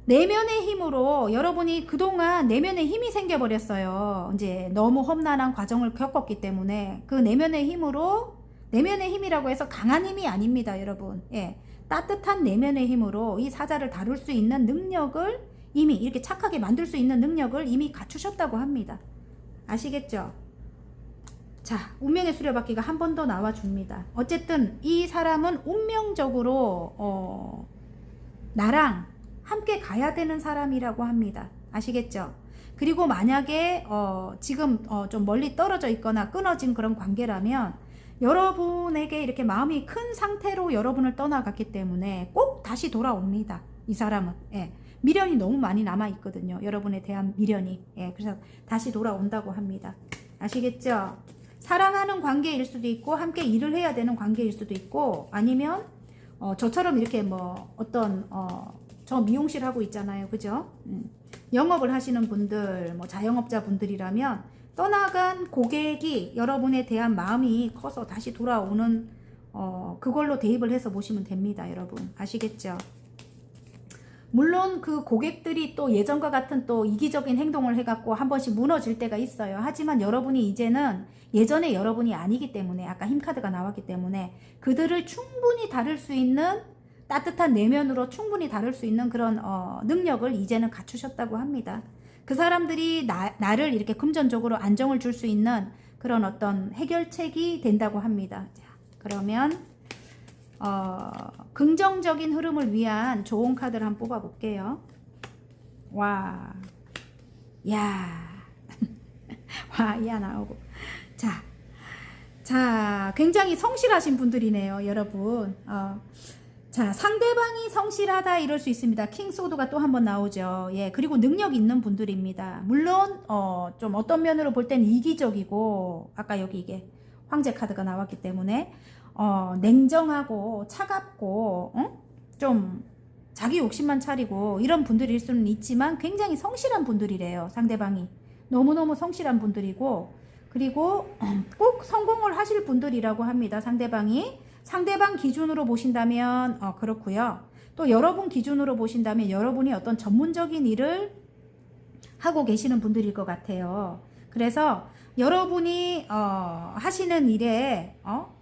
Speaker 1: 내면의 힘으로 여러분이 그동안 내면의 힘이 생겨버렸어요. 이제 너무 험난한 과정을 겪었기 때문에 그 내면의 힘이라고 해서 강한 힘이 아닙니다. 여러분. 예. 따뜻한 내면의 힘으로 이 사자를 다룰 수 있는 능력을 이미 이렇게 착하게 만들 수 있는 능력을 이미 갖추셨다고 합니다. 아시겠죠? 자, 운명의 수레바퀴가 한 번 더 나와줍니다. 어쨌든 이 사람은 운명적으로 나랑 함께 가야 되는 사람이라고 합니다. 아시겠죠? 그리고 만약에 지금 좀 멀리 떨어져 있거나 끊어진 그런 관계라면 여러분에게 이렇게 마음이 큰 상태로 여러분을 떠나갔기 때문에 꼭 다시 돌아옵니다. 이 사람은. 예. 미련이 너무 많이 남아 있거든요. 여러분에 대한 미련이. 예. 그래서 다시 돌아온다고 합니다. 아시겠죠? 사랑하는 관계일 수도 있고 함께 일을 해야 되는 관계일 수도 있고 아니면 저처럼 이렇게 뭐 어떤 저 미용실 하고 있잖아요. 그죠? 영업을 하시는 분들, 뭐 자영업자 분들이라면 떠나간 고객이 여러분에 대한 마음이 커서 다시 돌아오는 그걸로 대입을 해서 보시면 됩니다. 여러분. 아시겠죠? 물론 그 고객들이 또 예전과 같은 또 이기적인 행동을 해갖고 한 번씩 무너질 때가 있어요. 하지만 여러분이 이제는 예전의 여러분이 아니기 때문에 아까 힘카드가 나왔기 때문에 그들을 충분히 다룰 수 있는 따뜻한 내면으로 충분히 다룰 수 있는 그런 능력을 이제는 갖추셨다고 합니다. 그 사람들이 나를 이렇게 금전적으로 안정을 줄 수 있는 그런 어떤 해결책이 된다고 합니다. 자, 그러면 긍정적인 흐름을 위한 좋은 카드를 한번 뽑아 볼게요. 와, 야, 와, 야 나오고. 자, 굉장히 성실하신 분들이네요, 여러분. 자, 상대방이 성실하다 이럴 수 있습니다. 킹 소드가 또 한 번 나오죠. 예, 그리고 능력 있는 분들입니다. 물론 좀 어떤 면으로 볼 땐 이기적이고 아까 여기 이게 황제 카드가 나왔기 때문에 냉정하고 차갑고 좀 자기 욕심만 차리고 이런 분들일 수는 있지만 굉장히 성실한 분들이래요. 상대방이 너무너무 성실한 분들이고 그리고 꼭 성공을 하실 분들이라고 합니다. 상대방 기준으로 보신다면 그렇고요. 또 여러분 기준으로 보신다면 여러분이 어떤 전문적인 일을 하고 계시는 분들일 것 같아요. 그래서 여러분이 하시는 일에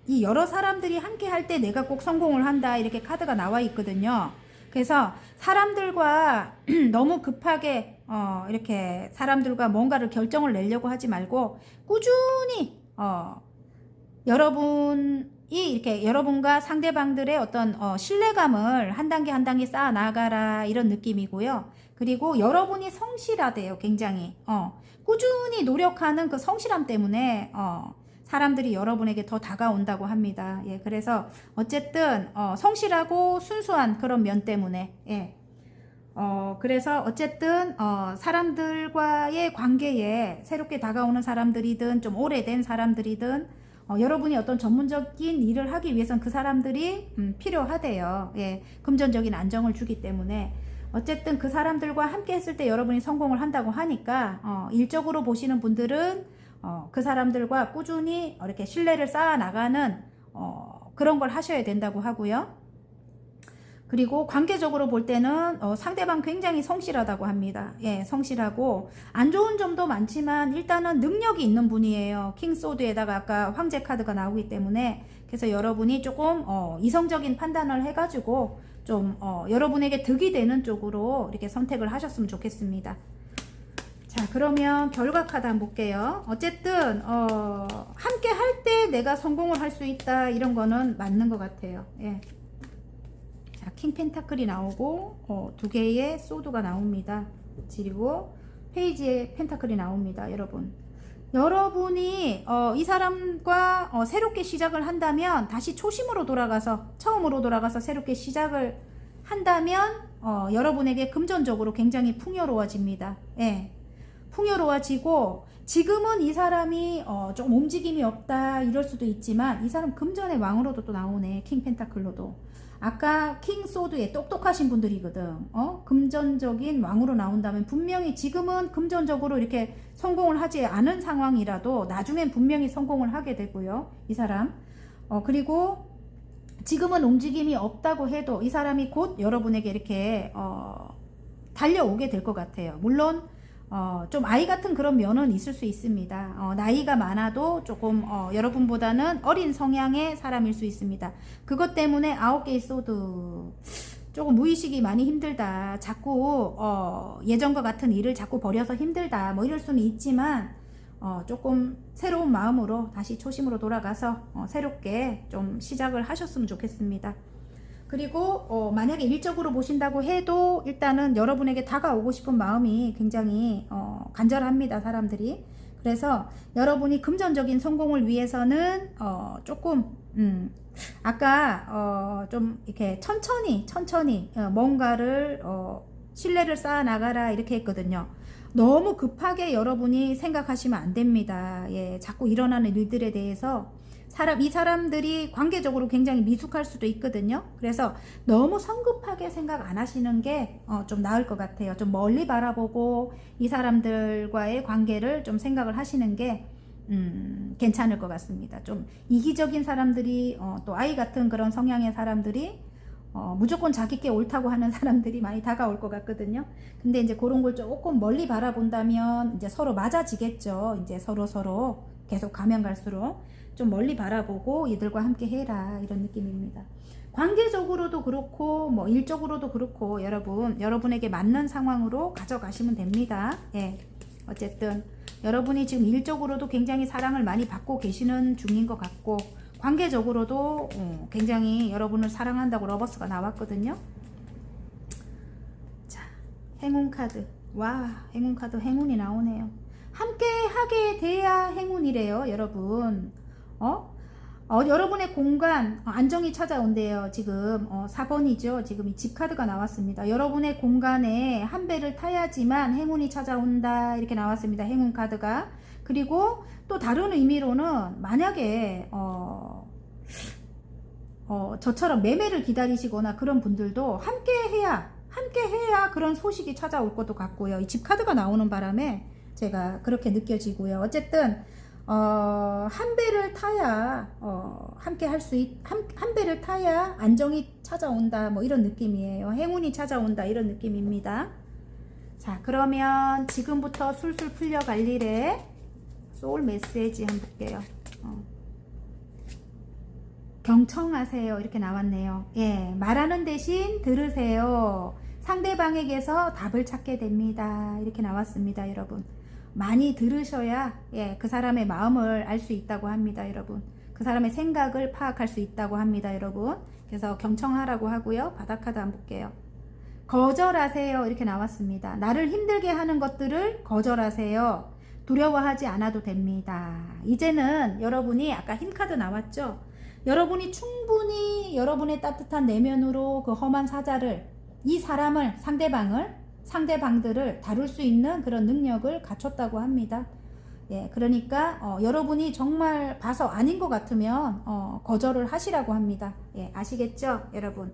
Speaker 1: 이 여러 사람들이 함께 할 때 내가 꼭 성공을 한다 이렇게 카드가 나와 있거든요. 그래서 사람들과 너무 급하게 이렇게 사람들과 뭔가를 결정을 내려고 하지 말고 꾸준히 여러분이 이렇게 여러분과 상대방들의 어떤 신뢰감을 한 단계 한 단계 쌓아 나가라 이런 느낌이고요. 그리고 여러분이 성실하대요. 굉장히 꾸준히 노력하는 그 성실함 때문에 사람들이 여러분에게 더 다가온다고 합니다. 예, 그래서 어쨌든 성실하고 순수한 그런 면 때문에 예. 그래서 어쨌든 사람들과의 관계에 새롭게 다가오는 사람들이든 좀 오래된 사람들이든 여러분이 어떤 전문적인 일을 하기 위해선 그 사람들이 필요하대요. 예, 금전적인 안정을 주기 때문에 어쨌든 그 사람들과 함께 했을 때 여러분이 성공을 한다고 하니까 일적으로 보시는 분들은 그 사람들과 꾸준히 이렇게 신뢰를 쌓아 나가는 그런 걸 하셔야 된다고 하고요. 그리고 관계적으로 볼 때는 상대방 굉장히 성실하다고 합니다. 예, 성실하고 안 좋은 점도 많지만 일단은 능력이 있는 분이에요. 킹소드에다가 아까 황제 카드가 나오기 때문에 그래서 여러분이 조금 이성적인 판단을 해가지고 좀 여러분에게 득이 되는 쪽으로 이렇게 선택을 하셨으면 좋겠습니다. 자, 그러면 결과 카드 한번 볼게요. 어쨌든 함께 할 때 내가 성공을 할 수 있다 이런 거는 맞는 것 같아요. 예. 자, 킹 펜타클이 나오고 두 개의 소드가 나옵니다. 그리고 페이지에 펜타클이 나옵니다. 여러분이 이 사람과 새롭게 시작을 한다면 다시 초심으로 돌아가서 처음으로 돌아가서 새롭게 시작을 한다면 여러분에게 금전적으로 굉장히 풍요로워집니다. 예. 풍요로워지고 지금은 이 사람이 좀 움직임이 없다 이럴 수도 있지만 이 사람 금전의 왕으로도 또 나오네. 킹 펜타클로도 아까 킹 소드에 똑똑하신 분들이거든. 금전적인 왕으로 나온다면 분명히 지금은 금전적으로 이렇게 성공을 하지 않은 상황이라도 나중엔 분명히 성공을 하게 되고요. 이 사람 그리고 지금은 움직임이 없다고 해도 이 사람이 곧 여러분에게 이렇게 달려오게 될 것 같아요. 물론 좀 아이 같은 그런 면은 있을 수 있습니다. 나이가 많아도 조금 여러분보다는 어린 성향의 사람일 수 있습니다. 그것 때문에 9개의 소드 조금 무의식이 많이 힘들다. 자꾸 예전과 같은 일을 자꾸 벌여서 힘들다. 뭐 이럴 수는 있지만 조금 새로운 마음으로 다시 초심으로 돌아가서 새롭게 좀 시작을 하셨으면 좋겠습니다. 그리고 만약에 일적으로 보신다고 해도 일단은 여러분에게 다가오고 싶은 마음이 굉장히 간절합니다, 사람들이. 그래서 여러분이 금전적인 성공을 위해서는 조금 아까 좀 이렇게 천천히 뭔가를 신뢰를 쌓아 나가라 이렇게 했거든요. 너무 급하게 여러분이 생각하시면 안 됩니다. 예, 자꾸 일어나는 일들에 대해서 이 사람들이 관계적으로 굉장히 미숙할 수도 있거든요. 그래서 너무 성급하게 생각 안 하시는 게 좀 나을 것 같아요. 좀 멀리 바라보고 이 사람들과의 관계를 좀 생각을 하시는 게 괜찮을 것 같습니다. 좀 이기적인 사람들이 또 아이 같은 그런 성향의 사람들이 무조건 자기께 옳다고 하는 사람들이 많이 다가올 것 같거든요. 근데 이제 그런 걸 조금 멀리 바라본다면 이제 서로 맞아지겠죠. 이제 서로 계속 가면 갈수록 좀 멀리 바라보고 이들과 함께 해라 이런 느낌입니다. 관계적으로도 그렇고 뭐 일적으로도 그렇고 여러분에게 맞는 상황으로 가져가시면 됩니다. 예. 어쨌든 여러분이 지금 일적으로도 굉장히 사랑을 많이 받고 계시는 중인 것 같고 관계적으로도 굉장히 여러분을 사랑한다고 러버스가 나왔거든요. 자, 행운 카드. 와, 행운 카드 행운이 나오네요. 함께 하게 돼야 행운이래요, 여러분. 여러분의 공간 안정이 찾아온대요. 지금 4번이죠. 지금 이 집 카드가 나왔습니다. 여러분의 공간에 한 배를 타야지만 행운이 찾아온다 이렇게 나왔습니다. 행운 카드가. 그리고 또 다른 의미로는 만약에 저처럼 매매를 기다리시거나 그런 분들도 함께 해야 그런 소식이 찾아올 것도 같고요. 이 집 카드가 나오는 바람에 제가 그렇게 느껴지고요. 어쨌든 한 배를 타야 함께 할 수 한 배를 타야 안정이 찾아온다 뭐 이런 느낌이에요. 행운이 찾아온다 이런 느낌입니다. 자, 그러면 지금부터 술술 풀려갈 일에 소울 메시지 한번 볼게요. 경청하세요 이렇게 나왔네요. 예, 말하는 대신 들으세요. 상대방에게서 답을 찾게 됩니다. 이렇게 나왔습니다, 여러분. 많이 들으셔야 그 사람의 마음을 알 수 있다고 합니다, 여러분. 그 사람의 생각을 파악할 수 있다고 합니다, 여러분. 그래서 경청하라고 하고요. 바닥카드 한번 볼게요. 거절하세요 이렇게 나왔습니다. 나를 힘들게 하는 것들을 거절하세요. 두려워하지 않아도 됩니다. 이제는 여러분이 아까 흰 카드 나왔죠? 여러분이 충분히 여러분의 따뜻한 내면으로 그 험한 사자를 이 사람을 상대방들을 다룰 수 있는 그런 능력을 갖췄다고 합니다. 예, 그러니까 여러분이 정말 봐서 아닌 것 같으면 거절을 하시라고 합니다. 예, 아시겠죠, 여러분?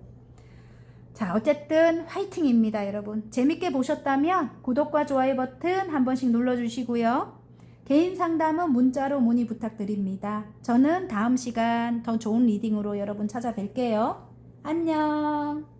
Speaker 1: 자, 어쨌든 화이팅입니다, 여러분. 재밌게 보셨다면 구독과 좋아요 버튼 한 번씩 눌러주시고요. 개인 상담은 문자로 문의 부탁드립니다. 저는 다음 시간 더 좋은 리딩으로 여러분 찾아뵐게요. 안녕.